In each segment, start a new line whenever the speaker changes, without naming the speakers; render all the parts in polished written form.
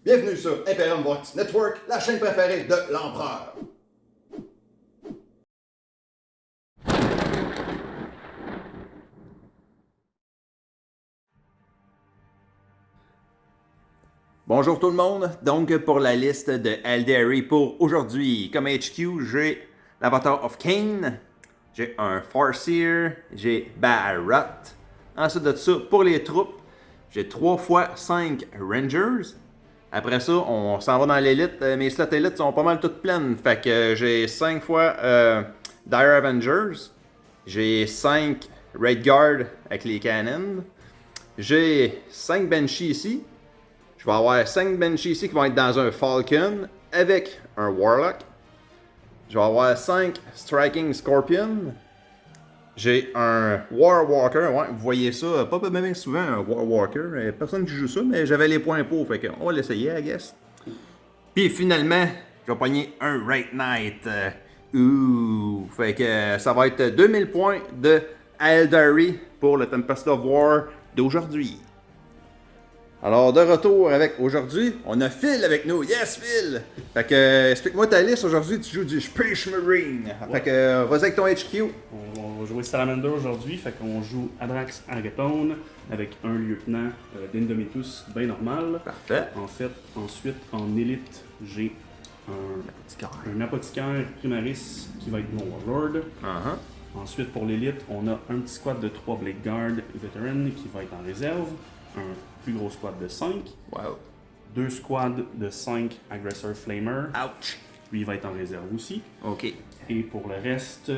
Bienvenue sur Imperium Vox Network, la chaîne préférée de l'Empereur. Bonjour tout le monde, donc pour la liste de Aldari pour aujourd'hui, comme HQ, j'ai l'Avatar of Khaine, j'ai un Farseer, j'ai Barrot. Ensuite de ça, pour les troupes, j'ai 3 fois 5 Rangers. Après ça, on s'en va dans l'élite. Mes slots élites sont pas mal toutes pleines. Fait que j'ai 5 fois Dire Avengers. J'ai 5 Red Guard avec les cannons. J'ai 5 Banshee ici. Je vais avoir 5 Banshee ici qui vont être dans un Falcon avec un Warlock. Je vais avoir 5 Striking Scorpion. J'ai un War Walker, ouais, vous voyez ça, pas même souvent un War Walker, personne qui joue ça, mais j'avais les points pour, fait qu'on va l'essayer, I guess. Puis finalement, je vais pogner un Right Knight. Fait que ça va être 2000 points de Aldari pour le Tempest of War d'aujourd'hui. Alors, de retour avec aujourd'hui, on a Phil avec nous. Yes, Phil! Fait que, explique-moi ta liste. Aujourd'hui, tu joues du Space Marine.
Ouais.
Fait que, vas-y avec ton HQ.
On va jouer Salamander aujourd'hui, fait qu'on joue Adrax Agathon avec un lieutenant d'Indomitus bien normal.
Parfait.
En fait, ensuite, en élite, j'ai un apothicaire primaris qui va être mon Warlord. Ensuite, pour l'élite, on a un petit squad de 3 Blade Guard Veteran qui va être en réserve. Un plus gros squad de 5.
Wow.
2 squads de 5 Aggressor Flamer.
Ouch.
Lui, il va être en réserve aussi.
OK.
Et pour le reste,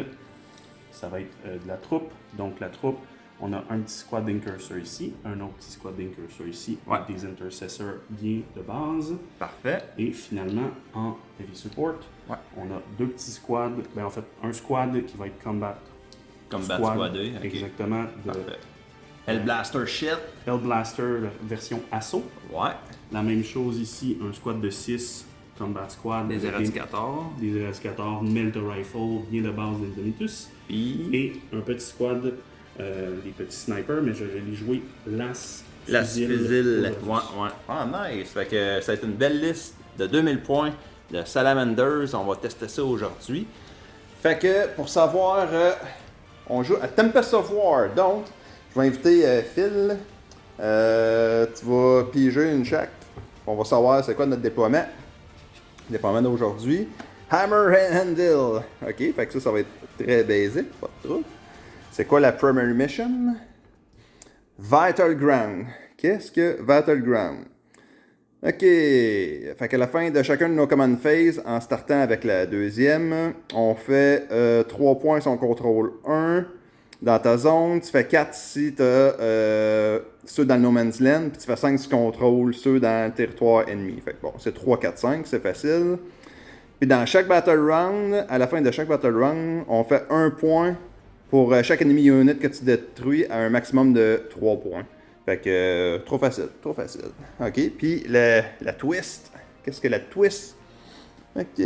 ça va être de la troupe. Donc la troupe, on a un petit squad d'Incursor ici, un autre petit squad d'Incursor ici,
Ouais.
avec des Intercessors bien de base.
Parfait.
Et finalement, en Heavy Support,
Ouais.
on a 2 petits squads. Ben en fait, un squad qui va être Combat.
Combat squadé, ok.
Exactement. De
Parfait. Hellblaster shit.
Hellblaster version Assaut.
Ouais.
La même chose ici, un squad de 6 Combat Squad.
Des
avec
éradicators.
Des éradicators, Melt Rifle, bien de base d'Indomitus.
Puis.
Et un petit squad, des petits snipers, mais je vais les jouer Las
Fusil. Ouais. Ah, nice. Fait que ça va être une belle liste de 2000 points de Salamanders. On va tester ça aujourd'hui. Fait que pour savoir, on joue à Tempest of War. Donc, je vais inviter Phil. Tu vas piger une chaque. On va savoir c'est quoi notre déploiement. Le déploiement d'aujourd'hui. Hammer Handle. Ok, fait que ça va être très basic, pas de trouble. C'est quoi la primary mission? Vital Ground. Qu'est-ce que Vital Ground? Ok, fait qu'à la fin de chacun de nos command phase, en startant avec la deuxième, on fait 3 points si on contrôle 1 dans ta zone, tu fais 4 si tu as ceux dans le No Man's Land, puis tu fais 5 si tu contrôles ceux dans le territoire ennemi. Fait que bon, c'est 3, 4, 5, c'est facile. Puis dans chaque battle round, à la fin de chaque battle round, on fait 1 point pour chaque ennemi unit que tu détruis à un maximum de 3 points. Fait que trop facile. Ok, puis la twist. Qu'est-ce que la twist? Ok.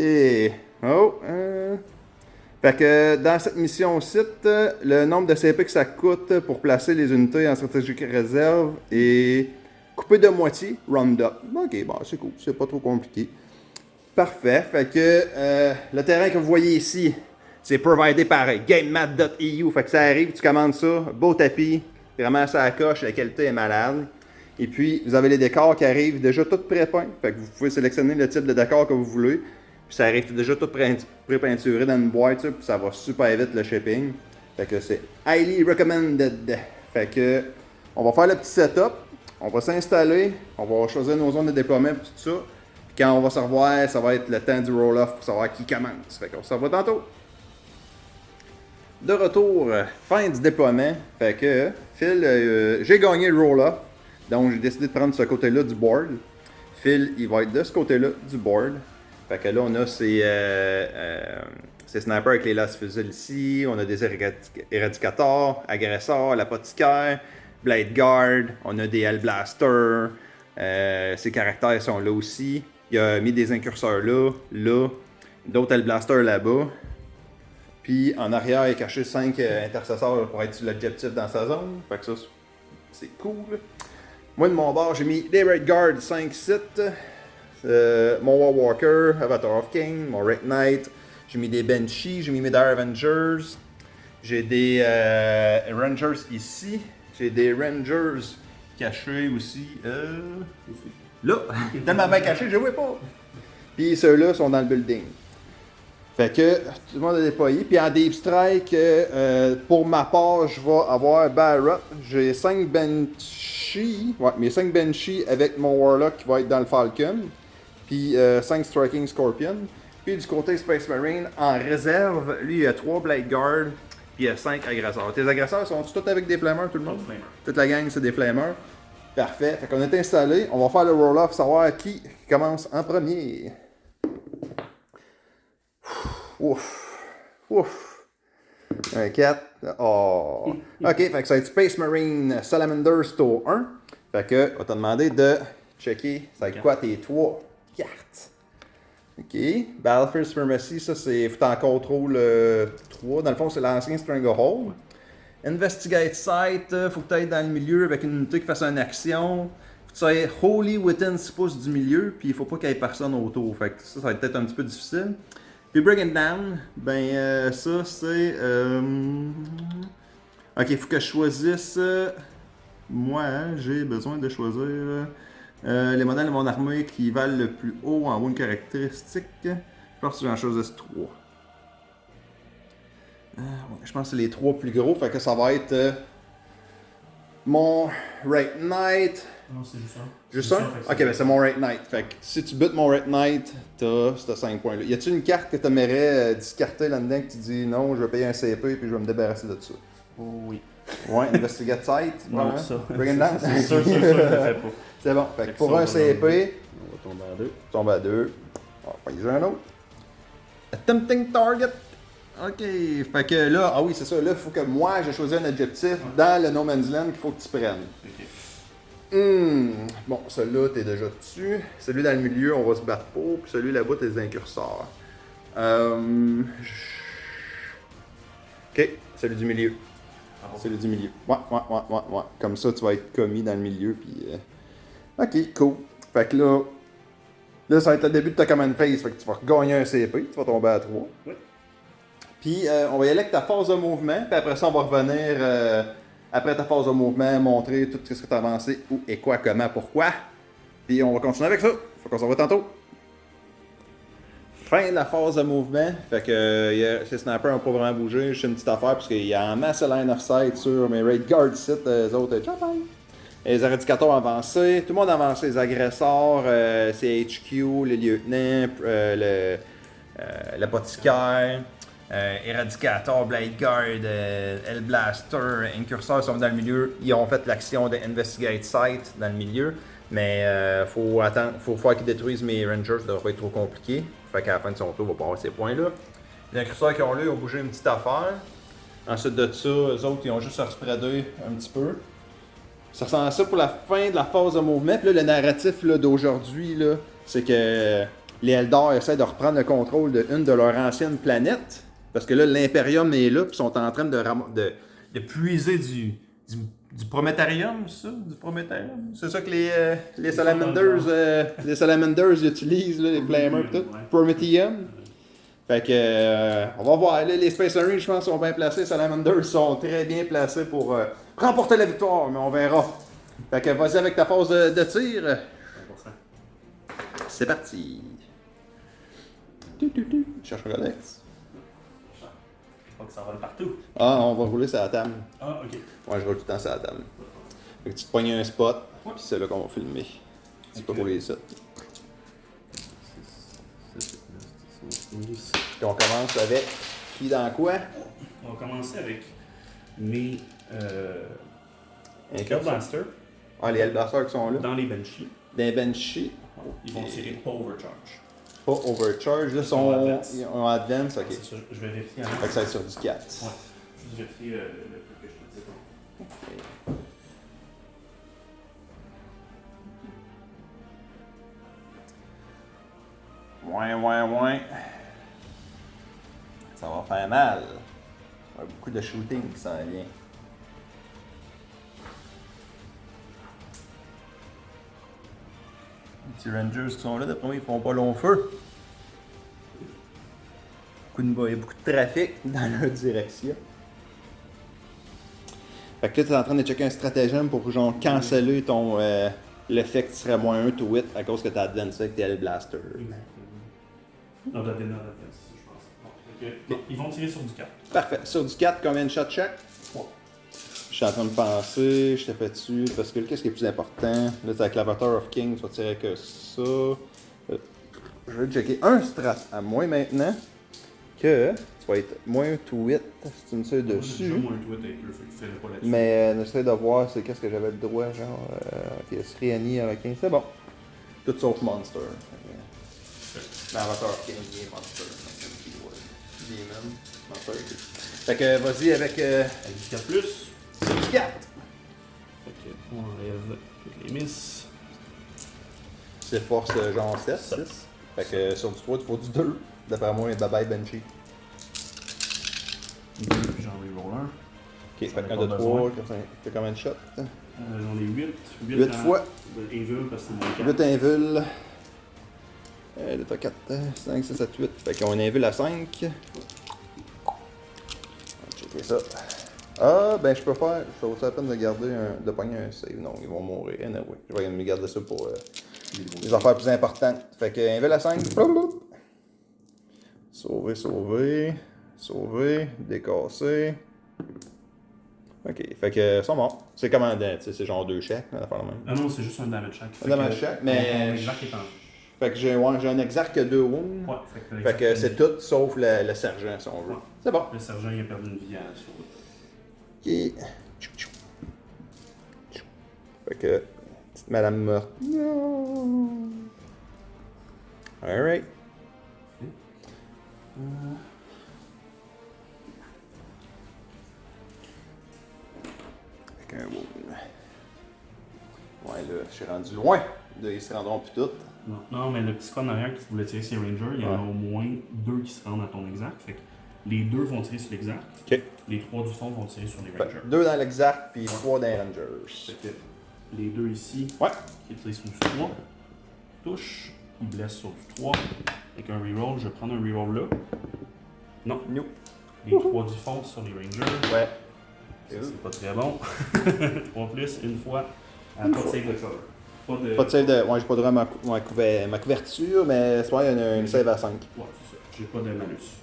Fait que dans cette mission-ci, le nombre de CP que ça coûte pour placer les unités en stratégique réserve est coupé de moitié, round up. Ok, bon, c'est cool, c'est pas trop compliqué. Parfait, fait que le terrain que vous voyez ici, c'est providé par GameMat.eu. Fait que ça arrive, tu commandes ça, beau tapis, vraiment ça coche, la qualité est malade. Et puis, vous avez les décors qui arrivent déjà tout pré-peints. Fait que vous pouvez sélectionner le type de décor que vous voulez. Puis ça arrive déjà tout pré-peinturé dans une boîte, puis ça va super vite le shipping. Fait que c'est highly recommended. Fait que on va faire le petit setup, on va s'installer, on va choisir nos zones de déploiement et tout ça. Puis quand on va se revoir, ça va être le temps du roll-off pour savoir qui commence. Fait qu'on se revoit tantôt. De retour, fin du déploiement. Fait que Phil, j'ai gagné le roll-off. Donc j'ai décidé de prendre ce côté-là du board. Phil, il va être de ce côté-là du board. Fait que là, on a ces snipers avec les las fusil ici. On a des éradicators, agresseurs, l'apothicaire, Blade Guard. On a des Hellblaster. Ces caractères sont là aussi. Il a mis des incurseurs là, d'autres Hellblaster là-bas. Puis en arrière, il a caché 5 intercesseurs pour être sur l'objectif dans sa zone. Fait que ça, c'est cool. Moi, de mon bord, j'ai mis des Red Guard 5 sites, mon War Walker, Avatar of King, mon Red Knight, j'ai mis des Banshee, j'ai mis mes Dire Avengers, j'ai des Rangers ici, j'ai des Rangers cachés aussi, là, tellement bien cachés, je ne vois pas. Puis ceux-là sont dans le building. Fait que tout le monde a déployé. Puis en Deep Strike, pour ma part, je vais avoir Barrett. J'ai 5 Banshee. Ouais, mes 5 Banshee avec mon Warlock qui va être dans le Falcon. Puis 5 Striking Scorpion. Puis du côté Space Marine, en réserve, lui, il y a 3 Blade Guard. Puis il y a 5 agresseurs. Tes agresseurs sont tous avec des flameurs, tout le monde? Toute la gang, c'est des flameurs. Parfait. Fait qu'on est installé. On va faire le roll-off, savoir qui commence en premier. Ouf. Ouf. Un 4. Oh. Ok, fait que ça va être Space Marine Salamander Store 1. Fait que, on va te demander de checker, ça va être quoi tes 3 cartes. Ok. Battlefield Supremacy, ça c'est. Faut en contrôle 3. Dans le fond, c'est l'ancien Stranglehold. Investigate Site, faut que tu ailles dans le milieu avec une unité qui fasse une action. Faut que tu ailles wholly within 6 pouces du milieu, puis il faut pas qu'il y ait personne autour. Fait que ça va être peut-être un petit peu difficile. Puis Bring It Down, ben ça c'est... Ok, il faut que je choisisse... moi, j'ai besoin de choisir les modèles de mon armée qui valent le plus haut en haut une caractéristique. Je pense que j'en choisisse 3. Ouais, je pense que c'est les 3 plus gros, fait que ça va être mon Right Knight.
Non, c'est juste ça.
Juste ça? Ok, ben c'est mon Right Knight. Fait que si tu butes mon Right Knight, t'as ces 5 points-là. Y a-t-il une carte que tu aimerais discarter là-dedans que tu dis non, je vais payer un CP puis je vais me débarrasser de ça?
Oh oui.
Ouais, Investigate Site.
Non,
voilà.
ça.
Bring it down.
C'est sûr, je le fais pas.
C'est bon. Fait que pour un CP,
on va tomber à 2.
tu tombes à 2. On va payer un autre. Attempting Target. Ok, fait que là, ah oui, c'est ça, là, il faut que moi, j'ai choisi un objectif dans le No Man's Land qu'il faut que tu prennes. Bon, celui-là, t'es déjà dessus. Celui dans le milieu, on va se battre pour. Puis celui là-bas, t'es des incurseurs. Ok, celui du milieu. Celui du milieu. Ouais. Comme ça, tu vas être commis dans le milieu. Puis, ok, cool. Fait que là, ça va être le début de ta command phase. Fait que tu vas gagner un CP. Tu vas tomber à 3.
Oui.
Puis, on va y aller avec ta phase de mouvement. Puis après ça, on va revenir, après ta phase de mouvement, montrer tout ce que tu as avancé, où et quoi, comment, pourquoi. Puis, on va continuer avec ça. Faut qu'on s'en va tantôt. Fin de la phase de mouvement. Fait que ces snappers n'ont pas vraiment bougé. Juste une petite affaire, parce qu'il y a un masse line of sight sur mes Raid Guard sites. Les autres, les éradicateurs avancés. Tout le monde a avancé. Les agresseurs, CHQ, les lieutenants, l'apothicaire. Éradicateur, Blade Guard, Hellblaster, Incurseur sont dans le milieu. Ils ont fait l'action de Investigate Site dans le milieu. Mais faut attendre, faut faire qu'ils détruisent mes Rangers, ça devrait pas être trop compliqué. Fait qu'à la fin de son tour, on va pas avoir ces points-là. Les Incurseurs qui ont là, ils ont bougé une petite affaire. Ensuite de ça, eux autres, ils ont juste à respreader un petit peu. Ça ressemble à ça pour la fin de la phase de mouvement. Puis là, le narratif là, d'aujourd'hui, là, c'est que les Eldar essaient de reprendre le contrôle d'une de leurs anciennes planètes. Parce que là, l'Imperium est là, puis ils sont en train de puiser du Prométharium, c'est ça? Du Prométharium? C'est ça que les Salamanders utilisent, là, les Flamers et tout? Prométhium? Fait que, on va voir. Là, les Space Marines, je pense, sont bien placés. Les Salamanders sont très bien placés pour remporter la victoire, mais on verra. Fait que, vas-y avec ta phase de tir. 100%. C'est parti. Je cherche Rolex.
Faut que ça vole partout.
Ah, on va rouler sur la table.
Ah, ok.
Ouais, je roule tout le temps sur la table. Fait que tu te pognes un spot, puis c'est là qu'on va filmer. C'est pas pour les sites. Puis on commence avec qui dans quoi?
On va commencer avec mes
Hellblaster. Ah, les Hellblasters qui sont là.
Dans les Banshee.
Des Banshee.
Ils vont tirer pas overcharge.
Pas overcharge, là, ils ont advance, ok.
C'est ça, je vais vérifier.
Fait que ça va être sur du 4.
Ouais, je vais vérifier le truc que je te dis.
Ouais. Ça va faire mal. Ouais, beaucoup de shooting qui s'en vient. petits Rangers qui sont là, d'après moi, ils font pas long feu. Il y a beaucoup de trafic dans leur direction. Fait que là, tu es en train de checker un stratagème pour genre canceller ton. L'effet que tu serais moins 1 to hit à cause que tu as advancé avec tes L-Blaster.
Non, je pense. Bon, ils vont tirer sur du 4.
Parfait. Sur du 4, combien de shot check?
3.
Je suis en train de penser, je t'ai fait dessus, parce que là, qu'est-ce qui est plus important? Là, t'es avec l'Avatar of King, tu vas tirer que ça. Je vais checker un strat à moins maintenant, que tu vas être moins 2 to hit si tu me sais dessus.
J'ai moins un tweet avec eux, fait que tu fais pas là-dessus.
Mais j'essaie de voir c'est qu'est-ce que j'avais le droit, genre. Ok, Sriani avec 15, c'est bon. Tout sauf Monster. L'Avatar of King, il est Monster. Demon, Monster. Fait que vas-y avec.
Avec du 4 plus.
C'est du 4.
Fait que on enlève toutes les misses.
C'est force genre 7, 6. Fait que sur du 3, tu faut du 2. D'après moi, bye bye Benchy.
2, puis j'en reroll 1.
Ok, fait qu'un de 3, t'as combien de shots?
J'en ai 8.
8 fois.
Invul parce que c'est mon 4.
8 invuls. Là, t'as 4, 5, 6, 7, 8. Fait qu'on a un invul à 5. On va checker ça. Ah, ben je peux faire. Je fais aussi la peine de garder de pogner un save. Non, ils vont mourir. Anyway, je vais me garder ça pour les affaires plus importantes. Fait que invul à 5. Sauver, sauver. Sauver. Décasser. Ok, fait que ça mort. C'est comment, tu sais, c'est genre 2 chèques, là, faire le même.
Ah non, c'est juste un damage check.
Un damage check, mais.
Exact est en.
Fait que j'ai un exact que 2 wounds.
Ouais,
Fait que c'est tout sauf le sergent, si on veut.
Ouais.
C'est bon.
Le sergent il a perdu une vie à sur.
Ok. Fait que. Petite madame meurtre. Non. Alright. Fait qu'un wound. Ouais, là, je suis rendu loin. Là, ils se rendront plus toutes.
Non, mais le petit squad en arrière qui voulait tirer ses rangers, il y en a au moins 2 qui se rendent à ton exact. Fait que les 2 vont tirer sur l'exact.
Ok.
Les 3 du fond vont tirer sur les
Fait
rangers.
2 dans l'exact, puis 3 dans les rangers.
Fait que les 2 ici,
Ouais.
qui tirent sur du 3, touche, il blesse sur du 3. Avec un reroll, je vais prendre un reroll là. Non.
Nous.
Les 3 du fond sur les rangers.
Ouais.
Ça, c'est pas très bon. 3 plus, une fois. Pas de save de cover.
Pas de save de. Ouais, j'ai pas de droit à ma couverture, mais soit il y a une save à 5.
Ouais, c'est ça. J'ai pas de malus.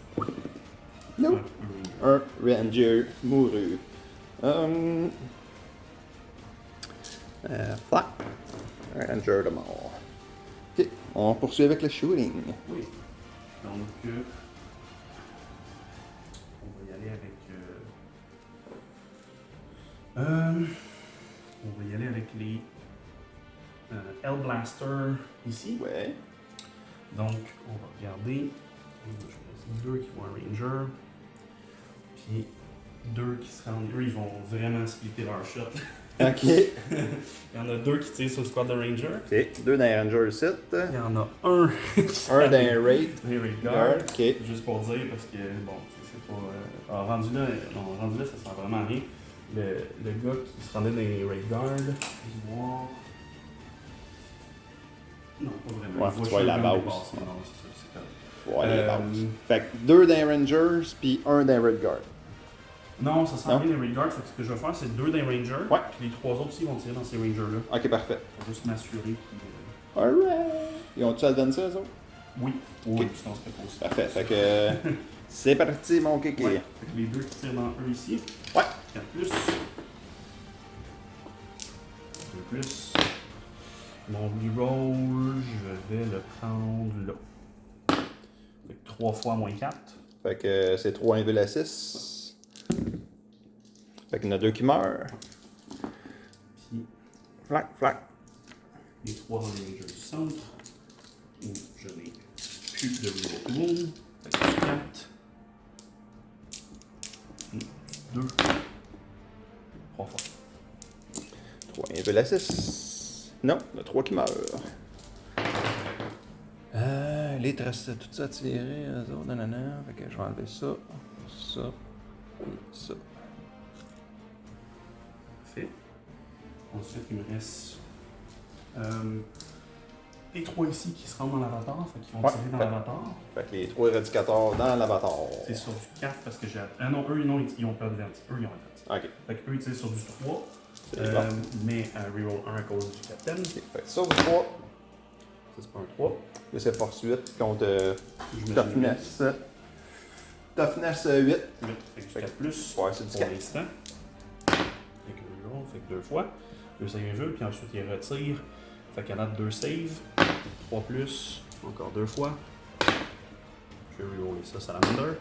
Nope. Un ranger mouru. Flat. Un ranger de mort. Ok, on poursuit avec le shooting.
Oui. Donc, on va y aller avec. On va y aller avec les L-Blaster ici.
Ouais.
Donc, on va regarder. Je choisis 2 qui vont un Ranger. Puis 2 qui se rendent. Eux, ils vont vraiment splitter leur shot.
Ok.
Il y en a 2 qui tirent sur le squad de Ranger.
Ok, 2 dans les rangers site.
Il y en a un.
Un dans les raid.
Les Raid Guard.
Ok.
Juste pour dire, parce que, bon, c'est pas. Rendu là, ça sert vraiment à rien. Le gars qui se rendait dans les Raid Guard, je vais voir. Non, pas vraiment.
Ouais,
Il voit
tu vois la
juste
base.
le dépasse. Non, c'est ça, c'est correct.
Ouais, les bases. Fait que 2 dans les rangers, puis 1 dans les red guard.
Non, ça sent
Non?
bien les Raid Guard. Fait que ce que je vais faire, c'est 2 dans les Rangers.
Ouais.
Puis les 3 autres aussi vont tirer dans ces Rangers-là.
Ok, parfait.
Je vais juste m'assurer qu'ils.
Alright. Ils ont-tu advancé, eux autres?
Oui.
Ok.
Oui, je pense que c'est possible.
Parfait. Fait que. C'est parti, mon kéké.
Ouais. Fait que les 2 qui tirent dans eux ici.
Ouais.
4 plus. 2 plus. Mon reroll, je vais le prendre là. Fait que 3 fois moins 4.
Fait que c'est 3 invuls à 6. Fait qu'il y en a 2 qui meurent.
Puis
Flac, flac.
les 3 dans les rangers du centre. Où je n'ai plus de reroll wound. Fait que 4. 2. 3 fois.
3 invuls à 6. Non, il y en a 3 qui meurent. Les traces, tout ça tiré, eux autres, nanana. Fait que je vais enlever ça, ça et ça.
Parfait. Ensuite, il me reste les 3 ici qui se rendent dans l'avatar, fait qu'ils vont
Ouais,
tirer dans
fait-
l'avatar.
Fait que les 3 éradicateurs dans l'avatar.
C'est sur du 4 parce que j'ai. Ah non, eux, non, ils ont pas de 20. Eux, ils ont 20.
Ok.
Fait qu'eux, ils tirent sur du 3.
C'est bon.
Mais reroll 1 à cause du captain. Ça,
Fait que sur 3,
c'est pas un 3.
là c'est force 8 contre
Je me
Toughness. Toughness 8.
8. Fait que du 4 plus.
Ouais, c'est du
Pour
4.
l'instant. Fait que reroll, fait que 2 fois. 2 save invul, puis ensuite il retire. Fait qu'il y en a 2 saves. 3 plus. Encore 2 fois. Je vais reroller ça, Salamander.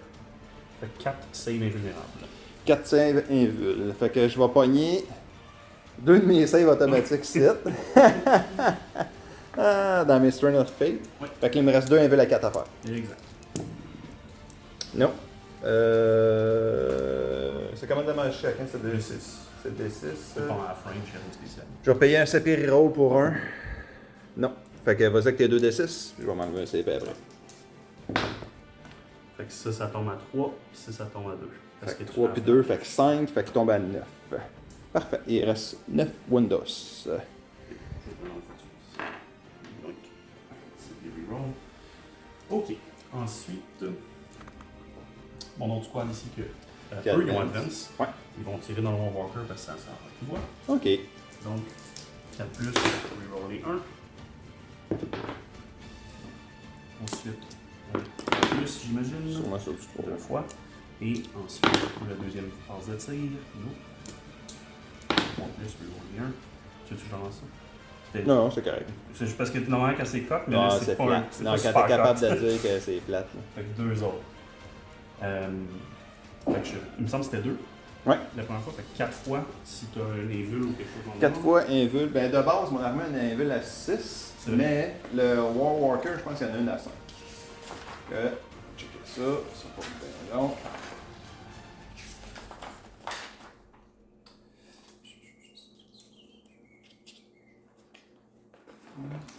Fait que 4 save invulnérables.
4 saves invul. Fait que je vais pogner 2 de mes saves automatiques ici. Dans mes Strain of Fate.
Ouais.
Fait qu'il me reste 2 invuls à 4 à faire.
Exact.
Non. C'est comment de dommage chacun? C'est
Le
2
6.
C'est des 6.
C'est pas en half-range, j'ai rien de spécial.
Je vais payer un CP reroll pour 1. Non. Fait que vas-y avec tes 2 D6. Je vais m'enlever un CP après.
Fait que ça tombe à 3, puis ça tombe à 2.
Fait que 3 puis 2, fait que 5, fait qu'il tombe à 9. Parfait. Il reste 9 Windows.
Je vais te lancer dessus. Donc, c'est des rerolls. Ok. Ensuite, mon autre squad ici que
Qui
eux, ils ont
advance.
advance.
Ouais.
Ils vont tirer dans le Walker parce que ça sert. Tu vois?
Ok.
Donc, 4 plus, reroller 1. Ensuite, 3 plus, j'imagine.
Sûrement sur du 3.
2 fois. Et ensuite, la deuxième phase de tir. No. 3 plus, reroller 1. Tu veux que je lance ça? C'était-
Non, c'est correct.
C'est juste parce que normalement, quand c'est cote, mais
Non,
là,
c'est
c'est pas
flat.
un. C'est
Non,
pas
quand
super
t'es capable
cote.
de dire que c'est plate. Là.
Fait que 2 autres. Fait que il me semble que c'était 2.
Ouais.
La première fois, fait que 4 fois si tu as un invul ou quelque chose dans le
4
genre.
fois invul. Ben de base, mon armée a un invul à 6.
C'est vrai.
Mais le War Walker, je pense qu'il y en a une à 5. Checker ça. C'est pas bien long.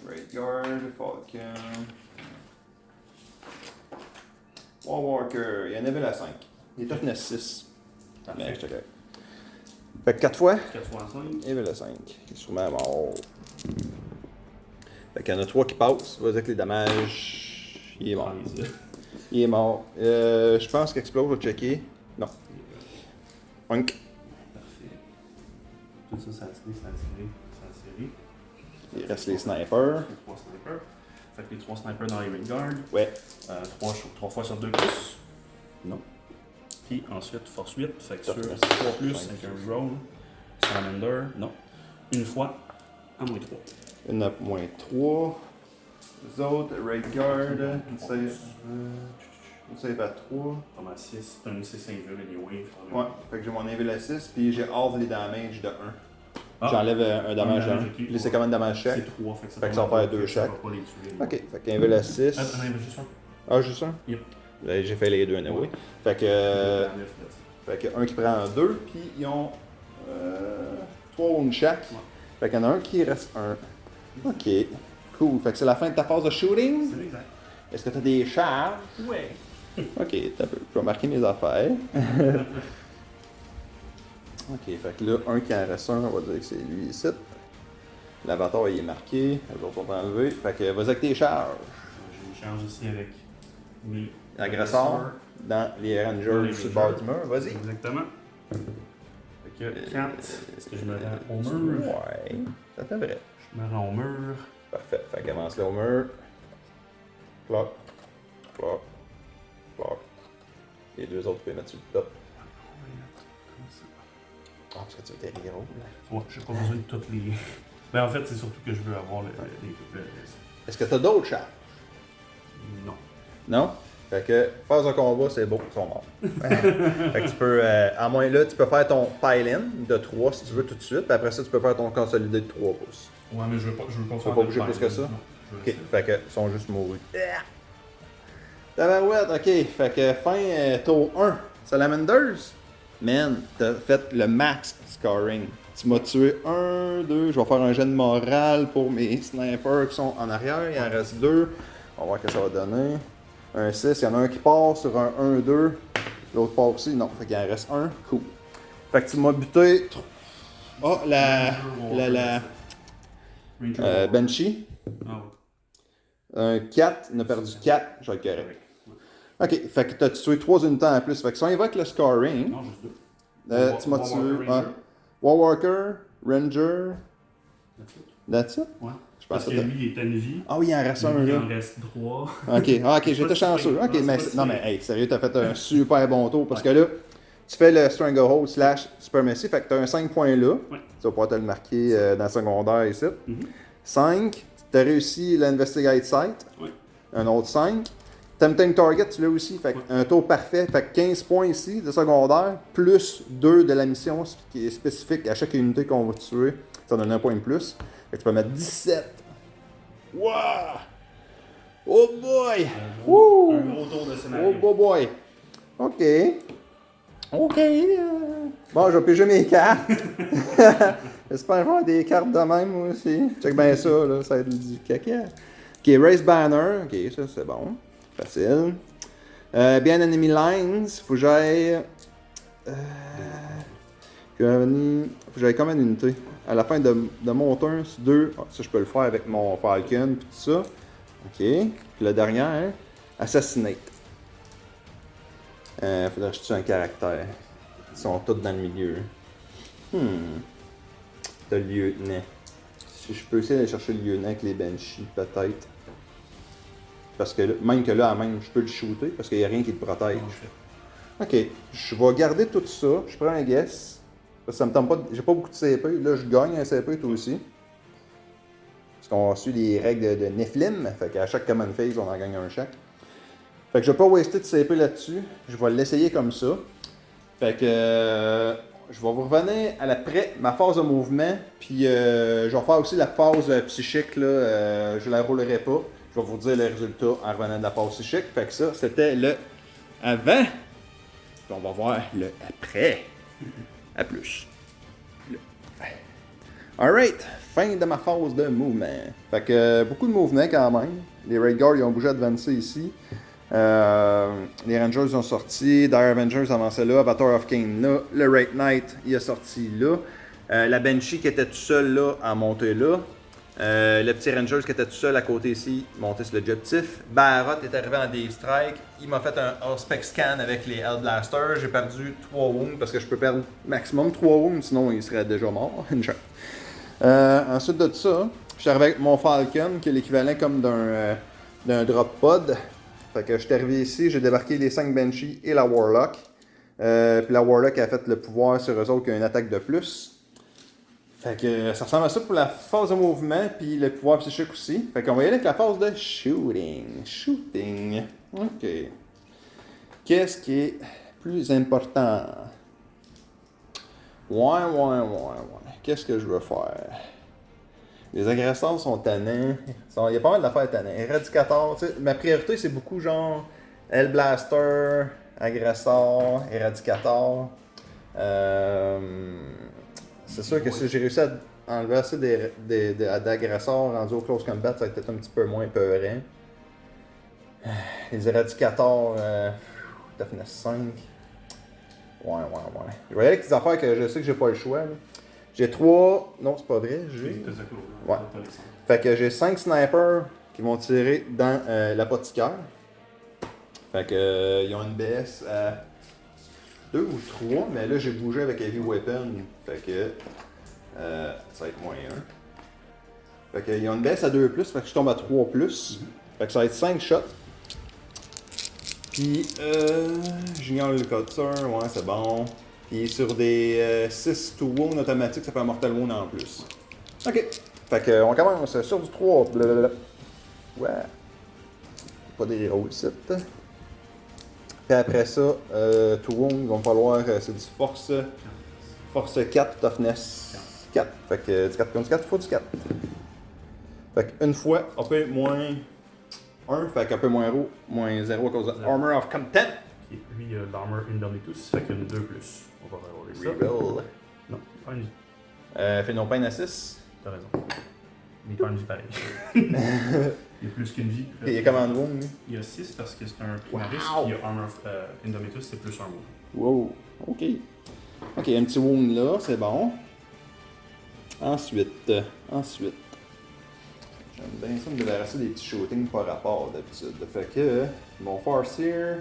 Raid Guard, Falcon. War Walker, il y en avait à 5. Il est toughness 6. Mais je te correct. Fait que 4 fois,
4 fois en 5.
et le 5. Il est sûrement mort. Fait qu'il y en a 3 qui passent. Vas-y avec les dommages. Il est mort. Il est mort. Je pense qu'Explose va checker. Non. Punk.
Parfait. Tout ça, ça a tiré, ça a tiré, ça a tiré.
Il reste les snipers.
Les 3 snipers. Fait que les 3 snipers dans les Raid Guard.
Ouais.
3 fois sur 2 plus.
Non.
Puis ensuite, force 8. Fait que sur
Toughness.
3 plus
Cinq.
avec un reroll. Salamander. Non. Une fois à moins 3.
Une à moins 3. Les autres, Raid Guard. Une save à 3.
Comme à 6. T'as une 6 invul anyway.
Ouais. Fait que j'ai mon invul à 6. Puis j'ai halve les damages de 1.
Ah.
J'enlève un dommage de 1.
ok.
Puis c'est comment de dommage chaque?
C'est 3. Fait que ça,
Fait que ça va faire 2
ça va
chaque.
pas les tuer.
Ok. Fait qu'invul à 6.
Ah, non, il y en a juste un.
Ah, juste un?
Yep.
Là, j'ai fait les deux anyway.
Ouais.
Fait que.
Neuf, là,
Fait que un qui prend 2, puis ils ont 3 wounds chaque.
Ouais.
Fait qu'il y en a un qui reste un. Ok, cool. Fait que c'est la fin de ta phase de shooting.
c'est exact.
Est-ce que tu as des charges?
Ouais.
Ok, t'as peu. Je vais marquer mes affaires. Ok, fait que là, un qui en reste un, on va dire que c'est lui ici. L'avatar il est marqué, les autres sont enlevés. Fait que vas-y avec tes charges.
J'ai une charge ici avec mes
Agresseurs dans les
Dans
Rangers
les
sur le bord
Rangers.
du mur, vas-y.
Exactement. Fait que 4. Est-ce que je me rends au mur?
Ouais, ça devrait.
Je me rends au mur.
Parfait. Fait qu'avance là au mur. Cloc. Cloc. Cloc. Les deux autres, tu peux mettre sur le top. Ah, parce que tu veux tes héros, là.
Ouais, j'ai pas besoin de toutes les. Ben en fait, c'est surtout que je veux avoir
Est-ce que t'as d'autres chats?
Non.
Non? Fait que, phase de combat, c'est beau, ils sont morts. Fait que tu peux, à moins là, tu peux faire ton pile-in de 3 si tu veux tout de suite, puis après ça, tu peux faire ton consolidé de 3 pouces.
Ouais, mais je veux pas
Tu
faire
veux pas
de
bouger
pile,
plus que ça?
non. Je veux
Ok,
rester.
fait que, ils sont juste mourus. Tabarouette, ok, fait que fin tour 1. Salamanders, man, t'as fait le max scoring. Tu m'as tué 1, 2, je vais faire un jet de morale pour mes snipers qui sont en arrière, il en reste 2. On va voir ce que ça va donner. Un 6, il y en a un qui part sur un 1-2, l'autre part aussi, non, fait qu'il en reste un, cool. Fait que tu m'as buté. Oh, la
Ranger
Banshee.
Ah oui.
Un 4, il en a perdu 4, je vais être correct. Ok, fait que t'as tué 3 unités en plus. Fait que si on évoque le scoring,
Non, juste 2.
tu m'as tué
Ranger.
Warwalker, Ranger, that's it?
Ouais.
Je
Parce
pense
que
que
lui, il est à une vie.
Ah oui, il en reste un
Il
là.
en reste 3.
Ok, j'étais chanceux. Ok, mais non, mais hey, sérieux, t'as fait un super bon tour parce que là, tu fais le Stranglehold / Supremacy, fait que t'as un 5 points là.
Ouais.
Tu vas pouvoir te le marquer dans le secondaire ici.
Mhm.
5, t'as réussi l'Investigate Site.
Ouais.
Un autre 5. Tempting Target, tu l'as aussi, fait un tour parfait. Fait que 15 points ici de secondaire, plus 2 de la mission qui est spécifique à chaque unité qu'on va tuer. Ça donne un point de plus. Fait que tu peux mettre 17. Wow! Oh boy!
Un gros tour de scénario.
Oh boy! OK. OK. Bon, je vais piger mes cartes. J'espère avoir des cartes de même, moi aussi. Check bien ça, là. Ça va être du caca. OK, Race Banner. OK, ça, c'est bon. Facile. Bien Enemy Lines. Faut que j'aille... faut que j'aille combien d'unités? À la fin de mon turn, c'est 2. Ça, je peux le faire avec mon Falcon, puis tout ça. OK. Puis la dernière, hein? Assassinate. Faudrait que je tue un caractère. Ils sont tous dans le milieu. T'as le lieutenant. Si je peux essayer d'aller chercher le lieutenant avec les Banshees, peut-être. Parce que là, même que là, même, je peux le shooter parce qu'il n'y a rien qui te protège. Ok, je vais garder tout ça. Je prends un guess. Parce que ça me tente pas. J'ai pas beaucoup de CP. Là, je gagne un CP, toi aussi. Parce qu'on suit les règles de Nephilim. Fait qu'à chaque command phase, on en gagne un chaque. Fait que je vais pas waster de CP là-dessus. Je vais l'essayer comme ça. Fait que je vais vous revenir à l'après ma phase de mouvement. Puis je vais faire aussi la phase psychique. Là, je la roulerai pas. Je vais vous dire les résultats en revenant de la phase psychique. Fait que ça, c'était le avant. Puis on va voir le après. À plus. Alright, fin de ma phase de mouvement. Fait que beaucoup de mouvements quand même. Les Raid Guards ils ont bougé advancé ici. Les Rangers ont sorti. Dire Avengers avançait là. Avatar of Kane là. Le Raid Knight il est sorti là. La Banshee qui était tout seul là a monté là. Le petit Rangers qui était tout seul à côté ici, monté sur l'objectif. Barrot est arrivé en Dave Strike. Il m'a fait un spec scan avec les Hellblasters. J'ai perdu 3 wounds parce que je peux perdre maximum 3 wounds, sinon il serait déjà mort. Ensuite de ça, je suis arrivé avec mon Falcon qui est l'équivalent comme d'un drop pod. Fait que je suis arrivé ici, j'ai débarqué les 5 Banshees et la Warlock. Puis la Warlock a fait le pouvoir sur eux autres qui a une attaque de plus. Fait que ça ressemble à ça pour la phase de mouvement, puis le pouvoir psychique aussi. Fait qu'on va y aller avec la phase de shooting. Ok. Qu'est-ce qui est plus important? Ouais. Qu'est-ce que je veux faire? Les agresseurs sont tannants. Il y a pas mal d'affaires tannants. Éradicateur, tu sais, ma priorité c'est beaucoup genre Hellblaster, agresseur, éradicateur. C'est sûr que si j'ai réussi à enlever assez d'agresseurs rendus au close combat, ça va être peut-être un petit peu moins peurant. Les éradicateurs, toughness 5. Ouais. Je vais y aller avec des affaires que je sais que j'ai pas le choix. Là. J'ai 3. Non, c'est pas vrai. J'ai. Ouais. Fait que j'ai 5 snipers qui vont tirer dans l'apothicaire. Fait que ils ont une BS à 2 ou 3, mais là j'ai bougé avec Heavy Weapon. Fait que ça va être moins 1. Fait qu'ils ont une baisse à 2+, fait que je tombe à 3+. Fait que ça va être 5 shots. Puis j'ignore le cutter, ouais c'est bon. Puis sur des 6 to wound automatiques, ça fait un mortal wound en plus. Ok. Fait que on commence sur du 3. Blablabla. Ouais. Pas des héros ici. Puis après ça, to wound, il va me falloir, c'est du force 4, toughness 4. Fait que du 4 contre 4, il faut du 4. Fait que une fois, AP moins 1, fait qu'AP moins 0, moins 0 à cause de Armor of Content.
Et lui, il a l'Armor Indomitus, fait qu'une 2+. On va regarder ça.
Reroll.
Non, pas une vie.
Fait non pain à 6.
T'as raison. Il est pas une vie pareil. Il y a plus qu'une vie.
Et il y a combien de wounds, lui?
Il y a 6 parce que c'est un primaris,
Wow.
puis il y a Armor Indomitus, c'est plus un wound.
Wow, ok. Ok, un petit wound là, c'est bon. Ensuite. J'aime bien ça me débarrasser des petits shootings par rapport d'habitude. Fait que mon Farseer.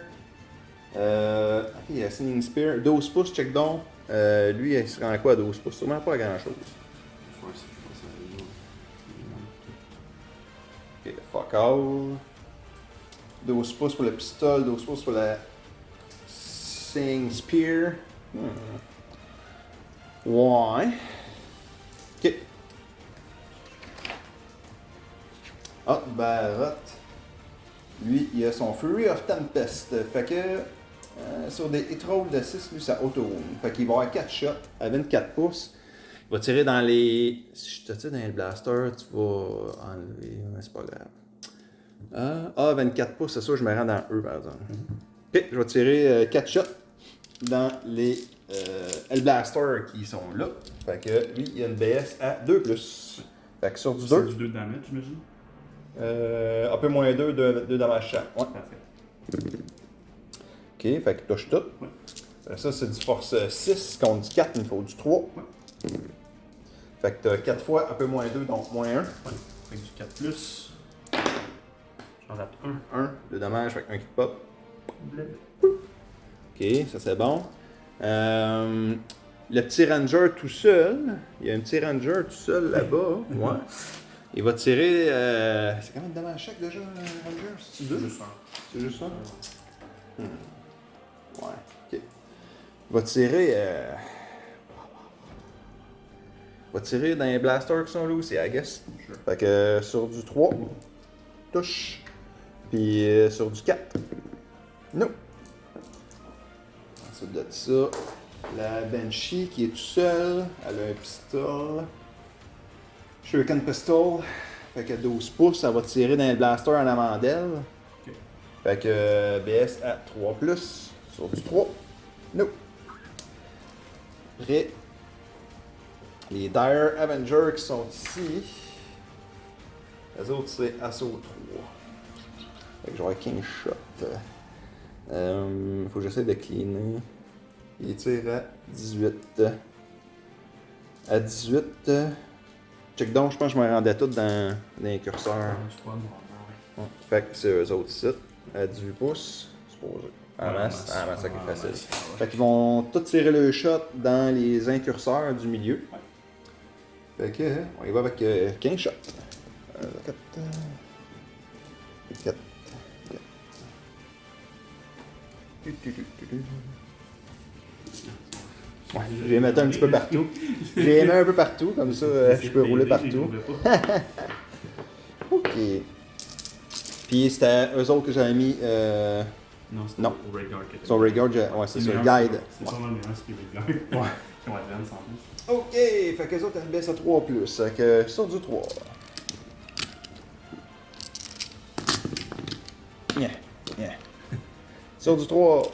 Ok, il y a Singing Spear. 12 pouces, check down. Lui, il se rend à quoi à 12 pouces? Sûrement pas à grand chose. Ok, fuck all. 12 pouces pour le pistol, 12 pouces pour la Singing Spear. Ouais. Ok. Ah, Barrett. Lui, il a son Fury of Tempest. Fait que sur des hit rolls de 6, lui, ça auto-wound. Fait qu'il va avoir 4 shots à 24 pouces. Il va tirer dans les. Si je te tire dans le blaster, tu vas enlever. Mais c'est pas grave. 24 pouces, c'est sûr, je me rends dans eux, par exemple. Ok, je vais tirer 4 shots dans les L-Blaster qui sont là. Fait que lui, il a une BS à 2+. Fait que sur du 2.
C'est du 2 damage, j'imagine.
AP-2, 2 damage chaque. Ouais.
Parfait.
Ok, fait que touche tout.
Ouais.
Ça, c'est du force 6 contre du 4, il me faut du 3.
Ouais.
Fait que t'as 4 fois AP-2, donc -1.
Ouais. Fait que du 4 plus. J'en rate
1 de dommage, fait qu'un qui pop.
Bled.
Ok, ça c'est bon. Le petit ranger tout seul, il y a un petit ranger tout seul là-bas. Ouais. Il va tirer. C'est combien de dommages chaque déjà, ranger? C'est-tu 2?
Juste un.
C'est juste ça? Ouais, ok. Il va tirer. Il va tirer dans les blasters qui sont là aussi, I guess.
Sure.
Fait que sur du 3, touche. Puis sur du 4, non. Ensuite de ça, la Banshee qui est tout seul, elle a un pistol. Shuriken Pistol. Fait que 12 pouces, ça va tirer dans le blaster en avant d'elle.
Okay.
Fait que BS à 3+, sur du 3. No. Après, les Dire Avengers qui sont ici. Les autres, c'est Assaut 3. Fait que j'aurai 15 shots. Faut que j'essaie de cleaner. Il tire à 18. À 18. Check donc, je pense que je me rendais tout dans les curseurs. Ouais. Fait que c'est eux autres ici. À 18 pouces. Supposé. En masse, ça qui est facile. Fait qu'ils vont tous tirer le shot dans les incurseurs du milieu. Fait que, on y va avec 15 shots. 4. 4. Ouais, j'ai mis un petit peu partout. J'ai mis un peu partout, comme ça je peux rouler partout. Ok. Puis c'était eux autres que j'avais mis.
Non, c'est
non.
au Raidguard.
Son Raidguard, ouais, c'est ça, le guide.
C'est sûrement le meilleur, c'est le Raidguard.
Ouais.
Qui ont advance en plus.
Ok, fait qu'eux autres, elles baissent à 3+. Fait que sur du 3. Yeah, yeah. Sur du 3.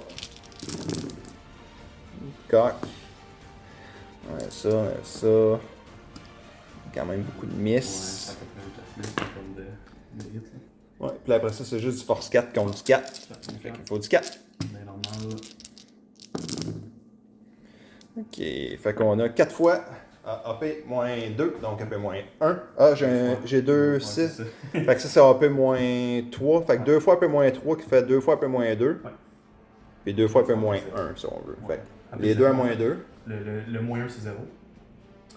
Coq. Ouais, ça. Quand même beaucoup de miss.
Ouais, ça fait plein de comme de hit.
Ouais, puis après ça, c'est juste du force 4 contre du 4. Fait qu'il faut du 4.
Mais normal.
Ok, fait qu'on a 4 fois AP-2, donc AP-1. Ah, j'ai 2,
Ouais,
6. Fait que ça, c'est AP-3. Fait que 2 fois AP-3 qui fait 2 fois AP-2. Ouais. Puis 2 fois AP-1 si on veut. Fait que les deux à -2.
Le moins 1, c'est 0.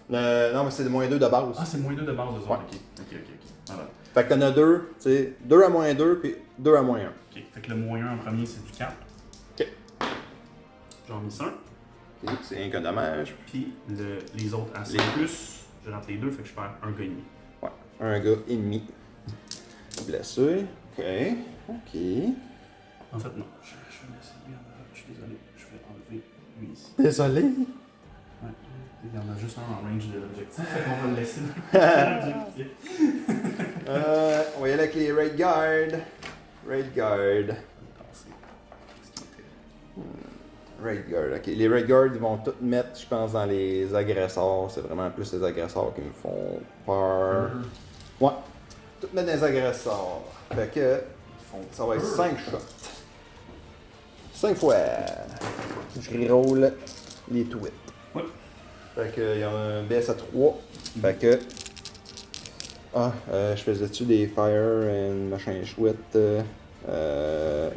Non, mais c'est le -2 de base.
Ah, c'est le moins 2 de base de zone.
Ouais.
Ok. Voilà.
Fait que t'en as 2, tu sais, 2 à -2 puis 2 à -1.
Ok, fait que le moins 1 en premier, c'est du 4.
Ok.
J'en mis 1.
Ok, c'est un dommage.
Puis les autres à 5+, je rentre les deux, fait que je perds un gars et demi.
Ouais, un gars et demi. Blessé. Ok.
En fait, non. Je vais laisser lui en avant. Je suis désolé. Je vais enlever lui ici.
Désolé.
Ouais. Il y en a juste un en range de l'objectif. Fait qu'on va le laisser l'objectif.
On va y aller avec les Raid Guard. Raid Guard, ok. Les Raid Guard, ils vont tout mettre, je pense, dans les agresseurs. C'est vraiment plus les agresseurs qui me font peur. Ouais, tout mettre dans les agresseurs. Fait que, ça va être 5 shots. 5 fois. Je reroll les tweets.
Ouais.
Fait que, il y a un BS à 3. Fait que, Je faisais-tu des fire and machin chouette?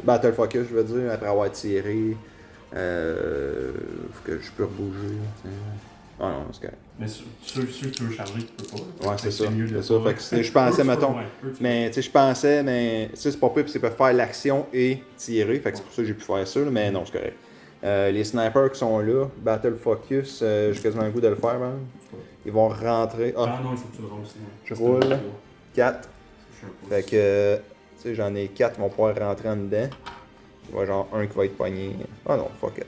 Battle Focus, je veux dire, après avoir tiré. Faut que je peux rebouger. Ah non, c'est correct.
Mais ceux que tu veux charger, tu peux pas.
Ouais, c'est ça.
mieux de
C'est ça. Fait que je pensais, mettons. Mais tu sais, je pensais, mais tu sais, c'est pas pire, parce qu'ils peuvent faire l'action et tirer. Fait que c'est pour ça que j'ai pu faire ça, là, mais non, c'est correct. Les snipers qui sont là, Battle Focus, j'ai quasiment le goût de le faire, man. Ils vont rentrer.
Ah non, il faut que tu le roules aussi.
Je roule. 4. Fait que, tu sais, j'en ai 4 qui vont pouvoir rentrer en dedans. Il y a genre un qui va être pogné. Ah non, fuck it.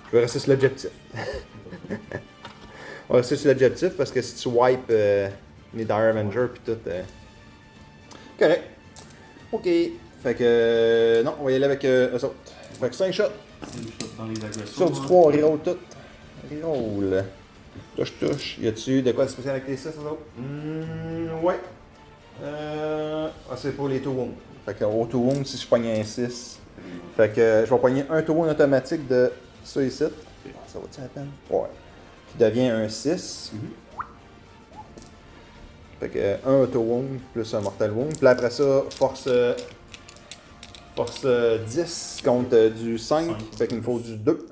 Je vais rester sur l'objectif. On va rester sur l'objectif parce que si tu wipes les Dire Avengers pis tout. Correct. Ok. Fait que. Non, on va y aller avec eux autres. Fait que 5 shots.
5 shots dans les agresseurs.
Sur du 3, on reroll tout. Reroll. Touche. Y a-tu de quoi de spécial avec les 6, eux autres? Ouais. C'est pour les two wounds. Fait que au two wound, si je pogne un 6. Fait que je vais pogner un two wound automatique de ça ici. Ça vaut-tu la peine? Ouais. Qui devient un 6. Fait que un auto wound plus un mortal wound. Puis après ça, force 10 contre du 5. Fait qu'il me faut du 2.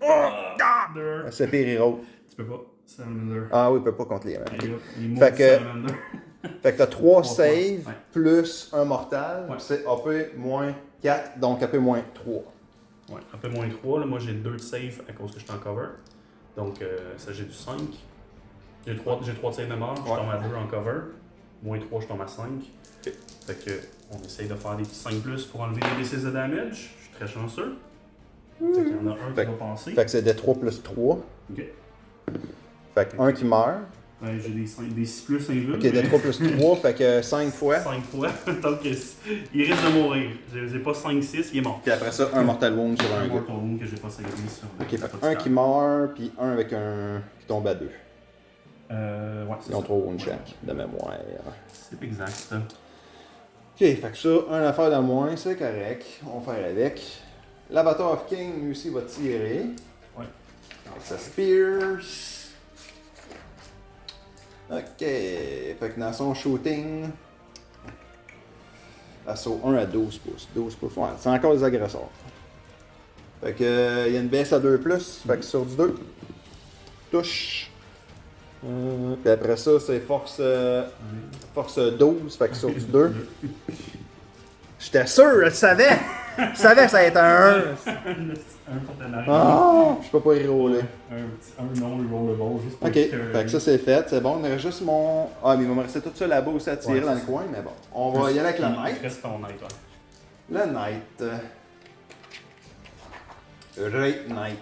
Oh! God! C'est pire hero.
Tu peux pas. Salamander.
Ah oui, il peut pas contre les mêmes.
Fait que.
Fait que t'as 3 saves plus un mortal. C'est AP moins 4, donc AP moins 3.
Ouais, AP moins 3. Là, moi j'ai 2 de save à cause que je suis en cover. Donc ça j'ai du 5. J'ai 3 de save de mort, je tombe à 2 en cover. Moins 3, je tombe à 5. Okay. Fait que on essaye de faire des petits 5 plus pour enlever les D6 de damage. Je suis très chanceux. Fait qu'il y en a un qui va passer.
Fait que c'est des 3 plus 3.
Ok.
Fait que 1 qui meurt.
Ouais, j'ai des 6 plus invulnes.
Ok, des 3 plus 3, fait que 5 fois.
5 fois. Donc il risque de mourir. J'ai pas 5-6, il est mort.
Puis après ça, un mortal wound sur un gars.
Un mortal wound que j'ai pas savé sur.
Ok, fait un qui meurt, puis un avec un qui tombe à 2.
Ouais, c'est ça.
Ils ont 3 wounds chaque, de mémoire.
C'est exact.
Ok, fait que ça, un affaire de moins, c'est correct. On va faire avec. L'Avatar of King, lui aussi, va tirer.
Ouais.
Avec sa Spears. Ok, fait que dans son shooting, assaut 1 à 12 pouces. 12 pouces, ouais, c'est encore des agresseurs. Fait que, il y a une baisse à 2 plus, fait que sur du 2, touche. Puis après ça, c'est force 12, fait que sur du 2. J'étais sûr, je savais! Je savais que ça allait être un 1.
Un partenaire.
Ah! Je peux pas y rouler.
Un non-rollable, juste pour
Ok, fait que ça c'est fait, c'est bon. Il me reste juste mon. Ah, mais il va me rester tout ça là-bas aussi à tirer dans le coin, mais bon. On va y aller avec la Knight.
Reste ton Knight, ouais.
Le Knight. Great Knight.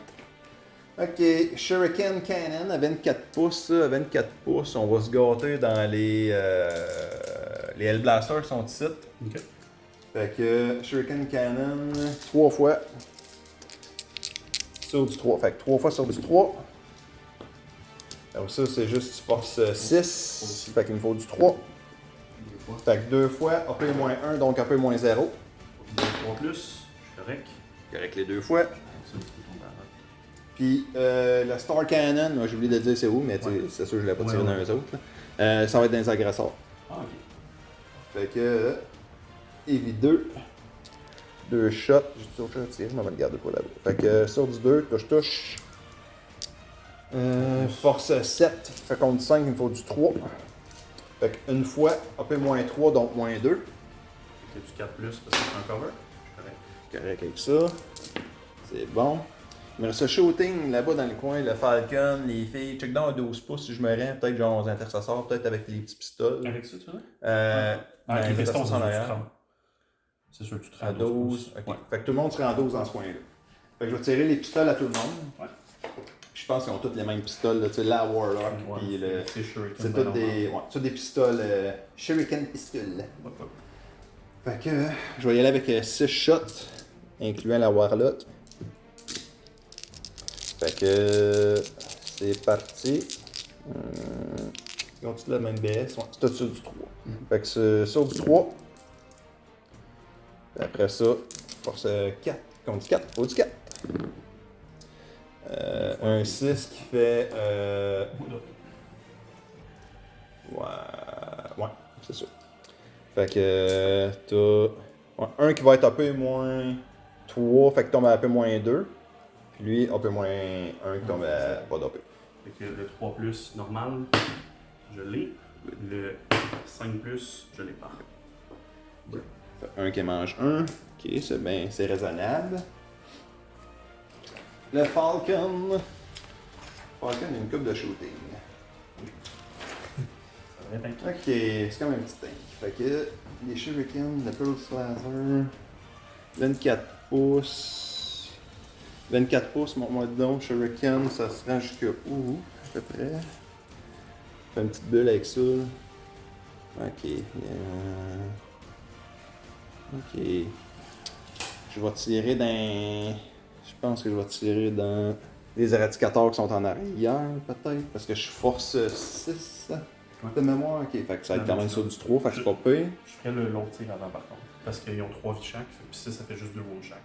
Ok, Shuriken Cannon à 24 pouces. À 24 pouces, on va se gâter dans les Hellblasters qui sont ici.
Ok.
Fait que Shuriken Cannon, 3 fois. Sur du 3. Fait que 3 fois sur du 3. Alors ça, c'est juste force 6. Fait qu'il me faut du 3. Fait que 2 fois, AP-1, donc AP-0.
2, 3 plus, je suis correct.
Correct les 2 fois.
Ça, tu peux tomber à droite.
Puis la Star Cannon, j'ai oublié de dire c'est où, mais c'est sûr que je l'ai pas tiré dans eux autres. Ça va être dans les agresseurs.
Ah, ok.
Fait que. Evi 2. 2 shots. J'ai autre chose à tirer, je m'en vais le garder pour là-bas. Fait que sur du 2, touche. Force 7. Fait contre 5, il me faut du 3. Fait qu'une fois, AP-3, donc moins 2.
Fait que du 4 plus parce que c'est un cover. Je suis correct.
Correct avec ça. C'est bon. Il me reste un shooting là-bas dans le coin, le Falcon, les filles. Check down à 12 pouces si je me rends. Peut-être genre aux intercesseurs, peut-être avec les petits pistolets.
Avec ça, tu vois?
Les
les
pistons
pistons
en arrière.
C'est sûr que tu te
À
rends
12.
Ok.
Ouais. Fait que tout le monde serait en 12 dans ce coin-là. Fait que je vais tirer les pistoles à tout le monde.
Ouais.
Je pense qu'ils ont toutes les mêmes pistoles, là, tu sais, la Warlock.
Ouais,
Puis
c'est Shuriken.
c'est toutes des pistoles Shuriken Pistol. Fait que je vais y aller avec 6 shots, incluant la Warlock. Fait que c'est parti. Ils ont-ils la même BS? Ouais, c'est tout sur du 3. Fait que c'est sur du 3. Puis après ça, force 4 contre 4. Faut du 4. Un 6 qui fait
Ouais, c'est ça. Fait que t'as un qui va être AP moins 3, fait que tombe à AP moins 2. Puis lui, AP moins 1 qui tombe à pas d'AP.
Fait que le 3 normal, je l'ai. Le 5 je l'ai pas.
Fait un qui mange 1. Ok, c'est raisonnable. Le Falcon. Falcon a une coupe de shooting. Ok, c'est comme un petit tank. Fait que les Shuriken, le Pulse Laser, 24 pouces. 24 pouces, montre-moi donc, Shuriken, ça se rend jusqu'à où, à peu près? Fais une petite bulle avec ça. Ok. Ok. Je vais tirer dans... Je pense que je vais tirer dans les éradicateurs qui sont en arrière, peut-être, parce que je force 6 de mémoire. Ok, fait que ça va être quand même sur du 3, fait que je suis pas pire.
Je ferais l'autre tir avant par contre, parce qu'ils ont 3 vies chaque, puis ça fait juste 2 wounds chaque.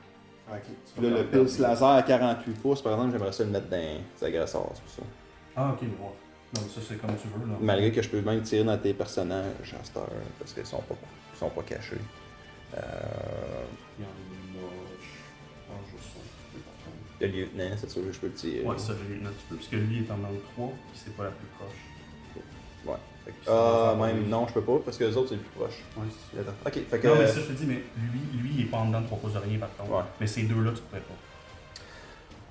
Ok. Là, le Pulse Laser à 48 pouces, par exemple, j'aimerais ça le mettre dans les agresseurs, c'est pour ça.
Ah, ok, ouais. Donc ça, c'est comme tu veux. Là.
Malgré que je peux même tirer dans tes personnages à cette heure, parce qu'ils sont pas cachés.
Il y en a, je pense, juste un.
Le lieutenant, c'est sûr que je peux le tirer.
Ouais, ça, le lieutenant, tu peux, parce que lui est en angle 3, puis c'est pas la plus proche.
Ouais. Même non, je peux pas, parce que les autres, c'est le plus proche.
Ouais, c'est ça.
Ok, fait que.
Non, mais ça, je te dis, mais lui, il est pas en dedans de 3 pouces de rien, par contre.
Ouais.
Mais ces deux-là, tu pourrais pas.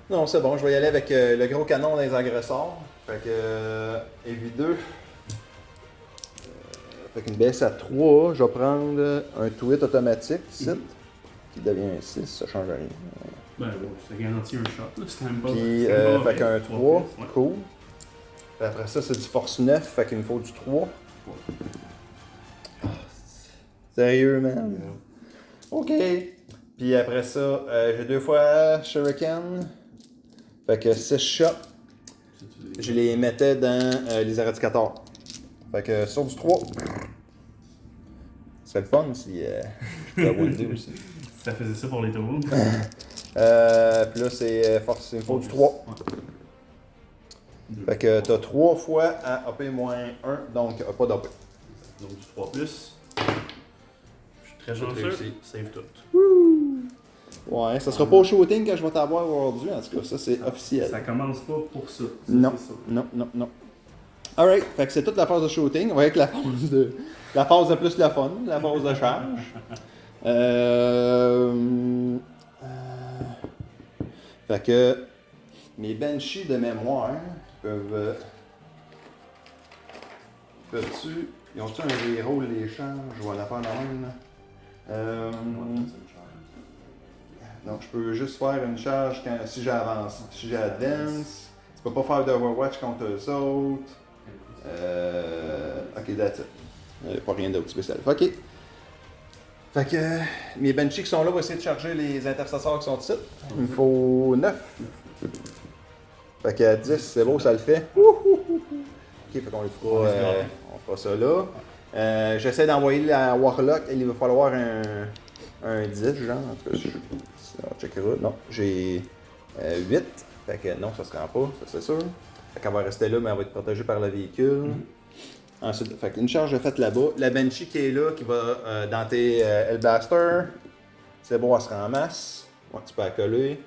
Non, c'est bon, je vais y aller avec le gros canon des agresseurs. Fait que. Heavy 2. Fait qu'une baisse à 3, je vais prendre un tweet automatique, 7, qui devient un 6, ça change rien.
Ben ouais, ça garantit un shot, là, c'est même pas.
Puis, fait qu'un 3,
ouais.
cool. Puis après ça, c'est du force 9, fait qu'il me faut du 3. Sérieux, man? Ok. Puis après ça, j'ai 2 fois Shuriken. Fait que 6 shots. Je les mettais dans les éradicateurs. Fait que sur du 3. Ce serait le fun si je peux woundé aussi.
Ça faisait ça pour les tours.
Puis là, c'est force, il me faut du 3. Fait que t'as 3 fois à AP-1, donc pas d'AP.
Donc du 3+. Je suis très chanceux. Save tout.
Ouais, ça sera pas au shooting que je vais t'avoir aujourd'hui, en tout cas, ça c'est officiel.
Ça commence pas pour ça.
Non, non. Alright, fait que c'est toute la phase de shooting. On va avec la phase de plus le fun, la phase de charge. Fait que mes banshees de mémoire peuvent. Peuvent-tu. Ils ont-tu un reroll les charges? Je vais la faire dans même là. Donc je peux juste faire une charge si j'avance. Si j'advance. Tu peux pas faire d'Overwatch contre eux autres. Ok, that's it. Pas rien d'autre spécial. Ok. Fait que mes banshees qui sont là vont essayer de charger les intercesseurs qui sont ici. Il me faut 9. Fait que 10, c'est beau, ça le fait. Ok, fait qu'on le fera, on fera ça là. J'essaie d'envoyer la Warlock, il va falloir un 10, genre, en tout cas, on checkera. Non, j'ai 8, fait que non, ça se rend pas, ça c'est sûr. Fait qu'elle va rester là, mais elle va être protégée par le véhicule. Ensuite, fait qu'une charge faite là-bas. La Banshee qui est là, qui va dans tes Hellblaster. C'est bon, elle se ramasse. Ouais, tu peux la coller.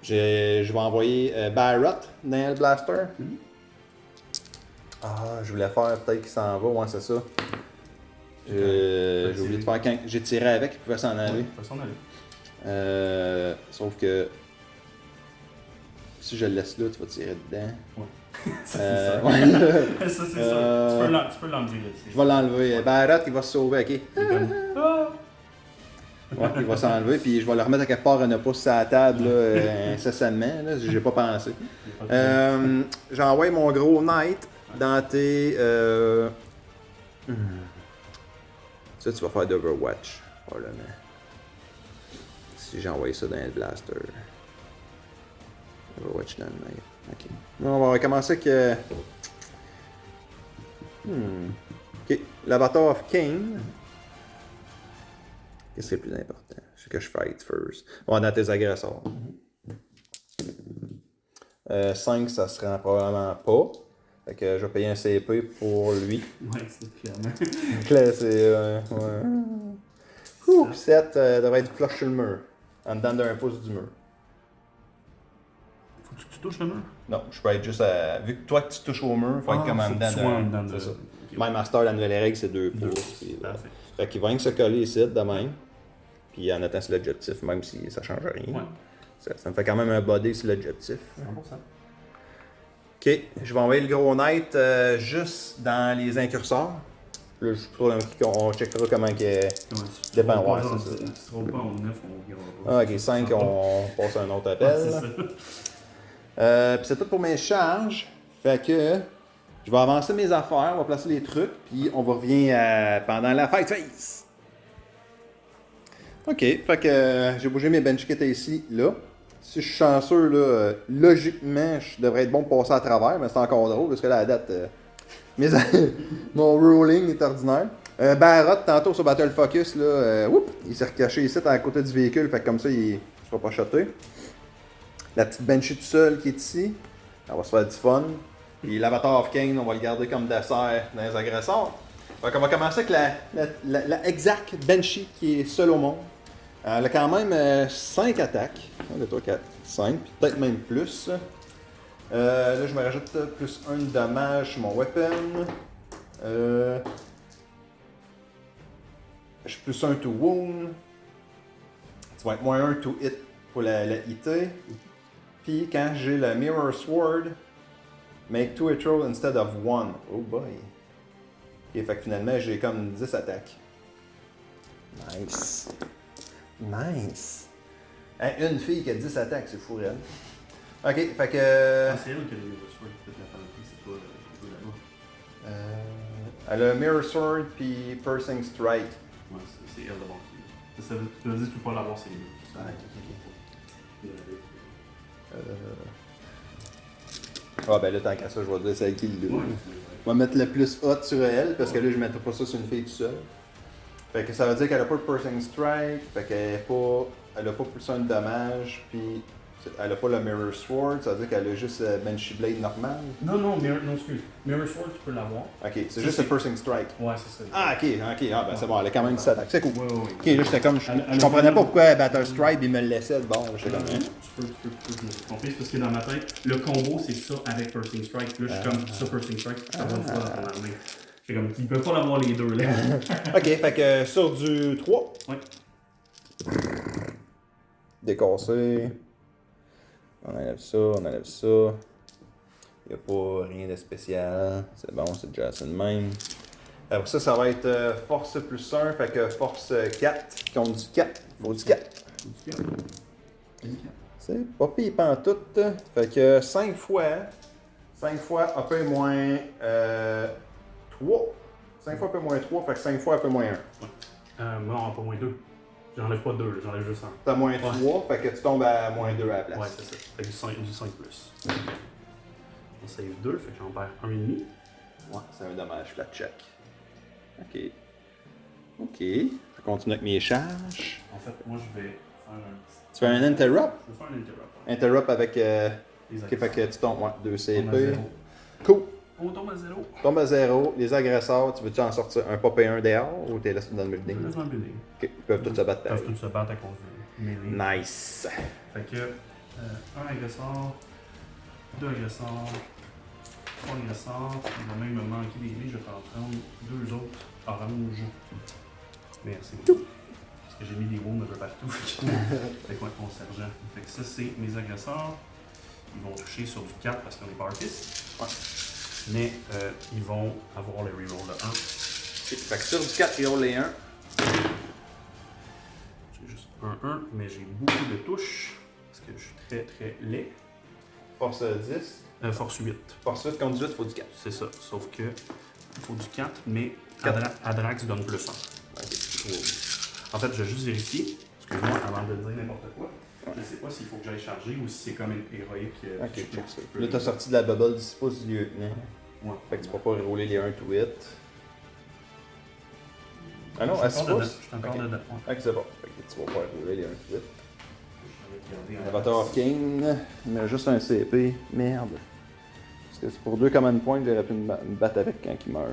Je vais envoyer Barrett dans Hellblaster. Ah, je voulais faire peut-être qu'il s'en va, ouais, c'est ça. J'ai oublié de faire quand j'ai tiré avec, il pouvait s'en aller.
Il pouvait s'en aller.
Sauf que si je le laisse là, tu vas tirer dedans.
Ouais. Ça, c'est ça.
Ouais.
Ça, c'est ça. Tu peux l'enlever là.
Je vais l'enlever. Barrett, il va se sauver, ok? Ouais, il va s'enlever, puis je vais le remettre à quelque part à ne pas sur la table là, incessamment. Là, j'ai pas pensé. J'envoie mon gros Knight dans tes. Ça, tu vas faire d'Overwatch, probablement. Si j'envoie ça dans le Blaster. Overwatch dans le Knight. Ok. Bon, on va recommencer avec. Ok. L'Avatar of Kane. Qu'est-ce qui est le plus important? C'est que je fight first. On va dans tes agresseurs. 5, ça se rend probablement pas. Fait que je vais payer un CP pour lui.
Ouais, c'est clairement.
Donc là, c'est. Ouais. 7 devrait être flush sur le mur. En dedans d'un pouce du mur.
Faut-tu que tu touches le mur?
Non, je peux être juste à. Vu que toi tu touches au mur, faut être comme en dedans d'un. C'est ça.
Okay.
Même Master, la nouvelle règle, c'est 2 pouces.
Parfait.
Fait qu'il va rien que se coller ici de même. Puis en atteint sur l'objectif, même si ça change rien.
Ouais.
Ça me fait quand même un body sur l'objectif.
100%.
Ok, je vais envoyer le gros knight juste dans les incurseurs. Là, je suis trop dans on checkera comment il est. Dépend, ouais, c'est ça.
Si tu ne trouves pas en 9, on ne regardera
Ah,
pas.
ok, 5, on passe à un autre appel. Puis c'est tout pour mes charges. Fait que je vais avancer mes affaires, on va placer les trucs, puis on va revenir pendant la fight phase. Ok, fait que j'ai bougé mes bench kits ici, là. Si je suis chanceux, là, logiquement, je devrais être bon pour passer à travers, mais c'est encore drôle parce que là, à la date, mon rolling est ordinaire. Barrett, tantôt sur Battle Focus, là, il s'est recaché ici à côté du véhicule, fait que comme ça, il ne sera pas shoté. La petite Banshee tout seul qui est ici, elle va se faire du fun. Puis l'Avatar of Kane, on va le garder comme dessert dans les agresseurs. Fait qu'on va commencer avec la exact Banshee qui est seule au monde. Elle a quand même 5 attaques. 1, 2, 3, 4, 5, puis peut-être même plus. Là, je me rajoute plus 1 de dommage sur mon weapon. Je suis plus 1 to wound. Ça va être moins 1 to hit pour la hitter. Puis quand j'ai le Mirror Sword, make 2 hit roll instead of 1. Oh boy. Ok, fait que finalement j'ai comme 10 attaques. Nice. Nice. Hein, une fille qui a 10 attaques, c'est fou, elle. Ok, fait que.
C'est elle qui a le Mirror Sword, peut-être la penalty, c'est pas le là-bas.
Elle a Mirror Sword puis Piercing Strike.
Ouais, c'est elle d'abord. Ça veut dire que tu peux pas l'avoir, c'est lui.
Ah, ah ben là, tant qu'à ça, je vais dire c'est elle qui l'a.
Ouais,
Je vais mettre le plus hot sur elle, parce que là, je ne mettrai pas ça sur une fille tout seul. Fait que ça veut dire qu'elle a pas de Piercing Strike, fait qu'elle a pas plus un de dommage, puis elle a pas le Mirror Sword, ça veut dire qu'elle a juste Banshee Blade normal.
Non, excuse. Mirror Sword, tu peux l'avoir.
Ok, c'est juste le Piercing Strike.
Ouais, c'est ça.
Ah, ok, ah ben c'est bon, elle a quand même 10 attaques, c'est cool.
Ouais.
Ok, là, j'étais comme, je comprenais pas pourquoi Battle Strike, il me le laissait de bord, j'étais comme, hein?
Tu peux, je me suis trompé, c'est parce que dans ma tête, le combo c'est ça avec Piercing Strike. Là, je suis comme ça, Piercing Strike, je t'envoie une fois dans ton armée. C'est comme, ils peuvent pas l'avoir les deux, là.
Ok, fait que sur du 3.
Ouais.
Décassé. On enlève ça, on enlève ça. Il n'y a pas rien de spécial. C'est bon, c'est déjà assez de même. Alors ça va être force plus 1, fait que force 4 contre du 4. Faut du 4. C'est pas pire pantoute. Fait que 5 fois AP moins 3. 5 fois AP moins 3, fait que 5 fois AP moins 1.
Non, pas moins 2. J'enlève pas 2, j'enlève juste 1.
T'as moins 3, fait que tu tombes à moins 2 à la place.
Ouais, c'est ça. Fait que du 5 plus. On save 2, fait que j'en perds 1,5.
Ouais, c'est un dommage, flat check. Ok. Je continue avec mes charges.
En fait, moi je vais faire un petit.
Tu fais un interrupt?
Je vais faire un interrupt.
Interrupt avec.
Les
Ok, fait que tu tombes, ouais, 2
On
CP.
a 0.
Cool.
On tombe à 0.
Tombe à 0. Les agresseurs, tu veux-tu en sortir un pop et un dehors ou t'es laissé dans le building?
Laisse dans le building.
Ok, ils peuvent tous se battre
Ils peuvent
pareil.
tous se battre à cause du mêlée.
Nice.
Fait que, un agresseur, 2 agresseurs, 3 agresseurs, il va même me manquer des billes, je vais en prendre 2 autres orange. Merci beaucoup. Parce que j'ai mis des wounds un peu partout. Fait quoi, mon sergent. Fait que ça, c'est mes agresseurs. Ils vont toucher sur du 4 parce qu'on est pas artiste.
Ouais.
Mais ils vont avoir le reroll de 1.
Fait que sur du 4, ils roulent les 1.
J'ai juste un 1, mais j'ai beaucoup de touches. Parce que je suis très très laid.
Force 10.
Force 8.
Force 8 contre 18, faut du 4.
C'est ça, sauf que il faut du 4, mais
4.
Adrax donne plus 1.
Ok.
En fait, je vais juste vérifier, excuse-moi, avant de dire n'importe quoi. Je sais pas s'il faut que j'aille charger ou si c'est comme héroïque.
Ok, check ça. Là, t'as sorti de la bubble d'ici pas du lieutenant.
Ouais.
Fait que tu peux pas rerouler les 1 to 8. Ah non,
je
à
suis
6
encore
pouces.
dedans. Je suis encore dedans. Ouais.
Ok, c'est bon. Fait que tu vas pas rouler les 1 to 8.
Regardez,
Avatar of Kane, mais juste un CP. Merde. Parce que c'est pour 2 command points que j'aurais pu me battre avec quand il meurt.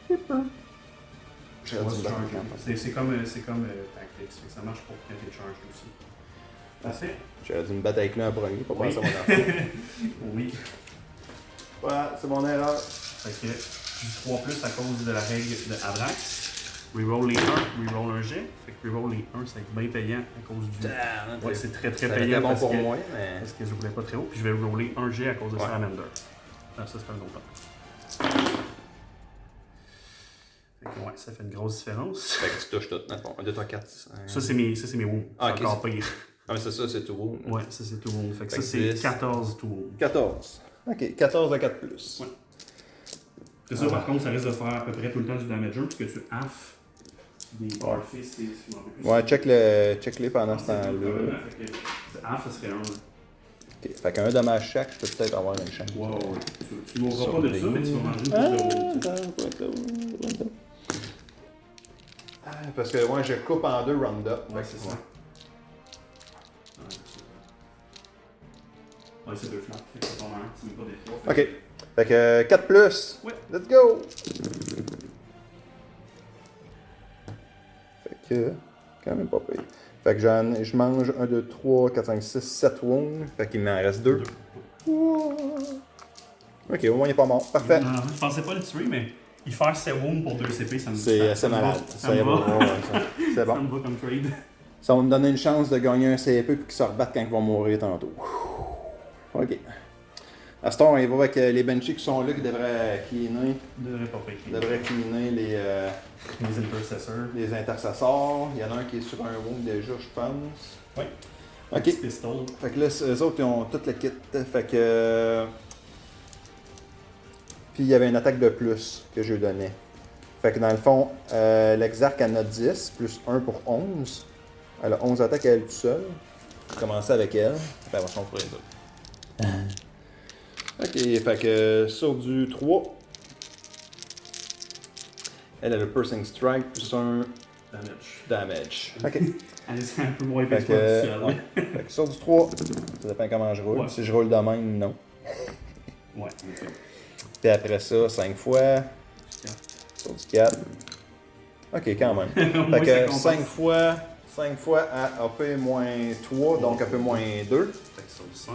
J'aurais dû me battre avec quand.
C'est comme Tactics, ça marche pour quand t'es charged aussi. Parfait.
J'aurais dû me battre avec lui en premier pour passer à mon enfant.
Oui.
Voilà, c'est mon erreur.
Fait que du 3+ à cause de la règle de Abrax. Reroll les 1, reroll un jet. Fait que reroll les 1, c'est bien payant à cause du. Ouais, c'est très payant
bon
parce,
pour
que,
moi, mais...
parce que je voulais pas très haut. Puis je vais roller un jet à cause de Salamander. Ah, ça, c'est un autre. Fait que ouais, ça fait une grosse différence.
Fait que tu touches tout, dans le fond. 1, 2, 3, 4.
Ça, c'est mes wounds.
Ah,
C'est encore pire.
Ah, mais c'est ça, c'est tout wound.
Ouais, ça, c'est tout wound. Fait que
Fait
ça,
que
c'est
10.
14 tout wound.
14. Ok, 14 à 4+.
Ouais. C'est ça, par contre, ça risque de faire à peu près tout le temps du damager, puisque tu affes des barfists et si on veut plus.
Ouais, check-les pendant ce temps-là.
Affes, ça serait un.
Ok, fait qu'un dommage chaque, je peux peut-être avoir une chance.
Wow, tu mourras pas de ça, mais tu vas manger une coupe de haut.
Parce que moi, je coupe en 2 round-up.
Ouais, c'est ça. Ouais, c'est 2 flancs. Fait que ça tombe un, tu mets pas des 3.
Ok. Fait que 4+.
Ouais.
Let's go! Fait que, quand même pas pire. Fait que je mange 1, 2, 3, 4, 5, 6, 7 wounds. Fait qu'il m'en reste 2. Ok, au moins il est pas mort. Parfait.
Non, je pensais pas le tuer, mais il fait 7 wounds pour 2 CP, ça me
C'est assez malade.
Ça me va.
C'est
Ça
bon.
me va comme trade.
Ça va me donner une chance de gagner un CP puis qu'ils se rebattent quand ils vont mourir tantôt. Ok. À ce temps, on y va avec les Banshees qui sont là, qui devraient cleaner. Devraient cleaner les
intercessors.
Les intercessors. Il y en a un qui est sur un wound déjà, je pense.
Oui.
Ok.
Pistol.
Fait que là, eux autres, ils ont tout le kit. Fait que. Puis il y avait une attaque de plus que je lui donnais. Fait que dans le fond, l'Exarch en a 10, plus 1 pour 11. Elle a 11 attaques à elle toute seule. Je vais commencer avec elle. Puis elle va se pour les autres. Ok, fait que sur du 3. Elle a le Piercing Strike plus 1 damage. Ok.
Elle est un peu moins
Fait
vite
que, ouais. Fait que sur du 3, ça dépend comment je roule.
Ouais.
Si je roule de même, non.
Ouais.
Puis après ça, 5 fois. Sur du 4. Ok, quand même. Fait que 5 fois à AP-3, donc AP-2.
Fait que sur du 5,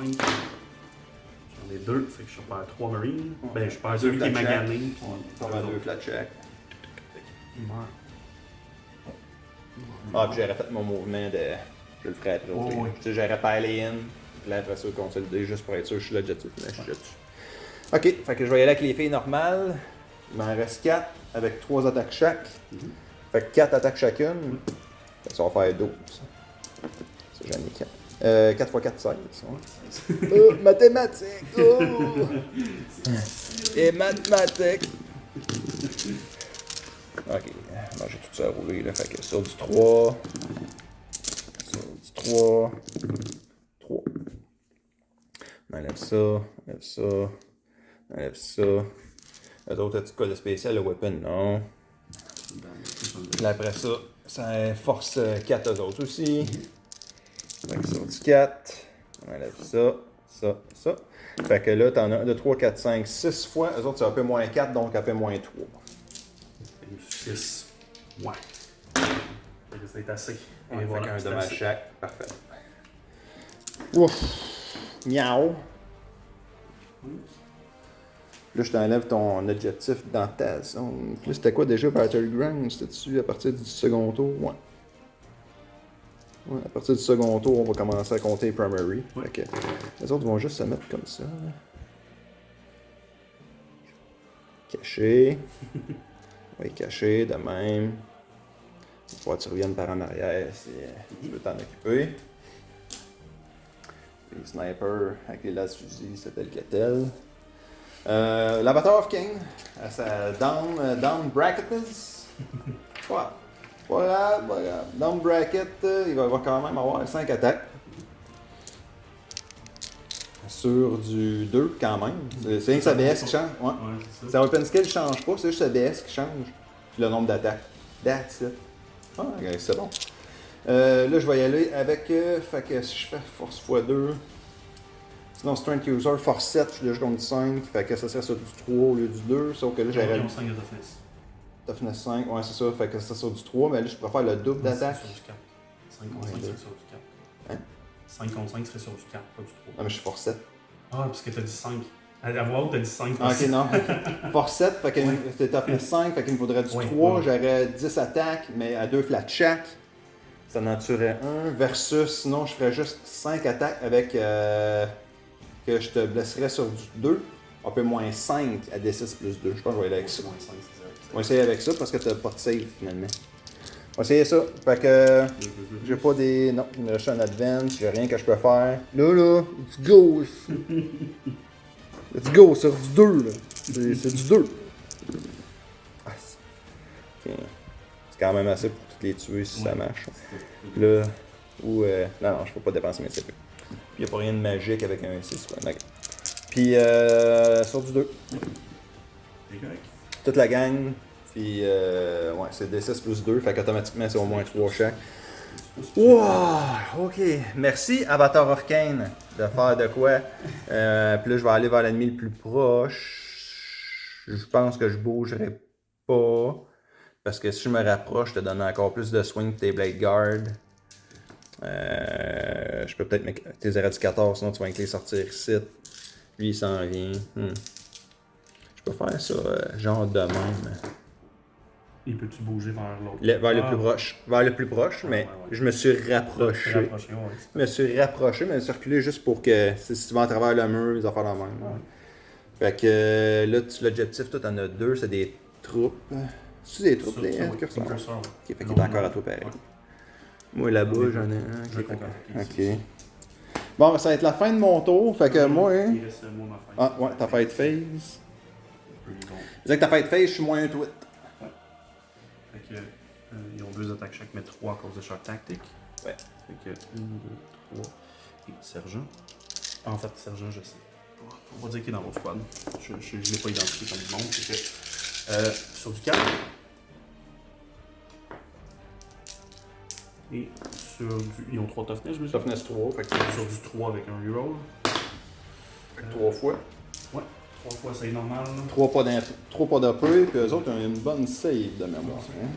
j'en ai 2, fait que je perds 3 marines. Ben, je perds
Deux
celui qui est
flat
magané.
On va 2 flat check.
Il meurt.
Ah, puis j'aurais fait mon mouvement de. Je le ferai après.
Oh, oui.
Tu sais, j'aurais palé in. Puis là, après ça, consolider juste pour être sûr que je suis l'objectif. Mais je suis là-dessus. Ok, fait que je vais y aller avec les filles normales. Il m'en reste 4 avec 3 attaques chaque. Fait que 4 attaques chacune. Fait que ça va faire 12. C'est jamais 4. 4 x 4, 16. Ouais. Oh, mathématiques! Oh! Et mathématiques! Ok, moi j'ai tout ça à rouler là. Fait que sur du 3. Sur du 3. 3. On enlève ça. On enlève ça. On enlève ça. Les autres, as-tu quoi de spécial, le weapon? Non. Puis après ça, ça force 4 eux autres aussi. Fait que sur du 4, on enlève ça, ça, ça. Fait que là, t'en as 1, 2, 3, 4, 5, 6 fois. Eux autres, c'est AP-4, donc AP-3.
6. Ouais. Fait que c'est assez.
Et voilà, un dommage chaque. Parfait.
Ouf.
Miaou. Là, je t'enlève ton objectif dans ta zone. Puis là, c'était quoi déjà, Battleground? C'était-tu à partir du second tour? Ouais. Ouais, à partir du second tour, on va commencer à compter primary.
Ouais.
Fait que les autres vont juste se mettre comme ça. Caché. Oui, caché, de même. Il va falloir que tu reviennes par en arrière si tu veux t'en occuper. Les snipers avec les las-fusils, c'est tel que tel. L'Avatar of King, à sa down bracket. Ouais. Voilà. Down bracket, il va quand même avoir 5 attaques. Sur du 2 quand même. C'est rien que sa BS qui change. Ouais.
c'est
Sa weapon skill ne change pas, c'est juste sa BS qui change. Puis le nombre d'attaques. That's it. Ah, okay, c'est bon. Là, je vais y aller avec. Fait que si je fais force x2. Sinon, Strength User, force 7, je suis déjà contre 5. Fait que ça serait sur du 3 au lieu du 2. Sauf que là, j'aurais.
Ils ont 5 de toughness.
Toughness 5, ouais, c'est ça. Fait que ça sur du 3, mais là, je préfère le double d'attaque.
Sur du 4. 5 contre 5 serait sur du 4.
Hein?
5 contre 5 serait sur du 4, pas du 3.
Non, mais je suis force 7.
Ah, parce que t'as dit 5. À la voix haute, t'as dit 5.
Ah, ok, non. Force 7, fait que c'était toughness 5, fait qu'il me faudrait du 3. J'aurais 10 attaques, mais à 2 flat chaque. Ça en tuerait 1. Versus, sinon, je ferais juste 5 attaques avec. Que je te blesserais sur du 2. On peut moins 5 à D6 plus 2. Je pense que je vais aller avec ça.
Moins 5, c'est ça.
On va essayer avec ça parce que t'as pas de save finalement. On va essayer ça. Fait que. J'ai pas des. Non, il me reste un advance, j'ai rien que je peux faire. Là, let's go! Let's go, c'est du 2 là. C'est du 2. Ah, c'est quand même assez pour toutes les tuer si ça marche. Là. Ou. Non, je peux pas dépenser mes CP. Puis y'a pas rien de magique avec un 6. Ouais, puis sur du 2.
C'est correct.
Toute la gang. Puis ouais, c'est D6 plus 2. Fait qu'automatiquement, c'est au moins 3 chaque. Wow! Ok. Merci, Avatar of Kane, de faire de quoi. Puis là, je vais aller vers l'ennemi le plus proche. Je pense que je bougerai pas. Parce que si je me rapproche, je te donne encore plus de swing que tes Blade Guard. Je peux peut-être mettre tes éradicateurs, sinon tu vas les sortir ici. Lui, il s'en vient. Je peux faire ça, genre de même.
Et peux-tu bouger vers l'autre?
Vers le plus proche. Vers le plus proche, mais je me suis rapproché. Je me suis rapproché, mais je me suis reculé juste pour que si tu vas à travers le mur, les affaires la même. Fait que là, l'objectif, toi, t'en as 2, c'est des troupes. C'est des troupes, les curseurs. Ok, fait qu'il est encore à toi pareil. Moi là-bas, j'en ai un. Ok. Bon, ça va être la fin de mon tour. Fait que moi.
Il reste moi ma fin.
Ah, ouais, t'as fait phase. C'est que t'as fait phase, je suis moins un tweet.
Ouais. Fait que, ils ont 2 attaques chaque, mais 3 à cause de choc tactique.
Ouais.
Fait que 1, 2, 3. Et sergent. En fait, sergent, je sais. On va dire qu'il est dans votre squad. Je ne l'ai pas identifié comme du monde. C'est que sur du 4. Et sur du. Ils ont 3 toughness, je me suis dit.
Toughness 3, fait que
Sur du 3 avec un reroll.
fait que 3 fois.
Ouais, 3 fois c'est normal.
3 pas d'AP, puis eux autres ont une bonne save de mémoire. Hein?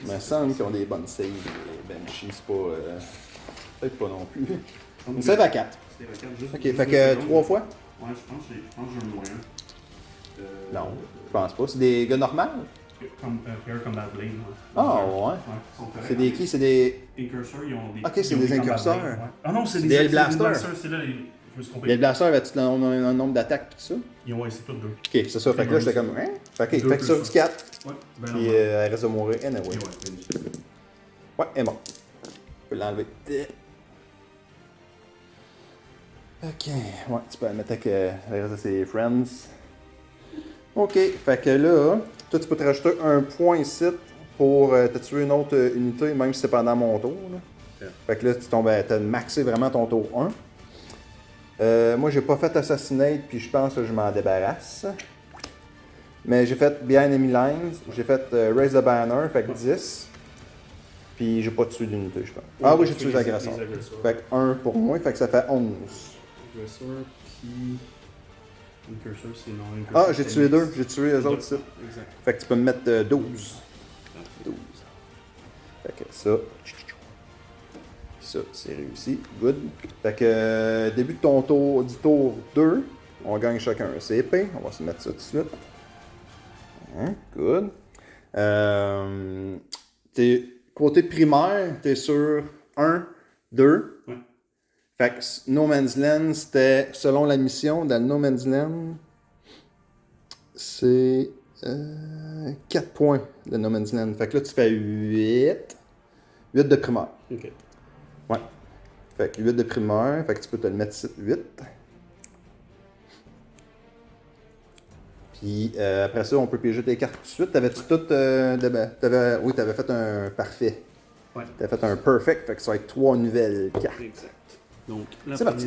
Il me semble qu'ils ont des bonnes saves, les Banshees, c'est pas. Peut-être pas non plus. Une save à 4. Ok, fait que 3 fois?
Ouais, je pense que j'ai un moyen.
Non, je pense pas. C'est des gars normaux?
Air Combat Blade.
Ah ouais. C'est des qui? C'est des.
Incursors, ils ont des.
Ok, c'est des incurseurs.
Ah non, c'est
des
des
Hellblasters.
C'est là, je me suis trompé.
Les blasters avaient-tu un nombre d'attaques pis tout ça?
Ouais, c'est tout 2.
Ok, c'est ça. Fait que là, j'étais comme. Hein? Ok, fait que ça, du 4.
Ouais, ben
Puis
non.
elle reste de mourir. Anyway.
Ouais,
Ouais, elle est morte. Je peux l'enlever. Ok, ouais, tu peux la mettre avec le reste de ses friends. Ok, fait que là, toi tu peux te rajouter un point ici pour te tuer une autre unité, même si c'est pendant mon tour. Là.
Okay.
Fait que là, t'as maxé vraiment ton tour 1. Moi, j'ai pas fait Assassinate, puis je pense que je m'en débarrasse. Mais j'ai fait Behind Enemy Lines, j'ai fait Raise the Banner, fait que 10. Puis j'ai pas tué d'unité, je pense. Ah oui, j'ai tué les agresseurs. Fait que 1 pour moi, fait que ça fait 11.
Agresseur, puis. Incursor, c'est non.
Ah, j'ai tué 2, j'ai tué les autres ici.
Exact.
Fait que tu peux me mettre 12. 12. Fait que ça. Ça, c'est réussi. Good. Fait que début de ton tour, du tour 2, on gagne chacun un CP. On va se mettre ça tout de suite. Hein? Good. Côté primaire, t'es sur 1, 2.
Ouais.
Fait que No Man's Land, c'était, selon la mission, dans le No Man's Land, c'est 4 points, le No Man's Land. Fait que là, tu fais 8. 8 de primaire.
Ok.
Ouais. Fait que 8 de primaire, fait que tu peux te le mettre ici, 8. Puis après ça, on peut piger tes cartes tout de suite. T'avais-tu tout... oui, t'avais fait un parfait.
Ouais.
T'avais fait un perfect, fait que ça va être 3 nouvelles cartes.
Exact. Donc, la
C'est parti.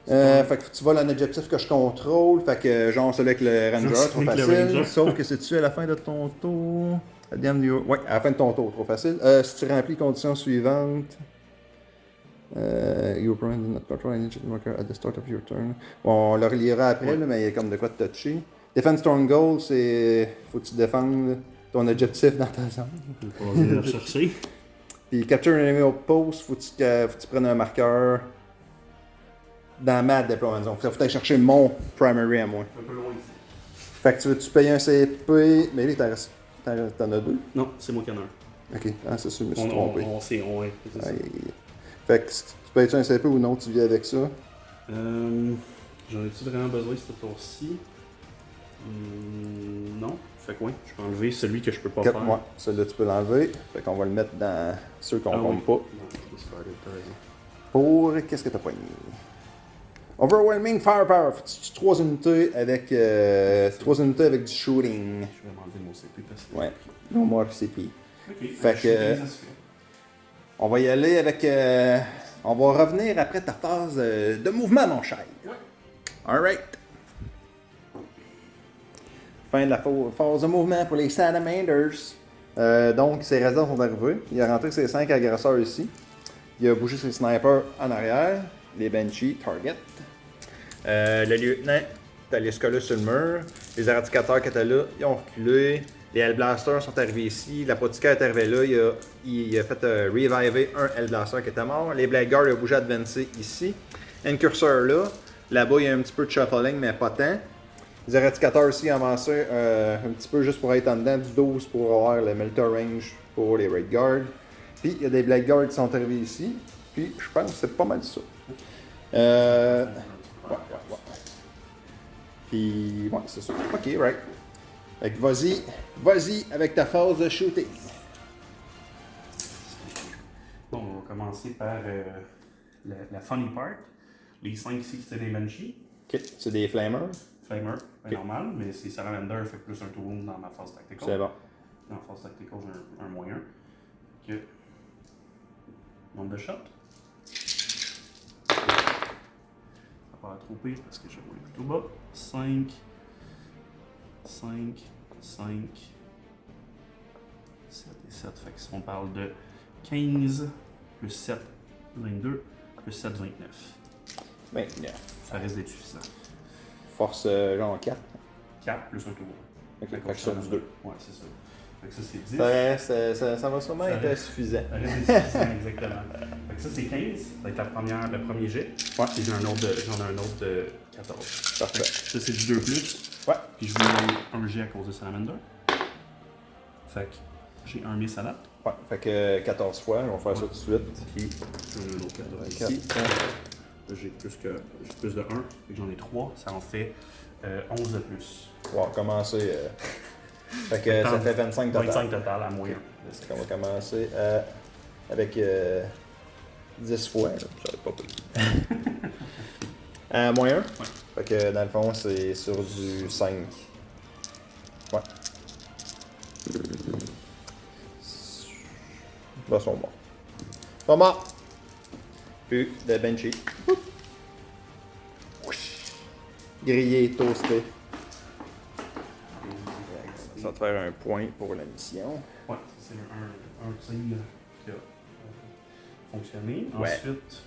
première.
Fait que tu voles un objectif que je contrôle, fait que genre celui avec le ranger, trop facile. Sauf que c'est-tu à la fin de ton tour? Ouais, à la fin de ton tour, trop facile. Si tu remplis conditions suivantes. Your opponent did not control any cheat marker at the start of your turn. Bon, on le reliera après, là, mais il y a comme de quoi te toucher. Defend Strong Goal, c'est. Faut que tu défendes ton objectif dans ta zone.
On va venir chercher.
Puis Capture an Enemy Outpost, faut que tu prennes un marqueur dans ma deployment zone. Faut que tu ailles chercher mon primary à moi.
Un peu loin ici.
Fait que tu payes un CP. Mais là, t'en as 2.
Non, c'est moi qui en ai un.
Ok, ah, c'est sûr, je me suis trompé.
C'est ça.
Fait que si tu payes-tu un CP ou non, tu vis avec ça?
J'en ai-tu vraiment besoin ce tour-ci? Non. Fait que oui, je peux enlever celui que je peux pas faire.
Ouais, celui-là tu peux l'enlever. Fait qu'on va le mettre dans ceux qu'on compte pas.
Non, t'as raison.
Pour. Qu'est-ce que t'as pogné? Overwhelming Firepower. Faut que tu tues 3 unités avec. 3 unités avec du shooting.
Je vais m'enlever mon CP parce que.
Ouais. Non, moi, CP.
Ok.
Fait que. On va y aller avec. On va revenir après ta phase de mouvement, mon cher.
Ouais.
Alright. Fin de la phase de mouvement pour les Salamanders. Donc, ses réserves sont arrivées. Il a rentré ses 5 agresseurs ici. Il a bougé ses snipers en arrière. Les Banshees, target. Le lieutenant, t'as les Scolus sur le mur. Les éradicateurs qui étaient là, ils ont reculé. Les Hellblasters sont arrivés ici. L'apothicaire est arrivé là. Il a fait reviver un Hellblaster qui était mort. Les Blackguards ont bougé Advancer ici. Incursor là. Là-bas, il y a un petit peu de shuffling, mais pas tant. Les éradicateurs aussi ont avancé un petit peu juste pour être en dedans. Du 12 pour avoir le Melter Range pour les Raid Guards. Puis il y a des Blackguards qui sont arrivés ici. Puis je pense que c'est pas mal ça. Ouais. Puis, ouais, c'est ça. Ok, right. Fait que vas-y avec ta phase de shooting.
Bon, on va commencer par la funny part. Les 5 ici, c'était des Banshees.
Ok, c'est des flamers.
Flamer, pas normal, mais c'est Salamander, fait plus un to wound dans ma phase tactical.
C'est bon.
Dans la phase tactical, j'ai un moyen. Ok. Nombre de shots. Ça va pas trop pire parce que je vais rouler plutôt bas. 5, 5, 5, 7 et 7. Fait que si on parle de 15 plus 7, 22, plus 7, 29.
29.
Ça risque d'être suffisant.
Force genre 4.
4 plus un tour.
Ok, fait que ça du 2.
Ouais, c'est ça. Fait que ça, c'est 10.
Ça va sûrement être suffisant.
Ça risque d'être suffisant, exactement. Fait que ça, c'est 15. Ça va être le premier jet.
Ouais.
Puis j'en ai un autre de 14.
Parfait.
Ça, c'est du 2 plus.
Ouais.
Puis je voulais un jet à cause de Salamander. Fait que j'ai un miss à date.
Ouais, fait que 14 fois, on va faire ça tout de suite.
Puis j'en ai un autre 14 ici. J'ai plus de 1. Fait que j'en ai 3. Ça en fait 11 de plus.
On va commencer. Fait que ça fait 25 total.
25 total à moyen.
On va commencer avec 10 fois. Là. Ça va pas pire. Moins 1.
Ouais.
Fait que dans le fond, c'est sur du 5. Ouais. Là, sont bons. Pas mort. Puis de Banshee. Grillé, toasté. Ça va te faire un point pour la mission.
Ouais, c'est un tir qui a fonctionné.
Ouais.
Ensuite,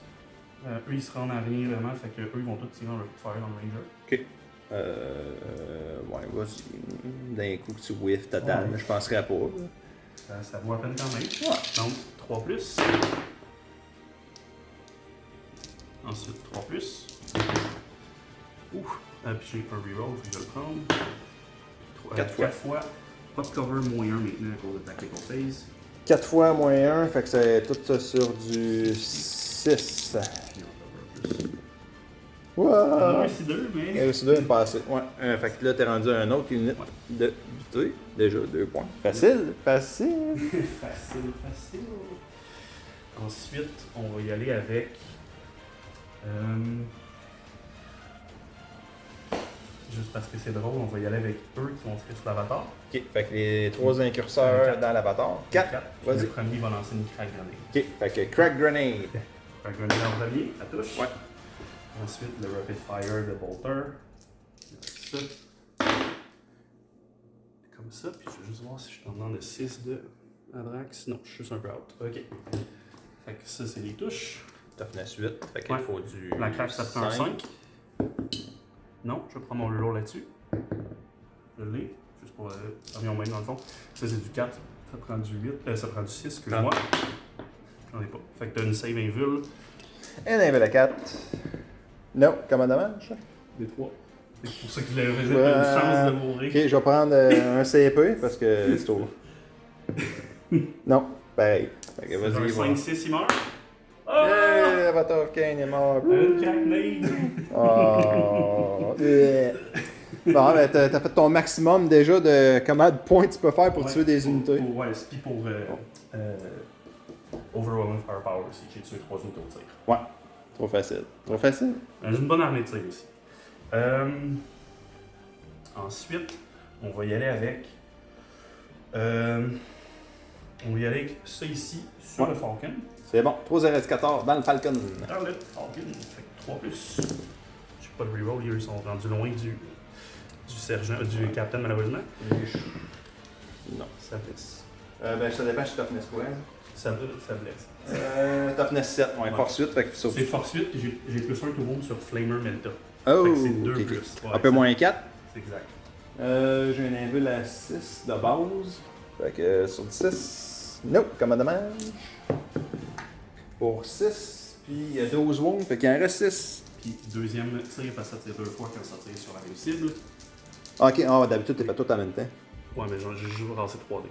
eux ils se rendent à rien vraiment, fait que eux ils vont tous tirer un rapid fire dans le ranger.
Ok. Ouais, vas-y. D'un coup que tu whiff total,
Ouais.
je penserais pas. Là.
Ça vaut à peine quand même.
Ouais.
Donc 3 plus. Ensuite 3 plus. Ouf. Puis j'ai un reroll, faut que je le prendre. 4 fois. Pas de cover moins 1 maintenant à cause de tactical phase.
4 fois moins 1, fait que c'est tout ça sur du 6.
Puis on cover plus.
Wow!
Un aussi 2, mais.
Et aussi 2 est passé. Ouais. Fait que là, t'es rendu à un autre unit de butée. Déjà 2 points. Facile, facile.
Facile. Ensuite, on va y aller avec. Juste parce que c'est drôle, on va y aller avec eux qui vont tirer sur l'avatar.
Ok, fait que les 3 incurseurs dans l'avatar. 4.
Le
Vas-y.
premier va lancer une crack grenade.
Ok, fait que crack grenade.
Crack grenade en premier, à touche.
Ouais.
Ensuite, le rapid fire de bolter. Ça. comme ça, puis je vais juste voir si je suis en dedans de 6 de Adrax. Non, je suis juste un peu out. Ok. Fait que ça, c'est les touches.
Toughness 8, fait qu'il faut du.
La craque, ça prend un 5. Non, je vais prendre mon reroll là-dessus. Je l'ai, juste pour revenir au même dans le fond. Ça, c'est du 4. Ça prend du 8. Ça prend du 6, excuse-moi. J'en ai pas. Fait que t'as une save invul.
Un invul à 4. Non, comment dommage?
Des 3. C'est pour ça qu'il avait une chance de mourir.
Ok, je vais prendre un CP parce que c'est trop. Non, pareil. Fait que vas-y.
Un 5-6, il meurt.
Yeah, Avatar of Kane est mort.
Une cracknade.
Oh. Bon, mais t'as fait ton maximum déjà de combien de points tu peux faire pour tuer des unités.
Ouais, puis pour Overwhelming Firepower aussi, j'ai tué 3 unités au tir.
Ouais, trop facile. Trop facile.
J'ai une bonne armée de tir ici. Ensuite, on va y aller avec. On va y aller avec ça ici sur le Falcon.
C'est bon, 3-0-14 dans le Falcon.
Dans le Falcon, fait que 3 plus. J'ai pas de reroll, ils sont rendus loin du sergent, du captain malheureusement.
Non.
Ça blesse.
Ben, ça dépend, je suis Toughness quoi.
Ça blesse.
Toughness 7, ouais, Force 8, fait que sur.
C'est Force 8, j'ai plus 1 to wound sur Flamer Melta.
Oh,
fait que c'est 2
ok.
plus. Ouais,
Un peu moins 4.
C'est exact.
J'ai un invul à 6 de base. Fait que sur 6. Non, comme dommage. Pour 6, puis il y a 12 wounds, fait qu'il en reste 6.
Puis deuxième tir, parce que ça tire 2 fois quand ça tire sur la même cible.
Ok, oh, d'habitude, t'es fait tout en même temps.
Ouais, mais j'ai juste rassé 3D.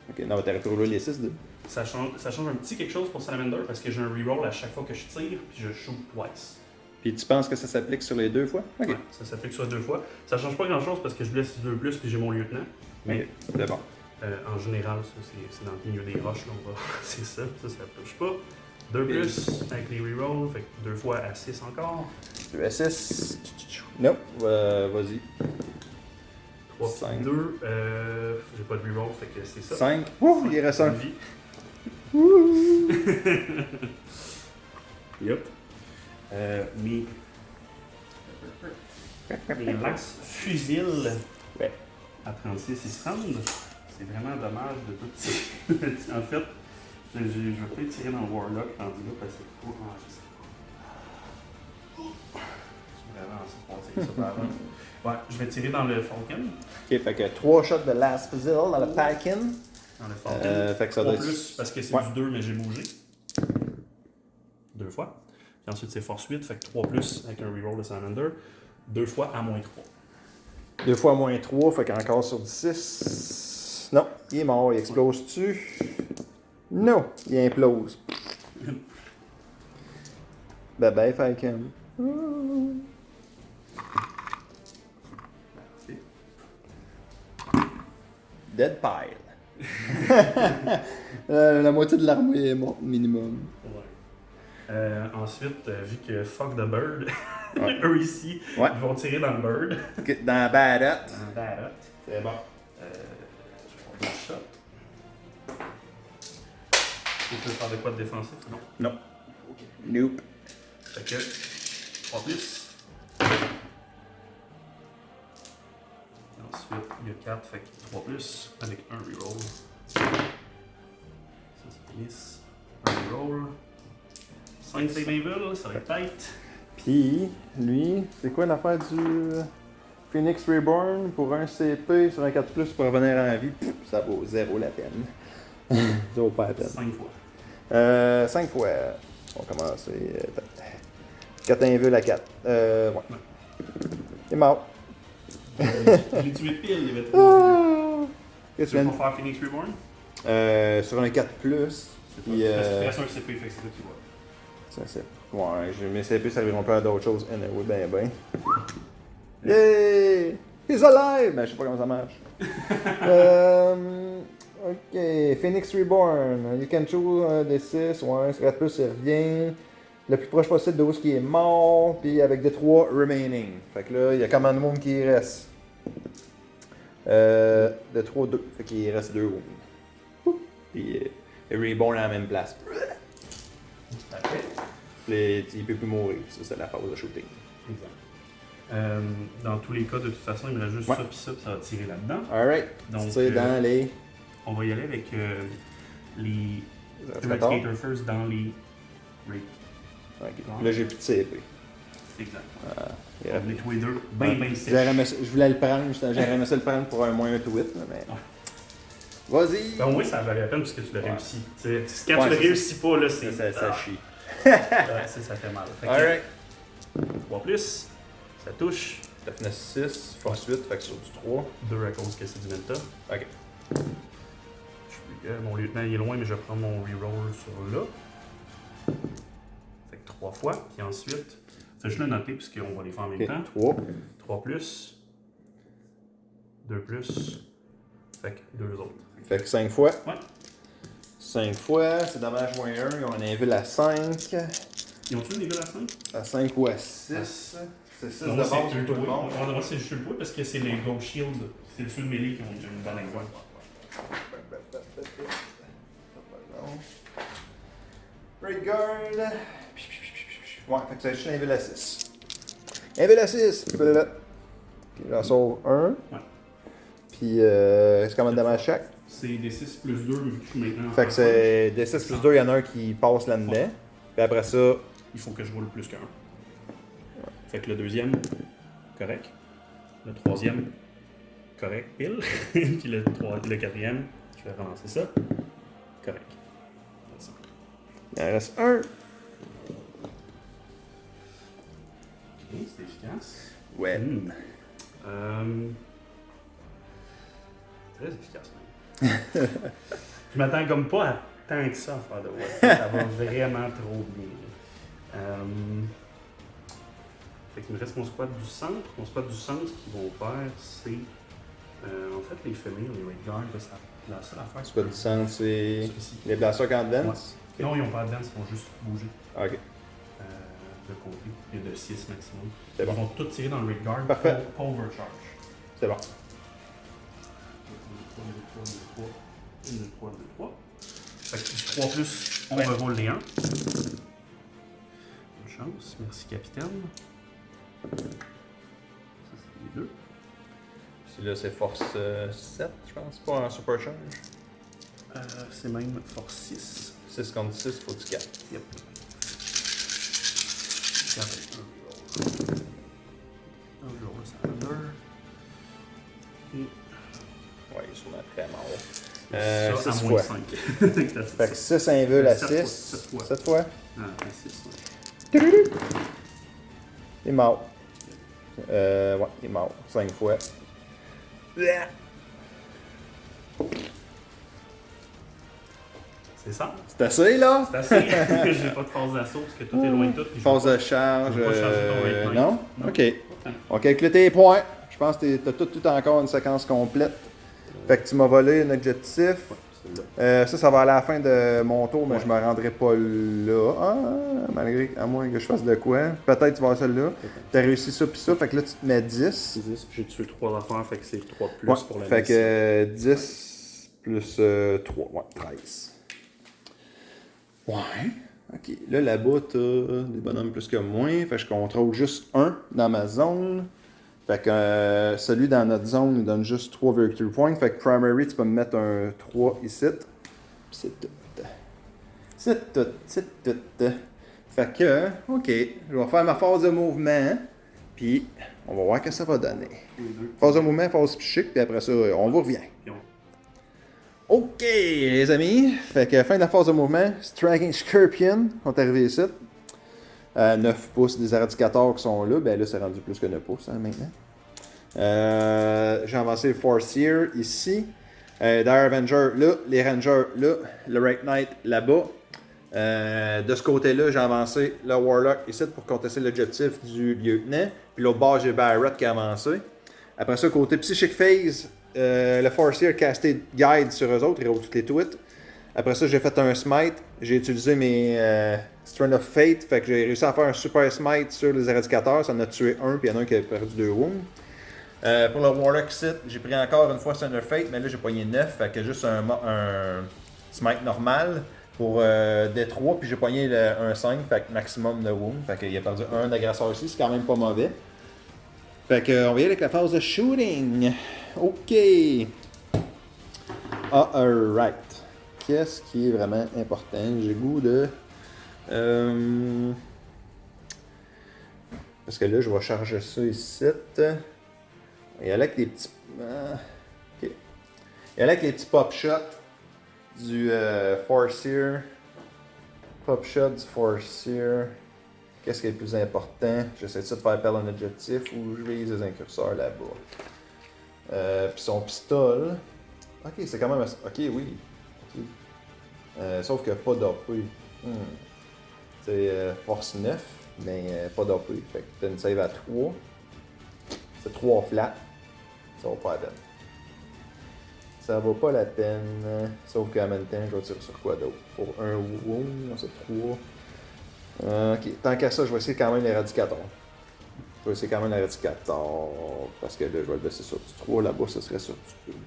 Ok, non, t'aurais pu rouler les 6 de.
Ça change un petit quelque chose pour Salamander parce que j'ai un reroll à chaque fois que je tire, puis je shoot twice.
Puis tu penses que ça s'applique sur les 2 fois? Ok.
Ouais, ça s'applique sur 2 fois. Ça change pas grand chose parce que je blesse 2 plus puis j'ai mon lieutenant. Mais
Ok, c'est bon.
en général, ça c'est dans le milieu des roches, là, on va. C'est ça touche pas. 2 plus avec les rerolls, fait que 2 fois à 6 encore.
2 à 6. Non, vas-y.
3
5.
2, j'ai pas de reroll, fait que c'est ça.
5. Ouh, il reste un.
Vie. Yep. Mes lax fusils
Ouais.
à 36 ils se rendent. C'est vraiment dommage de tout. En fait, je vais peut-être tirer dans le Warlock rendu là parce que c'est trop. Ah, je sais pas. Je vais avancer pour tirer ça par avant. Ouais, je vais tirer dans le Falcon.
Ok, fait que 3 shots de Last Fusil dans le Falcon.
Dans le Falcon.
Fait que ça
3
doit
plus parce que c'est
Ouais.
du 2 mais j'ai bougé. 2 fois. Puis ensuite c'est Force 8, fait que 3 plus avec un reroll de Salamander. 2 fois à moins 3.
2 fois moins 3, fait qu'encore sur 6. Non, il est mort, il explose-tu? Non, il implose. Bye bye, Falcon. Dead pile. La moitié de l'armée est morte, minimum.
Ouais. Ensuite, vu que fuck the bird, eux ici,
Ouais.
ils vont tirer dans le bird.
Ok, dans Barrett.
Dans Barrett.
C'est bon.
Je vais faire 2 shots. Tu veux faire de quoi de défensif? Non.
Non. Nope.
Fait que 3 plus. Ensuite, il y a 4, fait que 3 plus avec un reroll. Ça, c'est miss. Un reroll. 5 save invul, ça va être tight.
Puis, lui, c'est quoi l'affaire du Phoenix Reborn pour un CP sur un 4+, pour revenir en vie? Pff, ça vaut 0 la peine. Ça vaut pas la peine.
5 fois.
5 fois. On va commencer. 4 invuls à 4. Ouais. Il est mort.
J'ai tué pile, il y avait 3.
Qu'est-ce
Tu
que
veux
tu
pas faire Phoenix Reborn?
sur un 4+.
Il
Puis,
reste un CP, fait que c'est toi qui vois.
ça, c'est... Ouais, mes CP serviront pas à d'autres choses. Anyway, ben. Yay! He's alive! Ben, je sais pas comment ça marche. Ok, Phoenix Reborn. You can choose des 6, ouais, sur 4+, c'est rien. Le plus proche possible de où ce qui est mort, puis avec des 3 remaining. Fait que là, il y a combien de wounds qui reste? De 3, 2. Fait qu'il reste 2 wounds. Puis Reborn à la même place.
Parfait.
Il peut plus mourir. Ça, c'est la phase de shooting.
Exact. Dans tous les cas, de toute façon, il me reste juste
Ouais.
ça puis ça va tirer là-dedans.
Alright.
Donc,
C'est dans les.
on va y aller avec les
D'accord.
Eradicator first dans les Raid.
Ok. Là, j'ai plus de CP.
Exact.
Il
On
reste-
est tous les deux bien sèches.
J'aurais aimé ça- Je voulais le prendre, j'aurais aimé ça le prendre pour un moins 1 to 8, là, mais. Vas-y!
Ben, au moins, ça valait la peine parce que tu l'as réussi. Quand
Ouais,
tu le
c'est
réussis pas, là, c'est.
Ça chie.
Ouais, ça fait mal. Fait que,
Alright.
3 plus, ça touche.
T'as fini 6, force 8, fait que sur du 3.
2 à cause que c'est du Menta.
Ok.
Mon lieutenant il est loin, mais je vais prendre mon reroll sur là. Fait que 3 fois. Puis ensuite, fais juste le noter puisqu'on va les faire en même
Ok,
temps.
3.
3 plus. 2 plus. Fait que 2 autres.
Fait que 5 fois.
Ouais.
5 fois, c'est dommage moins 1, ils ont un invul à 5.
Ils ont-tu une level à 5?
À 5 ou à 6. C'est 6 de
Non,
base
c'est
pour tout le monde.
moi, c'est juste le poids parce que c'est les Ghost Shield. C'est le feu de mêlée qui ont une bonne exemple.
Great Guard. Ouais, fait que c'est juste un invul à 6. Invul à 6! Puis j'en sors 1.
Ouais.
Puis c'est combien de dommages chaque?
C'est des 6 plus 2 vu que je suis maintenant.
Fait que c'est des 6 plus 2, il y en a un qui passe là-dedans.
Ouais.
Puis après ça,
Il faut que je roule plus qu'un. Fait que le deuxième, correct. Le troisième, correct, pile. Puis le quatrième, je vais ramasser ça. Correct. C'est ça.
il en reste un.
Ok, c'est efficace.
Ouais.
Très efficace, même. Je m'attends comme pas à tant que ça à faire de ouais. Ça va vraiment trop bien. Fait qu'il me reste mon squad du centre. Mon squad du centre, ce qu'ils vont faire, c'est. En fait, les familles, les Red Guard, ça, la seule affaire.
C'est pas du sens, c'est
Celui-ci.
les blasters quand dance.
Ouais. Non, ils n'ont pas de dance, ils vont juste bouger
Ok,
de côté. Il y a de 6 maximum.
c'est
Ils
bon.
vont tous tirer dans le Red Guard.
Parfait.
Pas overcharge.
C'est bon.
1, 2, 3, 2, 3. Fait que du 3 plus, on reroule les 1. Bonne chance, merci capitaine. Ça, c'est les 2.
Celui-là, c'est force 7, je pense, pas en supercharge.
C'est même force 6.
6 contre 6, faut du 4.
Yep. Un reroll, ça under. Et
Ouais, il est sûrement très mort.
ça,
6
à moins
fois.
5.
Fait que 6 invuls à
7
6.
fois.
7 fois.
Ah, à 6, ouais.
Il est mort. Ouais, il est mort. 5 fois.
C'est ça.
C'est assez, là?
C'est assez. J'ai pas de phase d'assaut parce que tout est loin de tout. puis je
Phase
vais
de charge.
je vais pas changer ton rate line.
Non?
Non.
Ok. On calcule tes points. Je pense que t'as tout encore une séquence complète. Fait que tu m'as volé un objectif. Ça va aller à la fin de mon tour, mais
Ouais.
je me rendrai pas là. Ah, malgré, à moins que je fasse de quoi. Peut-être tu vas avoir celle-là. T'as réussi ça puis ça, fait que là tu te mets 10.
10, puis j'ai tué 3 affaires, fait que c'est 3 de plus
Ouais,
pour la
fait
liste.
que 10 plus 3, ouais, 13. Ouais. Ok, là là-bas t'as des bonhommes plus que moi, fait que je contrôle juste un dans ma zone. Fait que celui dans notre zone nous donne juste 3 victory points. Fait que primary, tu peux me mettre un 3 ici. Puis c'est tout. C'est tout, c'est tout. Fait que, ok, je vais faire ma phase de mouvement. Puis on va voir ce que ça va donner.
Les deux.
Phase de mouvement, phase psychique, puis après ça, on vous revient.
Puis
Ok, les amis. Fait que fin de la phase de mouvement, Striking Scorpion sont arrivés ici. 9 pouces des éradicateurs qui sont là. Ben là, c'est rendu plus que 9 pouces hein, maintenant. J'ai avancé le Forceer ici. Dire Avenger là. Les Rangers là. Le Wraith Knight là-bas. De ce côté-là, j'ai avancé le Warlock ici pour contester l'objectif du lieutenant. Puis l'autre bord, j'ai Barrett qui a avancé. Après ça, côté Psychic Phase, le Forceer a casté Guide sur eux autres. Il roule toutes les tweets. Après ça, j'ai fait un smite. J'ai utilisé mes Strand of Fate. Fait que j'ai réussi à faire un super smite sur les éradicateurs. Ça en a tué un, puis il y en a un qui a perdu 2 wounds. Pour le Warlock Sit, j'ai pris encore une fois Strand of Fate, mais là j'ai pogné 9. Fait que juste un smite normal pour D3, puis j'ai pogné un 5, fait que maximum de wounds. Fait qu'il a perdu un agresseur aussi, c'est quand même pas mauvais. Fait que, on va y aller avec la phase de shooting. OK. Alright. Qu'est-ce qui est vraiment important? J'ai le goût de... Parce que là, je vais charger ça ici. Il y a là avec les petits... OK. Il y a là avec les petits pop-shots du Farseer. Pop-shot du Farseer. Qu'est-ce qui est le plus important? J'essaie de faire perdre un objectif ou je vise les incurseurs là-bas. Puis son pistol. Ok, c'est quand même... Ok, oui. Okay. Sauf que pas d'AP. C'est force 9, mais pas d'AP. Fait que t'as une save à 3. C'est 3 flats. Ça vaut pas la peine. Ça vaut pas la peine. Sauf qu'en même temps, je vais tirer sur quoi d'autre? Pour un wound, non, c'est 3. Ok, tant qu'à ça, je vais essayer quand même l'éradicateur. Je vais essayer quand même l'éradicateur. Parce que là, je vais le baisser sur du 3. Là-bas, ce serait sur du 2.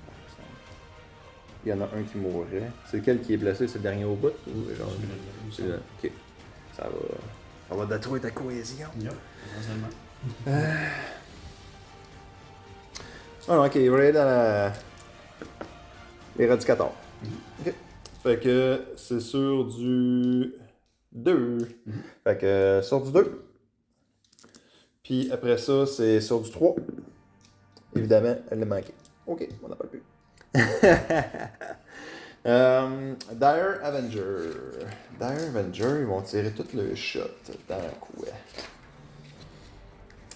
Il y en a un qui mourrait. C'est lequel qui est blessé? C'est le dernier au bout? Ou genre... C'est là. Ok. Ça va détruire ta cohésion.
Yep,
Ah non, ok, il va aller dans l'éradicateur. Ok. Fait que c'est sur du 2. Fait que sur du 2. Puis après ça, c'est sur du 3. Évidemment, elle l'a manqué. Ok, on n'a pas le plus. Dire Avenger. Dire Avenger, ils vont tirer tout le shot dans quoi?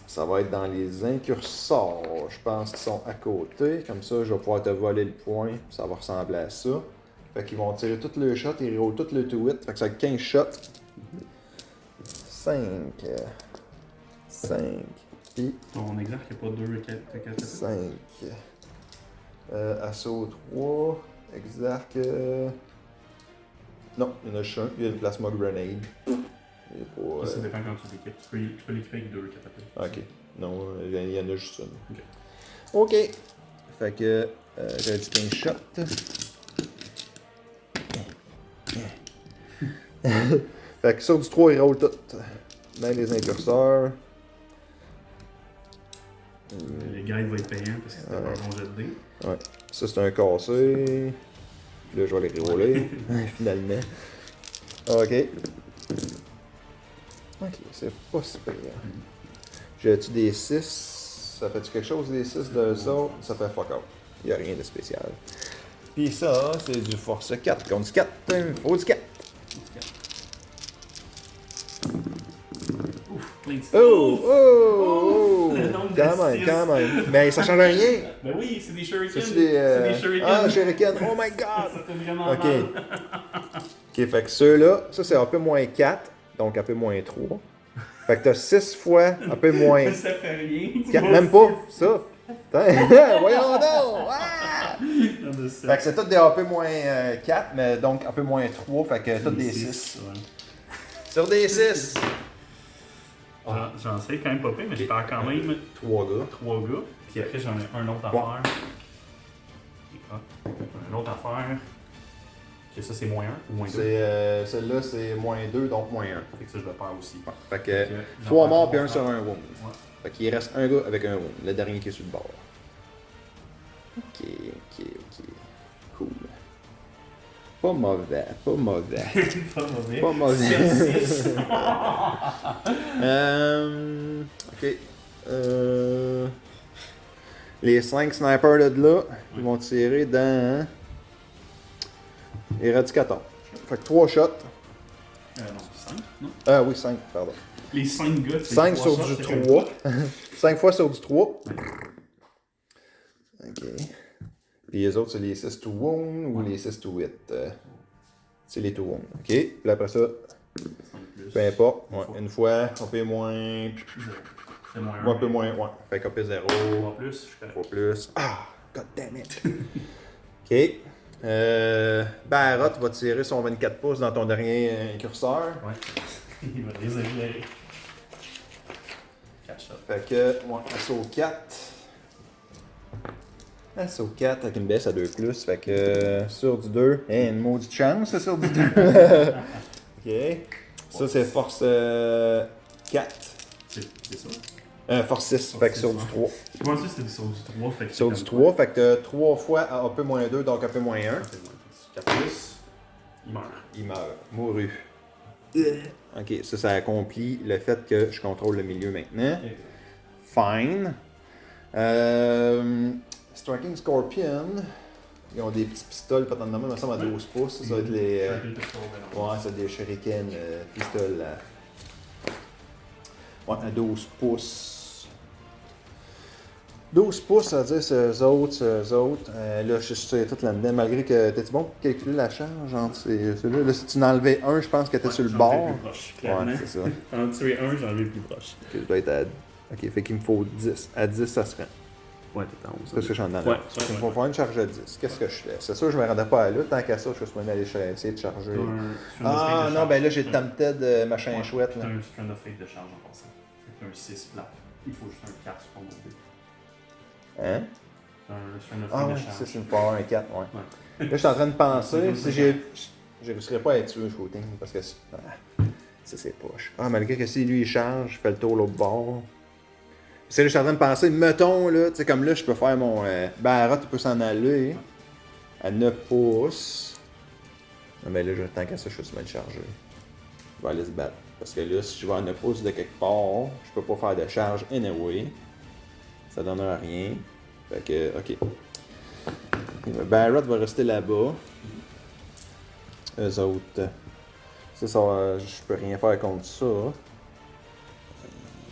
Ça va être dans les incurseurs, je pense qu'ils sont à côté. Comme ça, je vais pouvoir te voler le point. Ça va ressembler à ça. Fait qu'ils vont tirer tout le shot et reroll tout le to it. Fait que ça va être 15 shots. 5. 5. Puis.
Ton exemple, il n'y a pas 2 et 4.
5. Assaut 3. Exact. Non, il y en a juste un. Il y a une plasma grenade. Pas,
ça dépend quand tu l'équipes. Tu peux l'équiper avec 2 catapultes.
Ok. Non, il y en a juste une. Ok. Fait que j'avais dit 15 shots. Fait que sur du 3, il roule tout. Même les incurseurs.
Le gars, il va être payant parce que c'était pas un bon jet de dés.
Ouais. Ça, c'est un cassé. Là, je vais les rerouler. Finalement. Ok. Ok, c'est pas super. J'ai-tu des 6? Ça fait-tu quelque chose des 6 de ça? Ça fait fuck out. Il n'y a rien de spécial. Puis ça, c'est du force 4 contre du 4. Faut du 4.
Ouf, plein de
Oh!
Le nombre de
Quand même,
six.
quand même. Mais ça change rien.
Ben oui, c'est des shurikens.
C'est des
shurikens.
Ah, shuriken. Oh my god!
Ça fait vraiment
Ok.
mal.
Ok, fait que ceux-là, ça c'est AP-4, donc AP-3. Fait que t'as 6 fois AP-4.
Ça fait rien.
Même pas, ça. Attends, voyons donc! Ah! Fait que c'est tout des AP-4, mais donc AP-3, fait que tout des 6.
Ouais.
Sur des 6!
J'en sais quand même pas pire, mais je perds quand même
3 gars.
3 gars. Puis après, j'en ai un autre à faire. Un autre à faire. Ok, ça c'est -1 ou -2.
Celle-là c'est -2, donc -1.
Fait que ça, je le perds aussi.
Fait que
Ok,
3 morts
j'en
puis un
perds
sur un wound.
Ouais.
Fait qu'il reste un gars avec un wound, le dernier qui est sur le bord. Ok. Cool. Pas mauvais.
Pas mauvais.
Pas mauvais.
6.
Ok. Les 5 snipers de là, ils vont tirer dans Éradicateur. Fait que 3 shots.
Non, 5, non?
Oui, 5, pardon.
Les 5 gars, c'est
5
3
sur
shots,
du
c'est
3. 5 fois sur du 3. Ok. Puis les autres, c'est les 6 to wound ou les 6 to hit. C'est les to wound. Ok. Puis après ça,
5 plus.
peu importe. Ouais. Une fois, on peut moins.
C'est moins
Ou un peu moins. Ouais. Fait qu'on peut 0.
3 plus, je suis correct.
3 plus. Ah! God damn it! Ok. Barrett va tirer son 24 pouces dans ton dernier incurseur.
Ouais. Il va les éclairer. 4 shots.
Fait que, ouais, assaut 4. Assaut 4 avec une baisse à 2 plus. Fait que, sur du 2. Une maudite chance, ça, sur du 2. Ok. Ça, c'est force 4.
C'est ça?
Force 6, fait que sur du 3.
Je pensais que c'était sur du 3. Fait que
Sur du 3, fait que 3 fois à AP-2, donc AP-1.
4 plus, il meurt.
Il meurt. Mouru. Ok, ça accomplit le fait que je contrôle le milieu maintenant.
Exact.
Fine. Striking Scorpion. Ils ont des petits pistoles, pas tant de même, ça à 12 pouces. Ça va être les. Ouais, c'est des shuriken pistoles. Ouais, à 12 pouces. 12 pouces, ça veut dire ces autres. Là, je suis tout là-dedans. Malgré que. T'es-tu bon pour calculer la charge entre ceux-là? Là, si tu en enlevais un, je pense que t'es sur le bord.
Plus proche, clairement.
Ouais, c'est ça.
En tuer un, j'en ai le plus proche.
Ok, je dois être à. Ok, fait qu'il me faut 10. À 10, ça se rend.
Ouais, t'es en haut.
C'est ce que j'en ai.
Ouais,
Il me faut faire une charge à 10. Qu'est-ce que je fais? C'est sûr, je me rendais pas à là. Tant qu'à ça, je suis supposé aller essayer de charger. Ah non, ben là, j'ai le Tempted machin chouette.
T'as
Là.
un Strand of Fate de charge en passant. C'est un 6 flat. Il faut juste un 4 sur ton côté.
Hein?
Un Strand of
Ah
Fate
ouais,
de charge.
c'est une fois un 4, ouais.
Ouais.
Là, je suis en train de penser si je réussirais pas à être tué au shooting parce que ça c'est poche. Ah, malgré que si lui il charge, je fais le tour l'autre bord. C'est là, je suis en train de penser, mettons là, tu sais, comme là, je peux faire mon. Barrett, il peut s'en aller à 9 pouces. Non, mais là, tant qu'à ça, je suis sur le charger. Je vais aller se battre. Parce que là, si je vais à 9 pouces de quelque part, je peux pas faire de charge anyway. Ça donnera rien. Fait que, ok. Barrett va rester là-bas. Eux autres. Ça je peux rien faire contre ça.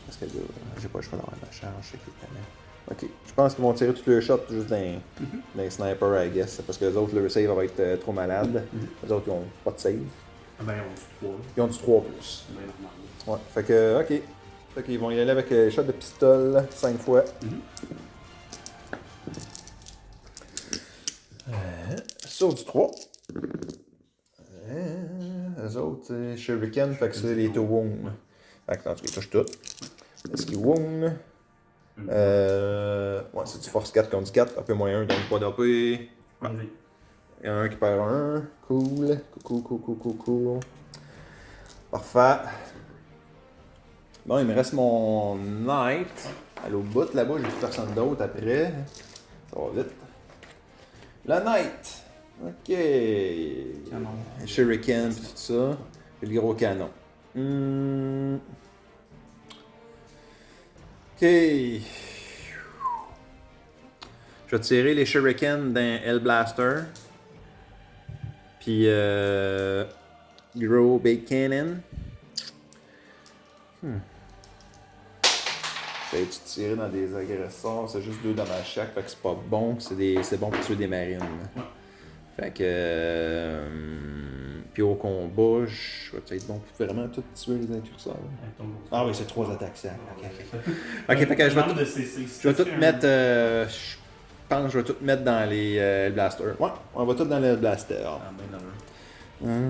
Parce que là, j'ai pas le choix d'avoir ma charge, c'est exactement. Ok, je pense qu'ils vont tirer tous leurs shots juste dans les snipers, I guess. Parce que les autres, leur save va être trop malade. Les autres, ils ont pas de save.
Ah ben, on du 3.
Ils ont du 3 plus.
Ben, normal.
Ouais, fait que, ok. Fait qu'ils vont y aller avec les shots de pistolet 5 fois. Sur du 3. Les autres, c'est Shuriken, fait que c'est les 2 wounds. Fait que, en tout cas, ils touchent tout. Est-ce qu'ils wound? Ouais, c'est du force 4 contre 4, AP-1, donc pas d'AP. Il y en a un qui perd un. Cool. Cool. Parfait. Bon, il me reste mon Knight. À l'autre bout, là-bas, j'ai plus personne d'autre après. Ça va vite. La Knight. Ok.
Canon.
Shuriken, pis tout ça. Puis le gros canon. Ok. Je vais tirer les Shuriken d'un Hellblaster. Puis Gros Big Cannon. J'essaie de tirer dans des agresseurs, c'est juste 2 dommages chaque, fait que c'est pas bon. C'est bon pour tuer des marines.
Ouais.
Fait que. Puis au combat, je vais être bon pour vraiment tout tuer les incurseurs. Ah oui, c'est 3 attaques sac. Ok, fait que je vais tout mettre. Je pense que je vais tout mettre dans les blasters. Ouais, on va tout dans le blaster.
Ah, ben, non.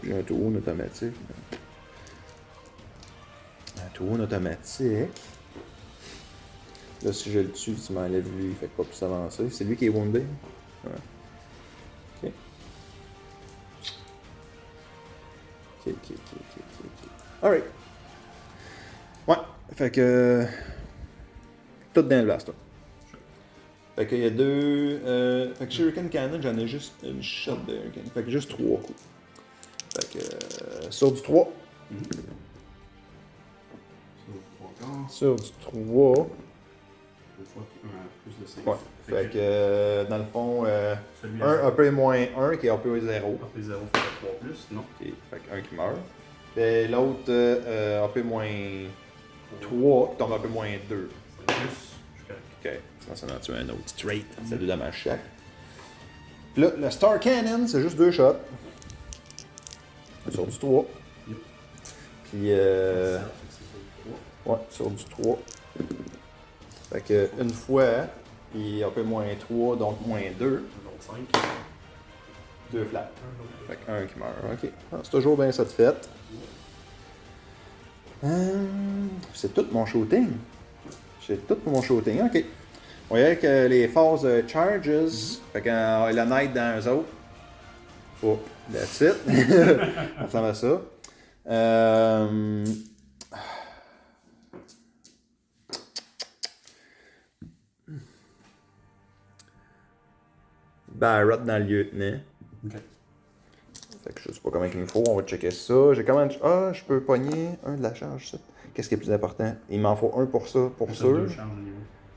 Puis j'ai un tour automatique. Un tour automatique. Là, si je le tue, tu m'enlèves lui, fait que pas plus avancer. C'est lui qui est woundé. Ouais. Ok. Alright. Ouais, fait que. Tout dans le blaster. Fait qu'il y a 2. Fait que Shuriken Cannon, j'en ai juste une shot de Hurricane. Fait que juste 3 coups. Fait que. Sur du 3. Sur du 3. Ouais. Fait que dans le fond, un AP moins 1 qui est AP 0.
AP 0 fait 3 plus, non?
Ok, fait qu'un qui meurt. Et l'autre AP moins 3 qui tombe AP moins 2.
C'est plus, je suis correct.
Ok, ça en tue un autre straight. C'est 2 dommages chaque. Puis là, le Star Cannon, c'est juste 2 shots. Sur du 3.
Yep.
Puis ouais, sur du 3. Fait que une fois, puis AP moins 3, donc moins 2.
Un autre 5.
2 flats. Fait qu'un qui meurt. Ok. Ah, c'est toujours bien ça de fait. C'est tout mon shooting. C'est tout pour mon shooting. Ok. On va y aller avec les phases charges. Fait que la night dans eux autres. Oh, that's it. On ressemble à ça. Barrett dans le lieutenant.
Ok.
Fait que je sais pas combien il me faut, on va checker ça. J'ai comment. Ah, je peux pogner un de la charge, ça. Qu'est-ce qui est plus important? Il m'en faut un pour ça, pour
Ça,
sûr.
deux charges, anyway.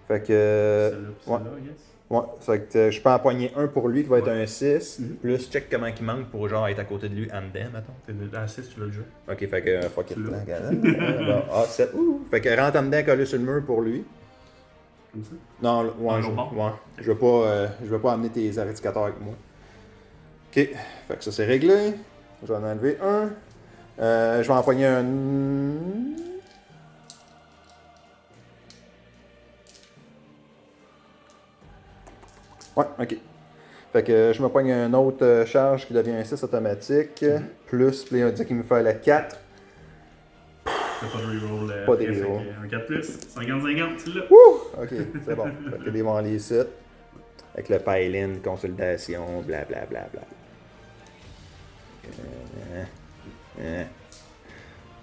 Fait que.
Celle-là, puis
Ouais.
celle-là, I guess.
Ouais, fait que je peux en pogner un pour lui qui va être un 6.
Mhm.
Plus check comment il manque pour genre être à côté de lui en dedans, mettons.
T'es de A6, tu l'as déjà.
Ok, fait que fuck it.
Tu l'as.
Regarde. Ah, 7. Fait que rentre en dedans, collé sur le mur pour lui.
Comme ça.
Non, ouais,
Un
je,
autre bord?
ouais. Je veux pas amener tes arrédicateurs avec moi. Ok, fait que ça c'est réglé. Je vais en enlever un. Je vais en pogner un. Ouais, ok. Fait que je me pogne un autre charge qui devient un 6 automatique. Plus, puis on dit qu'il me fait la 4.
T'as pas de reroll.
Pas de
après,
reroll.
fait que Un 4 plus. 50-50, tu l'as.
Wouh! Ok, c'est bon. Fait que les vont aller ici. Avec le pile-in, consolidation, blablabla. Ok,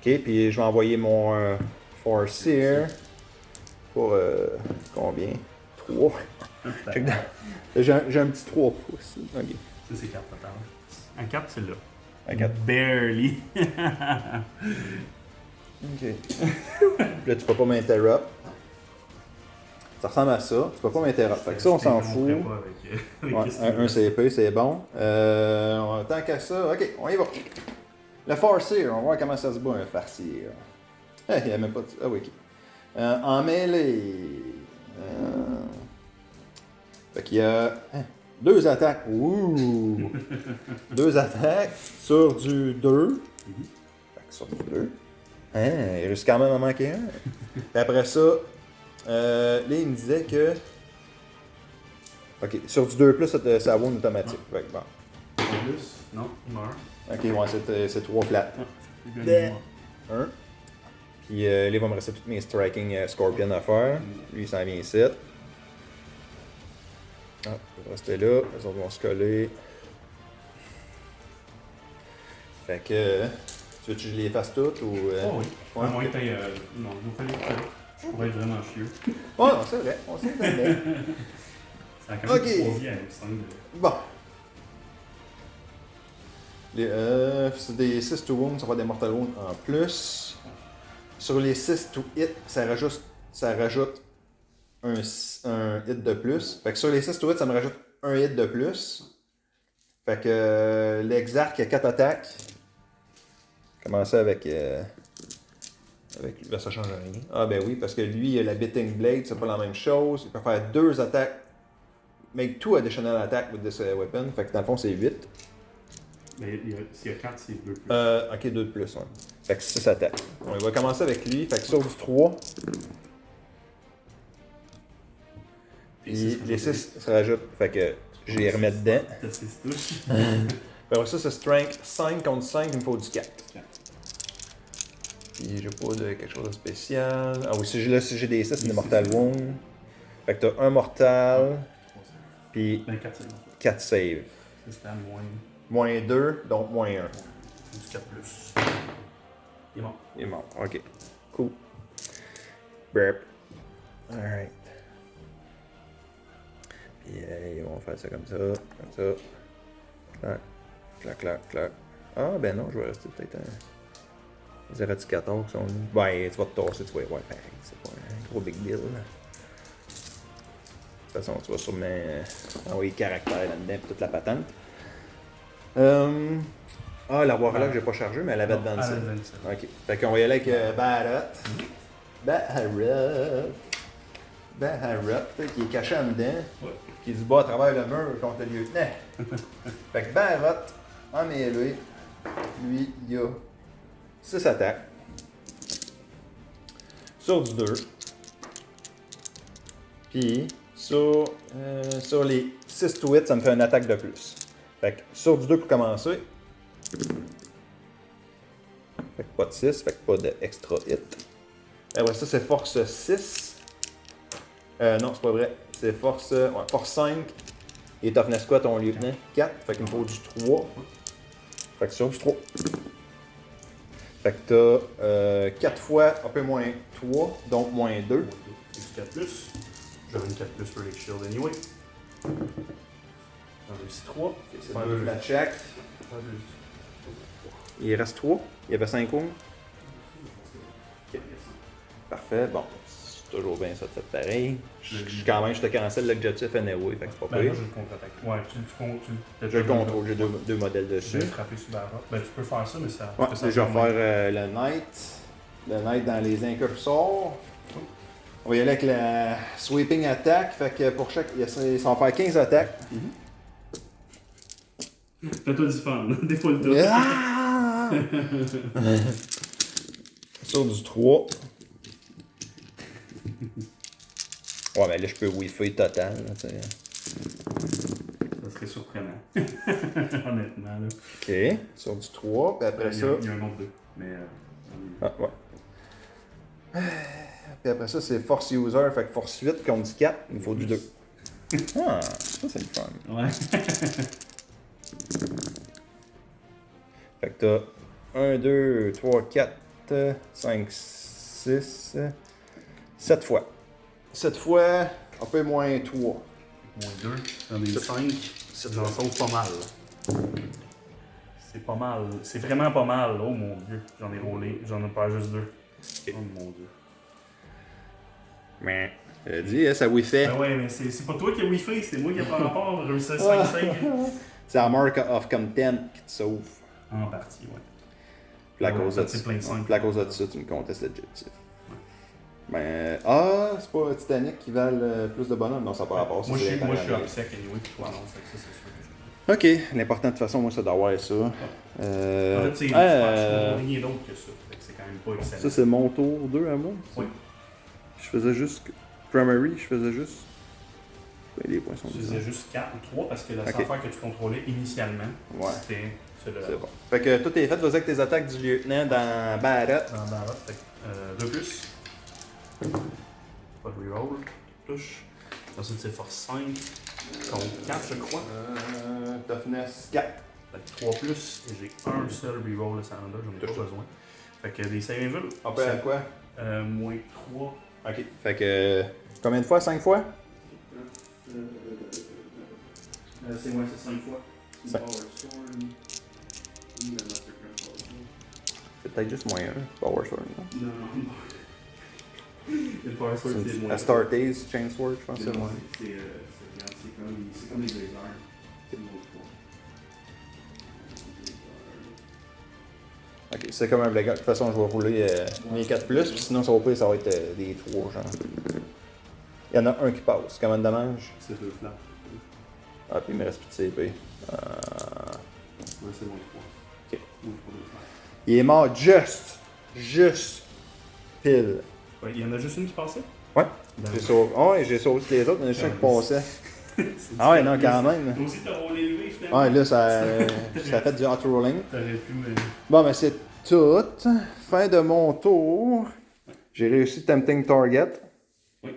puis je vais envoyer mon Farseer pour combien? 3. Check down. J'ai un petit 3 pouces. Ok.
Ça, c'est 4 total. Un 4, c'est là.
Un 4.
Barely.
Ok. Là, tu peux pas m'interrupt. Ça ressemble à ça. Tu peux pas m'interrupt. Fait que ça, on s'en fout. Ouais, un CP, c'est bon. Tant qu'à ça, ok, on y va. Le Farseer, on va voir comment ça se bat un Farseer. Il n'y a même pas de. Ah oui, ok. En mêlée. Fait qu'il y a 2 attaques. Ouh! 2 attaques sur du 2. Fait que sur du 2. Il réussit quand même à manquer un. Puis après ça, là, il me disait que. Ok, sur du 2+, ça wound automatique. Fait que bon.
Plus. Non, il meurt.
Ok, ouais, c'est 3 flat.
Ah, c'est bien.
1. Puis là, il va me rester toutes mes striking Scorpion à faire. Lui, il s'en vient ici. Ah, il va rester là. Les autres vont se coller. Fait que. Tu veux que je les fasse toutes ou.
Oh oui.
Ouais.
À moins que t'aies. Non, il va falloir que je pourrais être vraiment chieux.
Oh non, c'est vrai. On sait jamais.
Ça a quand même
Ok.
3 vies avec 5 de.
Bon. C'est des 6 to wound, ça va des mortal wound en plus. Sur les 6 to hit, ça rajoute un hit de plus. Fait que sur les 6 to hit, ça me rajoute un hit de plus. Fait que l'exarch a 4 attaques. Commencer avec lui, ben ça change rien. Ah ben oui, parce que lui, il a la Beating Blade, c'est pas la même chose. Il peut faire 2 attaques. Make 2 additional attack with this weapon. Fait que dans le fond, c'est 8.
Mais s'il y a 4, c'est 2 plus.
Ok, 2 de plus, ouais. Fait que 6 attaques. On va commencer avec lui. Fait que sur du 3. Puis les 6 se rajoutent. Fait que je les remets dedans.
T'as 6 touches.
Puis après ça, c'est strength 5 contre 5, il me faut du 4. Puis j'ai pas de quelque chose de spécial. Ah oui, si j'ai des 6, c'est des mortal wound. Fait que t'as un mortal. Puis
24 secondes.
4 save.
C'était à moins.
Moins 2, donc moins 1.
Du 4 plus. Il est mort.
Il est mort. Ok. Cool. Burp. Alright. Puis ils vont faire ça comme ça. Comme ça. Clac. Clac, clac, clac. Ah ben non, je vais rester peut-être un. Les éradicateurs qui sont là. Ben, tu vas te tasser, tu vas y voir pareil. C'est pas un gros big deal. Là. De toute façon, tu vas sûrement envoyer caractère là-dedans et toute la patente. La Warlock, j'ai pas chargé, mais elle avait
Non,
advancé.
elle a advancé.
Ok. Fait qu'on va y aller avec Barrett. Barrett, qui est caché en dedans.
Ouais.
Qui se bat à travers le mur contre le lieutenant. Fait que Barrett, en mêlée, lui, il a 6 attaques. Sur du 2. Puis, sur les 6 to hit, ça me fait une attaque de plus. Fait que sur du 2 pour commencer. Fait que pas de 6, fait que pas d'extra hit. Après ça, c'est force 6. Non, c'est pas vrai. C'est force 5. Et toughness quoi ton lieutenant? 4. Fait qu'il me faut du 3. Fait que sur du 3. Fait que t'as 4 fois un peu moins 3, donc moins 2.
C'est du 4 plus. J'aurais une 4 plus pour les shield anyway. J'en réussi 3.
C'est deux flat check. Il reste 3. Il y avait 5 coups. Parfait, bon. C'est toujours bien ça de fait pareil. Quand même, je te cancelle l'objectif anyway, fait que c'est pas
Ben
pire.
là, je le contre-attaque. Ouais, tu
Je le contrôle, j'ai deux modèles
Je
dessus.
vais frapper sur Barra. Ben, tu peux faire ça, mais ça.
Ouais,
ça
je vais
fait
faire le Knight. Le Knight dans les incursors. On va y aller avec la Sweeping Attack. Fait que pour chaque. Ils vont faire 15 attaques.
Fais-toi du fun, des fois le tout.
Ah! Sur du 3. Ouais, mais là, je peux Wi-Fi total. Là,
Ça serait surprenant. Honnêtement, là.
ok, sur du 3. Puis après ça.
Il y a un autre 2. Mais.
Ah, ouais. Puis après ça, c'est Force User. Fait que Force 8 contre du 4, il me faut du 2. Ah, ça, c'est le fun.
Ouais.
Fait que t'as 1, 2, 3, 4, 5, 6, 7 fois. 7 fois, un peu moins 3.
Moins 2. J'en ai 5. J'en sauve pas mal. C'est pas mal. C'est vraiment pas mal. Oh mon dieu. J'en ai roulé. J'en ai pas juste 2. Oh mon dieu.
Mais, j'ai dit, ça Wi-Fi.
Ben ouais, mais c'est pas toi qui as Wi-Fi, c'est moi qui ai pas rapport. Réussi à 5-5.
C'est la mark of content qui te sauve.
En partie, ouais.
Puis à
Ouais,
cause
ça,
de
c'est plein de cinq.
puis à cause de ça, tu me contestes l'objectif. Ben, c'est pas Titanic qui valent plus de bonhommes. Non, ça n'a pas rapport.
Moi, je suis
pareil.
obsèque anyway, puis toi, non, fait que ça, c'est sûr que je
Ok, l'important de toute façon, moi, c'est d'avoir ça.
En fait, c'est rien d'autre que ça. Fait que c'est quand même pas excellent.
Ça, c'est mon tour 2 à moi. ça?
Oui.
Je faisais juste. Primary, je faisais juste. Ben, les points sont
Tu
différents.
faisais juste 4 ou 3 parce que la seule
Ok.
affaire que tu contrôlais initialement,
Ouais.
c'était celui-là.
C'est bon. Fait que tout est fait. Vas-y avec tes attaques du lieutenant dans Barrett.
Dans Barra, fait que 2 plus. Pas de reroll. Touche. Ensuite, c'est force 5. Contre 4, je crois.
Toughness 4.
Fait que 3 plus. Et j'ai un seul reroll de ça là, j'en ai pas
Touche.
besoin. Fait que des save injules.
On peut à quoi?
Moins 3.
Ok. Fait que. Combien de fois? 5 fois?
C'est moins, c'est 5 fois.
Cinq.
Power Sword. Ou la Mastercraft Power Sword.
C'est peut-être juste moins 1. Power Sword, non?
Non, non. Le Power Sword, c'est moins.
Astartes Chainsword, je pense que
C'est
c'est moins.
c'est comme les lasers. C'est moins 3.
Ok, c'est comme un blague. De toute façon, je vais rouler mes 4 plus, puis sinon, ça va pas, ça va être des 3, genre. Il y en a un qui passe. Combien de dommages?
C'est 2 flaps.
Ah, puis il me reste plus de CP.
Ouais, c'est moins 3.
Ok.
Moins 3 de flaps.
Il est mort juste pile.
Ouais, il y en a juste une qui passait?
Ouais.
Ben,
J'ai sauvé. Ouais, j'ai sauvé tous les autres, il y en a juste un qui passait. Ah ouais, non, quand même.
Toi aussi, t'as roulé élevé finalement?
Ouais, là, ça a fait du hot rolling.
T'aurais pu, mais.
Bon, ben c'est tout. Fin de mon tour. J'ai réussi Tempting Target.
Oui.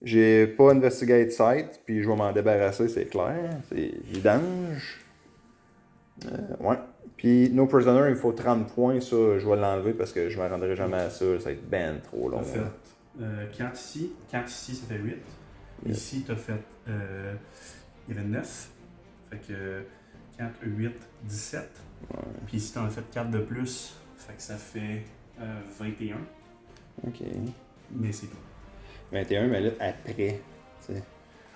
J'ai pas Investigate Site, puis je vais m'en débarrasser, c'est clair. C'est vidange. Ouais. Puis No Prisoner, il faut 30 points, ça, je vais l'enlever parce que je ne me rendrai jamais à ça, ça va être ben trop long.
T'as fait 4 ici. 4 ici, ça fait 8.
Yes.
Ici, t'as fait. Il y avait 9. Fait que 4, 8, 17.
Ouais.
Puis ici, t'en as fait 4 de plus. Fait que ça fait 21.
Ok.
Mais c'est tout.
21, mais là, après. T'sais.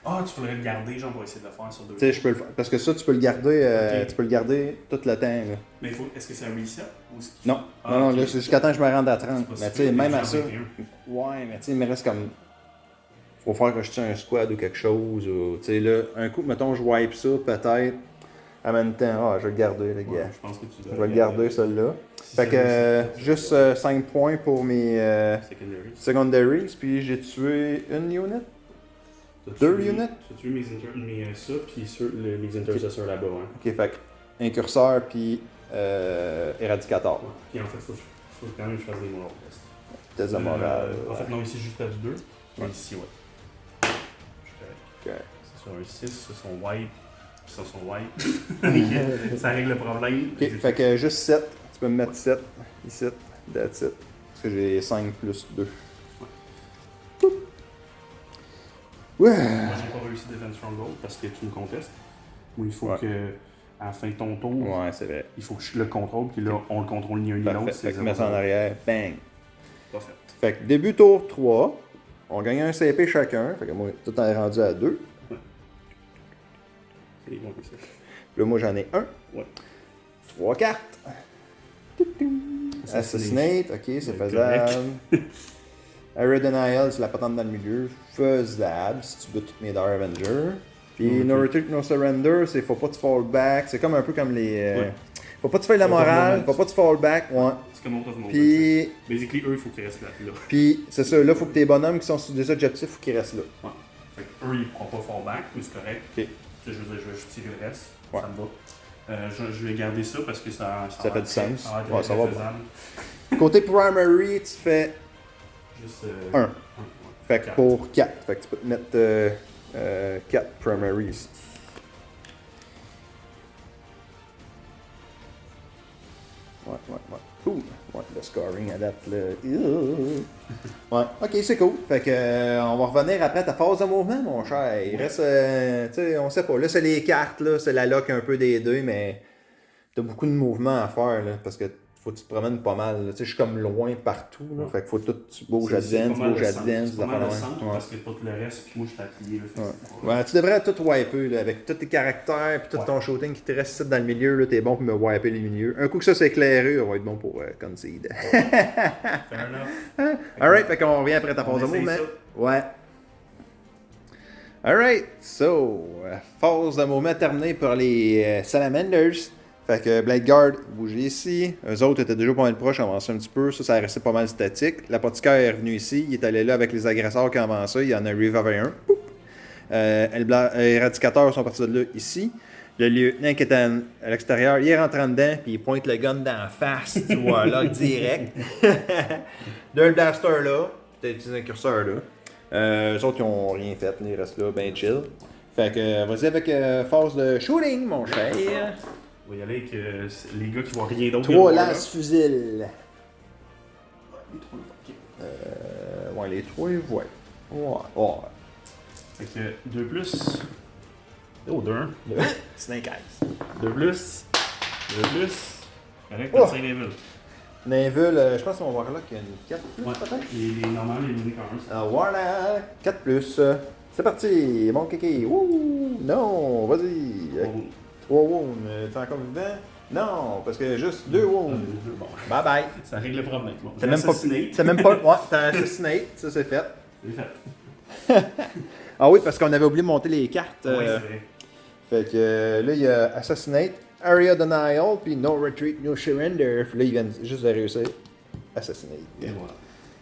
Ah, tu pourrais le garder, genre, pour essayer de le faire sur 2.
Tu sais, je peux le faire. Parce que ça, tu peux le garder,
Ok.
tu peux le garder tout le temps. Là.
Mais est-ce que c'est un reset ou est-ce qu'il
Non,
faut-
non,
ok.
là, c'est jusqu'à temps que je me rende à 30.
C'est pas
Mais
si
tu sais,
pire,
même
genre
à ça.
21.
Ouais, mais tu sais, il me reste comme. Faut faire que je tue un squad ou quelque chose. Ou, tu sais, là, un coup, mettons, je wipe ça, peut-être. En même temps, je vais le garder, le
Ouais,
gars.
je pense que tu
Je
dois
vais le garder, celui-là.
Si
Fait
ça
que
réussit,
juste 5 points pour mes
Secondary.
secondaries, puis j'ai tué une unit.
T'as
Deux
tué-
units?
T'as tué mes ça, puis les intercesseurs là-bas, hein.
Ok, fait que incurseur, puis éradicateur.
Puis en fait, faut quand même que je fasse des morals tests.
Test de morale.
En fait, non, ici, j'ai juste perdu 2. Mais
Ouais.
ici, ouais. Je suis correct.
Ok.
C'est sur un 6, c'est son wipe, puis ça, son wipe. Ça règle le problème.
Ok, fait que juste 7. Tu peux me mettre 7 ici. That's it. Parce que j'ai 5 plus 2. Ouais.
Moi, j'ai pas réussi Defense Stronghold parce que tu me contestes. Moi, il faut
Ouais.
que, à la fin de ton tour,
Ouais, c'est vrai.
il faut que je le contrôle, puis là, on le contrôle ni un ni
Parfait.
l'autre.
Fait
C'est
que mets ça en
0-0.
arrière. Bang.
Pas fait.
Fait que début tour 3. On gagne un CP chacun. Fait que moi, tout est rendu à 2.
C'est bon, ça.
Là, moi, j'en ai un.
Ouais.
3 cartes. Assassinate, ok, c'est faisable. Array Denial, c'est la patente dans le milieu. Faisable si tu butes toutes mes Dark Avengers. Puis No Retreat, No Surrender, c'est faut pas te fall back. C'est comme un peu comme les.
Ouais.
Faut pas te faire la
Out of
morale,
moment.
faut pas te fall back. Ouais.
C'est comme on passe
Puis,
Basically, eux, il faut qu'ils restent là.
puis c'est ça, là, faut que tes bonhommes qui sont sur des objectifs, faut qu'ils restent là.
Ouais. Fait que eux, ils ne pourront pas fall back, mais c'est correct.
Ok.
Je veux dire, je vais juste tirer le reste.
Ouais.
Ça me va. Je vais garder ça parce que ça
Ça fait du sens.
Ça va être
Ouais, ça va bien.
faisable.
Côté primary, tu fais
Juste
1.
ouais.
Fait que
Quatre.
pour 4. Fait que tu peux te mettre 4 primaries. Ouais. Cool. Ouais, le scoring adapte le. Ouais, ok, c'est cool. Fait que on va revenir après à ta phase de mouvement, mon cher. Il reste. Tu sais, on sait pas. Là, c'est les cartes, là, c'est la lock un peu des deux, mais t'as beaucoup de mouvements à faire, là, parce que faut que tu te promènes pas mal. Tu sais, je suis comme loin partout, là. Fait que faut tout. Tu bouges à
C'est
dance,
pas mal
bouges
le
à
centre.
dance,
C'est pas mal le centre
ouais.
parce que pas tout le reste, puis moi, je suis appuyé. Là, fait que c'est-
Ouais, tu devrais tout wiper là, avec tous tes caractères puis tout
Ouais.
ton shooting qui te reste ici dans le milieu, là, t'es bon pour me wiper les milieux. Un coup que ça c'est éclairé, on va être bon pour concede.
Fair enough.
Alright, fait qu'on revient après ta
On
phase de
essaye
mouvement.
ça.
Ouais. Alright, so, phase de mouvement terminée pour les Salamanders. Fait que Blade Guard, bougez ici. Eux autres étaient déjà pas mal proches, avancé un petit peu. Ça restait pas mal statique. L'apothicaire est revenu ici. Il est allé là avec les agresseurs qui ont avancé. Il y en a revivé un. Poup. Les éradicateurs sont partis de là, ici. Le lieutenant qui était à l'extérieur, il est rentré en dedans, puis il pointe le gun dans la face, tu vois, là, direct. D'un blaster là, peut-être des incurseurs là. Eux autres, ils ont rien fait, ils restent là, ben chill. Fait que, vas-y avec phase de shooting, mon cher.
On va y aller avec les gars qui voient rien d'autre.
3
que le
lance-fusils.
Les trois, ok.
Ouais, les 3, ouais. Ouais.
Fait que 2 plus. Oh, 2-1.
Snake Eyes.
2 plus. 2 plus. Correct,
Oh.
5 level.
Nineville, je pense qu'on va voir là qu'il y a une 4 plus,
Ouais.
peut-être.
Les normales, les uniques en 1, ça.
Voilà, 4 plus. C'est parti, mon kiki. Ouh, non, vas-y. 3 wounds, t'es encore vivant? Non, parce que juste 2 wounds.
Bon.
Bye bye.
Ça règle le problème. Bon,
T'as même pas.
assassinate.
T'as même pas. Ouais, t'as assassinate, ça c'est fait.
C'est fait.
Ah oui, parce qu'on avait oublié de monter les cartes.
Oui, c'est vrai.
Fait que là, il y a Assassinate, Area Denial, puis No Retreat, No Surrender. Puis là, ils viennent juste de réussir. Assassinate.
Et voilà.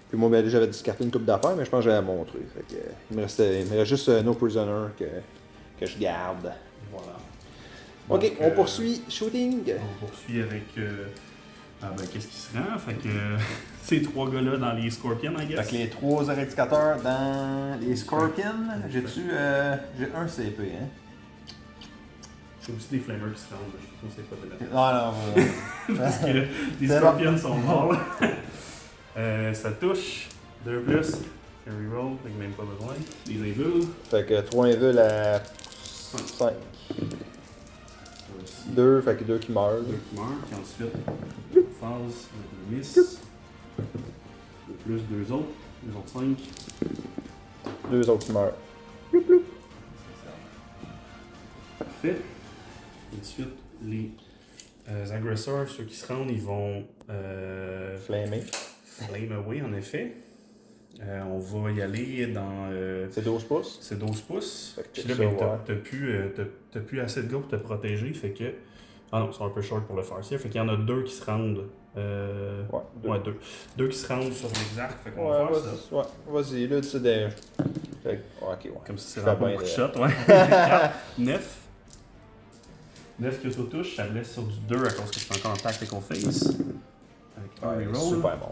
Puis moi, ben, là, j'avais discarté une coupe d'affaires, mais je pense que j'avais montré. Fait que, il me reste juste No Prisoner que je garde.
Voilà.
Ok,
Donc,
on poursuit. Shooting.
On poursuit avec. Qu'est-ce qui se rend? Fait que ces trois gars-là dans les Scorpions, I guess.
Fait que les 3 éradicateurs dans les Scorpions, j'ai-tu. J'ai un CP, hein?
C'est aussi des flamers qui se rendent, je ne sais pas de la
Non.
Parce que les
C'est
Scorpions sont morts. Ça touche. 2 plus. Carry roll, fait que même pas besoin. Les invuls.
Fait que 3 invuls à 5. 2, fait que 2 qui meurent.
2 qui meurent, puis ensuite, phase, 2 miss. 2 plus, 2 autres. 2 autres 5.
2 autres qui meurent.
Parfait. Ensuite, les agresseurs, ceux qui se rendent, ils vont
Flamé.
flame away, en effet. On va y aller dans.
C'est 12 pouces.
C'est 12 pouces.
Fait que
Puis
check
là,
ça,
ben,
ouais.
t'as plus assez de gars pour te protéger. Fait que. Ah non, c'est un peu short pour le farcier. Fait qu'il y en a 2 qui se rendent.
Ouais, 2.
Ouais, 2. 2 qui se rendent sur les arcs. Fait qu'on
Ouais,
va faire ça.
vas-y, là, tu sais. Fait que, ok, ouais.
Comme si c'est
Je fais
vraiment
bien
beaucoup de
de-
shot, ouais. 9. 9 qui auto-touche, ça blesse sur du 2 à cause que c'est encore en tact qu'on face. Avec un
Ouais,
reroll.
super bon.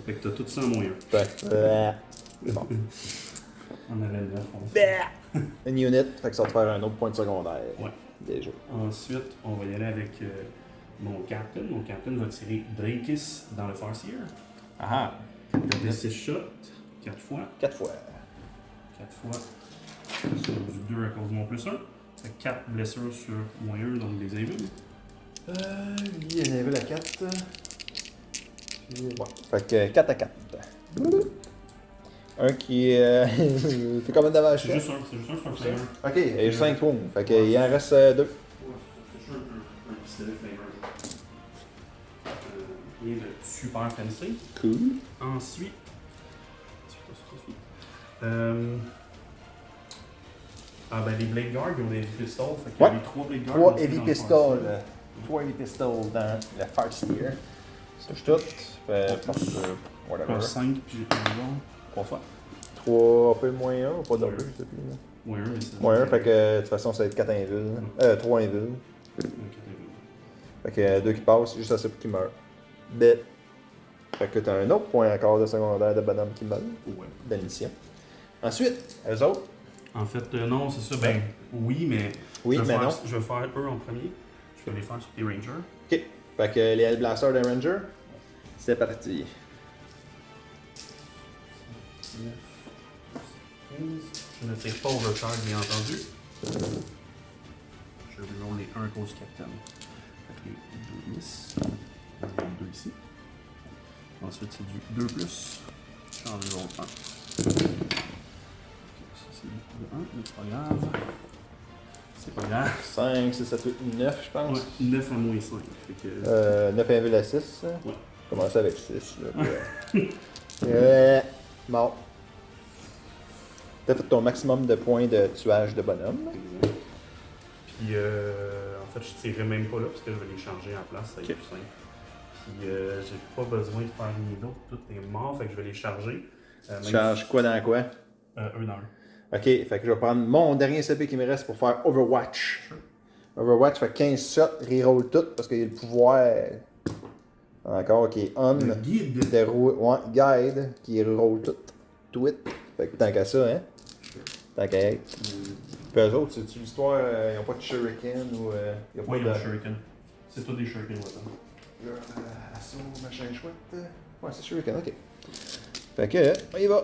Fait que t'as tout ça en moins 1.
Fait que, c'est bon.
On avait 9.
Une unit, fait que ça va te faire un autre point de secondaire.
Ouais.
Déjà.
Ensuite, on va y aller avec mon captain. Mon captain va tirer Drakis dans le farcier.
Ah
Des 6 shots, 4 fois.
4 fois.
4 fois. Sur du 2 à cause de mon plus 1. Fait 4 blessures sur -1, donc des invibles.
Il y avait la 4. Ouais. Fait que 4 à 4. Un qui fait combien de dommages?
C'est juste un, c'est un flavor.
Ok, il y a 5 wounds. Fait qu'il en reste 2.
Ouais, c'est juste un pistolet flavor. Rien de super fancy.
Cool.
Ensuite. Les Blade Guard, ils ont des Heavy Pistols. Fait qu'il y a les 3 Blade Guard.
3 Heavy Pistols. 3 Heavy Pistols dans le Farseer. Ça touche tout. Whatever.
Pas 5, puis j'ai pas le 3 fois.
3 peu moins 1, pas double, je sais plus.
Moins 1, mais c'est.
Moins 1, fait que de toute façon ça va être 4 inviles. 3 inviles. Fait que 2 qui passent, juste assez pour qu'ils meurent. Bête. Fait que t'as un autre point encore de secondaire de bonhomme qui meurt.
Ouais.
Belle mission. Ensuite, eux autres.
En fait, non, c'est ça. Ben, oui, mais.
Oui,
je vais
mais
faire,
non.
Je vais faire eux en premier. Je vais les faire sur tes Rangers.
Ok. Fait que les Hellblasters de Ranger, c'est parti.
9, 15. Je ne tire pas overcharge, bien entendu. Je vais rouler un cause captain. Fait que les 2 miss. On va 2 ici. Ensuite, c'est du 2+. Change roll 1. Ça, c'est le 1, mais c'est pas grave. C'est pas grave.
5, 6, 7, 8, 9, je pense.
Ouais, 9 à moins 5. Fait que...
9 inviles à 6.
Ouais.
Commencer avec 6. Bon. T'as fait ton maximum de points de tuage de bonhomme.
Exact. Puis, en fait, je tirerai même pas là parce que je vais les changer en place, ça va être plus simple. Puis, j'ai pas besoin de faire une autre, tout est mort, fait que je vais les charger.
Tu charges quoi dans quoi?
Un dans un.
Ok, fait que je vais prendre mon dernier CP qui me reste pour faire Overwatch. Overwatch fait 15 shots, reroll tout parce qu'il y a le pouvoir encore qui est on.
Le guide.
Guide qui reroll tout. Tweet. Fait que tant qu'à ça, hein? Tant qu'à être. Puis eux autres, c'est-tu l'histoire, ils n'ont pas de shuriken ou. Y a pas
Ouais, il y
de.
a un shuriken. C'est tout des shuriken weapons.
Assaut, machin chouette. Ouais, c'est shuriken, ok. Fait que, on y va.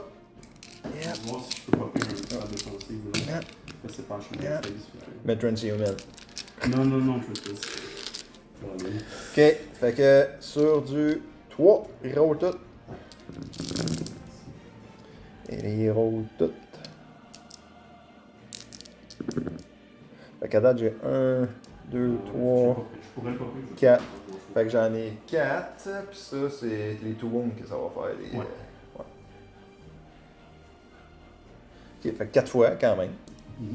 Je vais voir si je peux popper un sort défensif ou non. C'est pas un shuriken face.
Mettre Human.
Non, je sais. Voilà.
Ok, fait que sur du 3, il roule tout. Et il roule tout. Fait qu'à date, j'ai 1, 2, 3,
Je pourrais le popper.
4. Fait que j'en ai 4, pis ça, c'est les two wounds que ça va faire. Les,
Ouais.
Ouais. Ok, fait que 4 fois quand même.
Je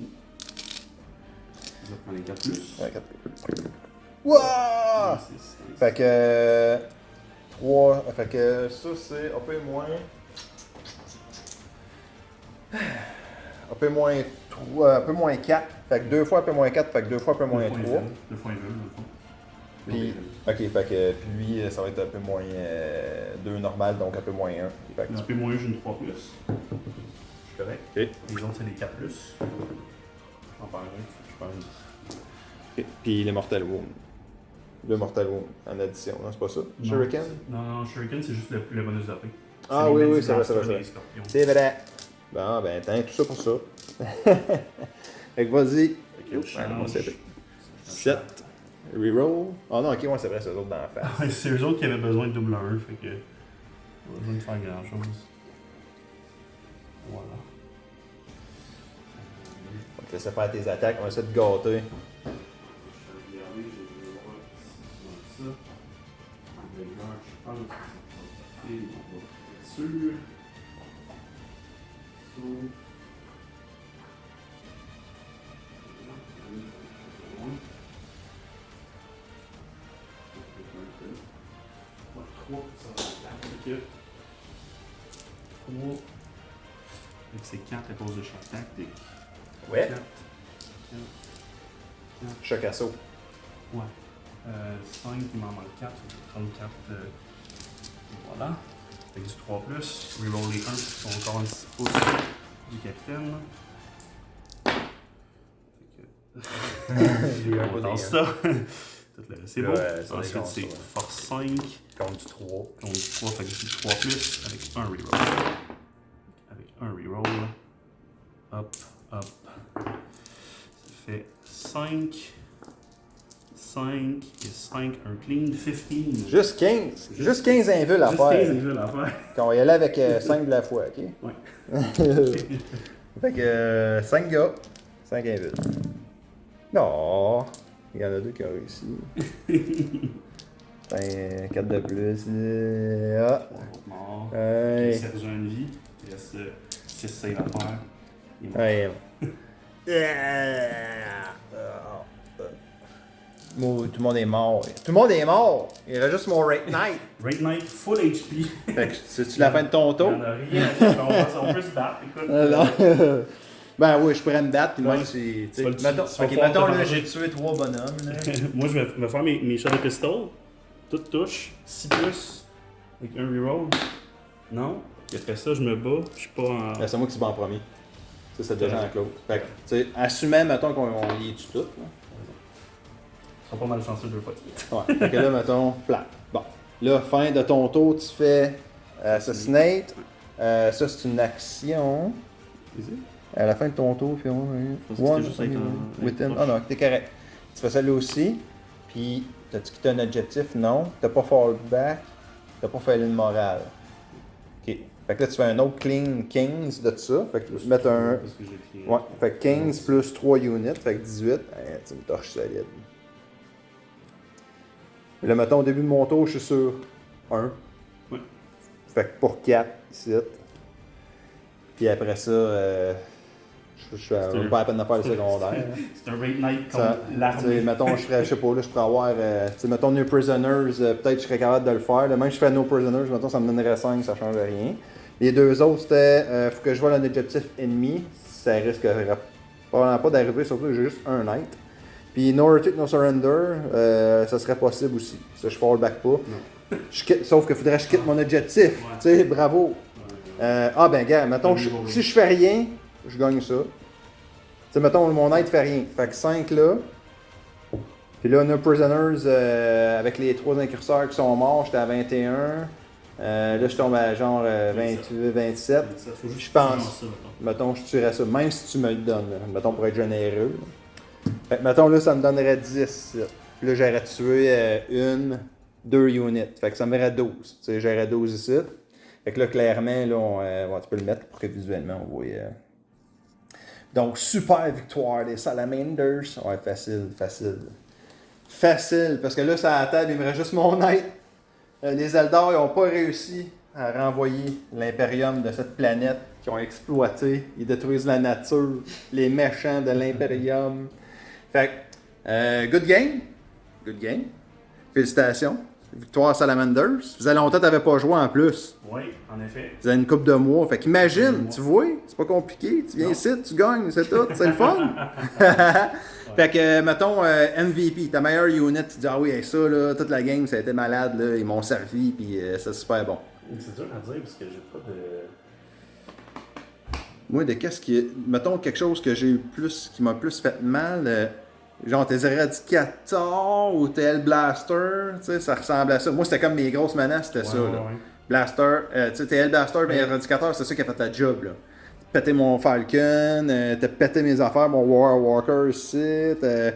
vais prendre les 4 plus.
Ouais, 4 plus. Wouah! Fait que 3. Fait que ça, c'est un peu moins. Un peu moins 3, un peu moins 4. Fait que 2 fois un peu moins 4, fait que 2 fois un peu moins 3.
2 fois 1, dans le fond.
Puis, ok, fait que puis lui, ça va être un peu moins 2 normal, donc un peu moins 1. Fait que
Un peu moins, j'ai une 3 plus. Je suis correct.
Ok.
Les autres, c'est des 4 plus. J'en perds un, je perds une.
Ok. Puis le Mortal Wound. Le Mortal Wound en addition, non, c'est pas ça? Shuriken?
Non, Shuriken, c'est juste le bonus d'AP.
Ah oui, c'est vrai, c'est vrai. C'est vrai. Bon, ben, t'as tout ça pour ça. Fait que vas-y.
Change.
7. Reroll. Ah non, ok, ouais, c'est vrai, c'est eux autres dans la face.
Ouais, c'est eux autres qui avaient besoin de double 1, fait que. Pas besoin de faire grand chose. Voilà.
On te laisse faire tes attaques, on va essayer de gâter.
Je vais regarder, j'ai le droit ça. Je pense que c'est sûr. C'est 4 à cause de choc tactique.
Ouais.
4.
Choc assaut.
Ouais. 5, il m'en manque 4. 34. Voilà. Avec du 3+. Reroll les 1 qui sont encore un petit pouce du capitaine. On lance ça. Tout le reste, c'est beau. Ensuite, c'est force 5.
Contre du 3.
Contre du 3, fait que c'est 3+, avec un reroll. Avec un reroll. Hop, hop. Ça fait 5 et 5, un clean 15.
Juste 15. Juste 15 invules à
Juste
faire.
15 invules à faire.
Quand on va y aller avec 5 de la fois, ok?
Ouais.
Fait que 5 gars, 5 invules. Non, il y en a 2 qui ont réussi. 4 de plus. Ah.
Mort.
Hey.
7 gens de vie. Il reste 6 saves à faire. Il est mort.
Ouais. Tout le monde est mort. Tout le monde est mort. Il reste juste mon Rate Knight.
Rate Knight, full HP.
Fait que c'est-tu la fin de ton
Il
tour?
n'y en a rien à faire. On peut se battre. Écoute.
Non. Ben oui, je pourrais me battre, puis
Ouais.
même si.
Tu vas le-
Mettons,
tu vas
ok,
pouvoir
mettons
te
là,
venger.
j'ai tué 3 bonhommes. Là.
Moi, je vais faire mes shots de pistol. Toutes touches. 6 plus. Avec un reroll. Non. Et après ça, je me bats. Je suis pas en.
Ben, c'est moi qui se bat en premier. Ça, c'est déjà en close. Fait que, tu sais, assumant, mettons qu'on les tue toutes.
Je serai pas mal chanceux 2 fois.
Ouais. Fait que là, mettons, flat. Bon. Là, fin de ton tour, tu fais Assassinate. Ça, c'est une action. À la fin de ton tour, fais-moi.
C'était juste être en-
Within.
être
Ah non, t'es correct. Tu fais ça là aussi. Puis, t'as-tu quitté un objectif? Non. T'as pas fallback. T'as pas fait une morale. Ok. Fait que là, tu fais un autre clean 15 de ça. Fait que tu peux mettre un.
Parce que j'ai pris-
Ouais. Fait que 15 plus 3 units. Fait que 18. C'est une torche solide. Et là, mettons, au début de mon tour, je suis sur 1.
Ouais.
Fait que pour 4, ici. Puis après ça, je suis même pas à peine de faire le secondaire. hein.
C'est un Rate Knight
Ça,
contre
tu sais,
l'armée.
mettons, je serais, je sais pas, là, je pourrais avoir, tu sais, mettons, No Prisoners, peut-être je serais capable de le faire. Là, même si je fais No Prisoners, mettons, ça me donnerait 5, ça change rien. Les deux autres, c'était, faut que je vois un objectif ennemi, ça risquerait probablement pas d'arriver, surtout que j'ai juste un night. Puis No Retreat, No Surrender, ça serait possible aussi. Ça, je fallback pas. Sauf qu'il faudrait que je quitte mon objectif.
Ouais.
Tu sais, bravo. Ah ben gars, mettons, si je fais rien, je gagne ça. Tu sais, mettons, mon aide fait rien. Fait que 5 là. Puis là, No Prisoners, avec les 3 incurseurs qui sont morts, j'étais à 21. Là, je tombe à genre 28, 27.
Faut juste
Je
que tu
pense.
lances ça, mettons.
Mettons, je tuerais ça, même si tu me le donnes. Là. Mettons, pour être généreux. Fait que, mettons, là, ça me donnerait 10. Là. Puis là, j'aurais tué 2 units. Fait que ça me ferait 12. Tu sais, j'aurais 12 ici. Fait que là, clairement, là, ouais, tu peux le mettre pour que visuellement, on voit. Donc, super victoire des Salamanders. Ouais, facile, facile. Facile, parce que là, ça à la table, il me reste juste mon aide. Les Eldar, ils n'ont pas réussi à renvoyer l'Imperium de cette planète qu'ils ont exploité. Ils détruisent la nature, les méchants de l'Imperium. Fait que, good game. Good game. Félicitations. Victoire Salamanders. Ça faisait longtemps que tu n'avais pas joué en plus.
Oui, en effet.
Ça faisait une couple de mois. Fait qu'imagine, tu vois, c'est pas compliqué. Tu viens ici, tu gagnes, c'est tout. C'est le fun. Fait que, mettons, MVP, ta meilleure unit, tu dis, ah oui, avec ça, là, toute la game, ça a été malade, là, ils m'ont servi, puis c'est super bon.
C'est dur à dire parce que j'ai pas de.
Moi, de qu'est-ce qui. Mettons quelque chose que j'ai eu plus, qui m'a plus fait mal, genre tes Eradicators ou tes Hellblaster, tu sais, ça ressemble à ça. Moi, c'était comme mes grosses menaces, c'était ça, là.
Ouais.
Blaster, tu sais, tes Hellblaster et Eradicator, c'est ça qui a fait ta job, là. Pété mon Falcon, t'as pété mes affaires, mon Warwalker ici, tu sais,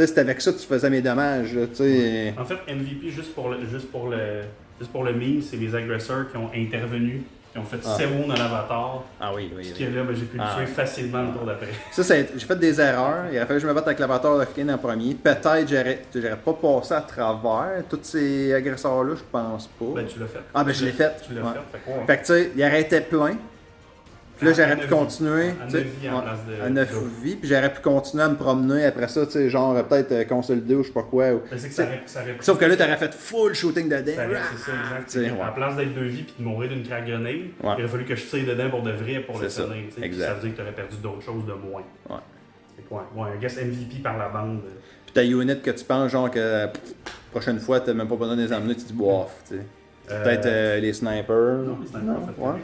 c'était avec ça que tu faisais mes dommages, là, tu sais.
En fait, MVP, juste pour le meme, c'est les agresseurs qui ont intervenu, qui ont fait 7 wounds dans l'avatar.
Ah oui, oui,
Puis que là, ben, j'ai pu le tuer facilement le tour d'après.
Ça, j'ai fait des erreurs. Il aurait fallu que je me batte avec l'avatar de Kane en premier. Peut-être j'aurais pas passé à travers tous ces agresseurs-là, je pense pas.
Ben, tu l'as fait.
Ah, ben je l'ai fait.
Tu l'as
Ouais.
fait. Fait que, ouais.
Fait que tu sais, il aurait été plein. Puis là,
À
j'aurais
9
pu continuer.
À
tu sais,
9 vies en place de.
à 9 vies. Puis j'aurais pu continuer à me promener après ça, tu sais, genre peut-être consolider ou je sais pas quoi.
Ben, c'est que ça aurait
Sauf que là, t'aurais fait full shooting dedans.
Ça aurait- c'est ça, exact.
Tu sais,
À la
ouais.
place d'être 2 vies puis de mourir d'une craque grenade, il aurait fallu que je tire dedans pour de vrai pour le
C'est ça,
tenir. tu sais. Puis
exact.
Ça veut dire que tu aurais perdu d'autres choses de moins.
Ouais.
Fait que, ouais, I guess MVP par la bande.
Puis ta unit que tu penses, genre que prochaine fois, t'as même pas besoin de les emmener, tu dis bof, tu sais. Peut-être les snipers.
Non, les snipers,
Non,
en fait,
ouais.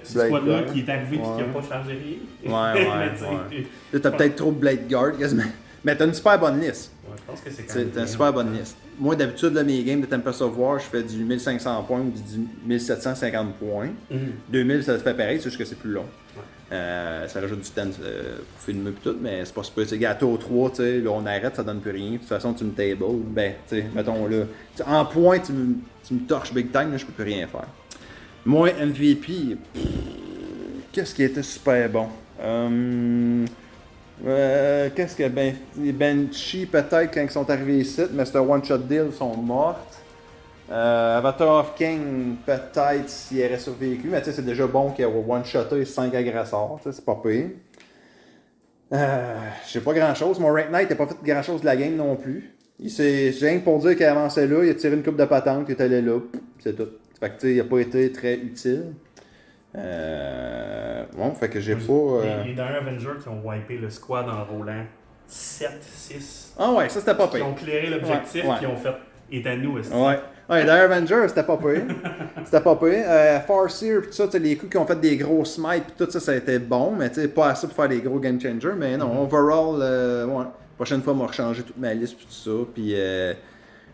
Ce
Blade
squad-là
Guard.
qui est arrivé et qui
Ouais.
n'a pas chargé rien.
Ouais, ouais,
Mais tu sais,
ouais. Là, t'as peut-être trop de Blade Guard, quasiment. Mais t'as une super bonne liste.
ouais, je pense que c'est quand
T'as
même.
une super bonne liste. Moi, d'habitude, là, mes games de Tempest of War, je fais du 1500 points ou du 1750 points. 2000, ça se fait pareil, c'est juste que c'est plus long. Ça rajoute du temps pour filmer et tout, mais c'est pas super. Tu sais, gars, tour 3, tu sais, là, on arrête, ça donne plus rien. De toute façon, tu me table. Ben, tu sais, mettons là. En point, tu me torches big time, là, je peux plus rien faire. Moi, MVP, qu'est-ce qui était super bon? Qu'est-ce que les Banshee peut-être quand ils sont arrivés ici, mais c'est un one-shot deal, sont mortes. Avatar of King, peut-être s'il aurait survécu, mais tu sais, c'est déjà bon qu'il y ait one-shoté 5 agresseurs, c'est pas pire. Je sais pas grand-chose. Mon Rank Knight n'a pas fait grand-chose de la game non plus. J'ai rien que pour dire qu'il avançait là, il a tiré une coupe de patente, il est allé là, c'est tout. Fait que tu sais, il a pas été très utile. Bon, fait que j'ai pas.
Les derniers Avengers qui ont wipé le squad en roulant 7-6.
Ah ouais, ça c'était pas
Qui
pire.
ont clairé l'objectif,
Ouais.
qui ont fait. Et à nous aussi.
Ouais. Ouais, Dire Avenger, c'était pas pire. C'était pas pire. Farseer, pis tout ça, les coups qui ont fait des gros smites, pis tout ça, ça a été bon, mais tu sais, pas assez pour faire des gros game changers. Mais non, overall, ouais. Prochaine fois, on va rechanger toute ma liste, pis tout ça. Puis,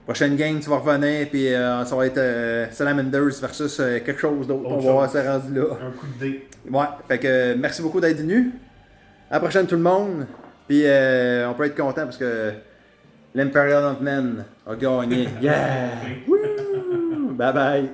prochaine game, tu vas revenir, puis ça va être Salamanders versus quelque chose d'autre. On va voir ça rendu là.
Un coup de dé.
Ouais, fait que merci beaucoup d'être venu. À la prochaine, tout le monde. Puis, on peut être content parce que l'Imperial of Men a gagné. Yeah! Woo! Bye bye!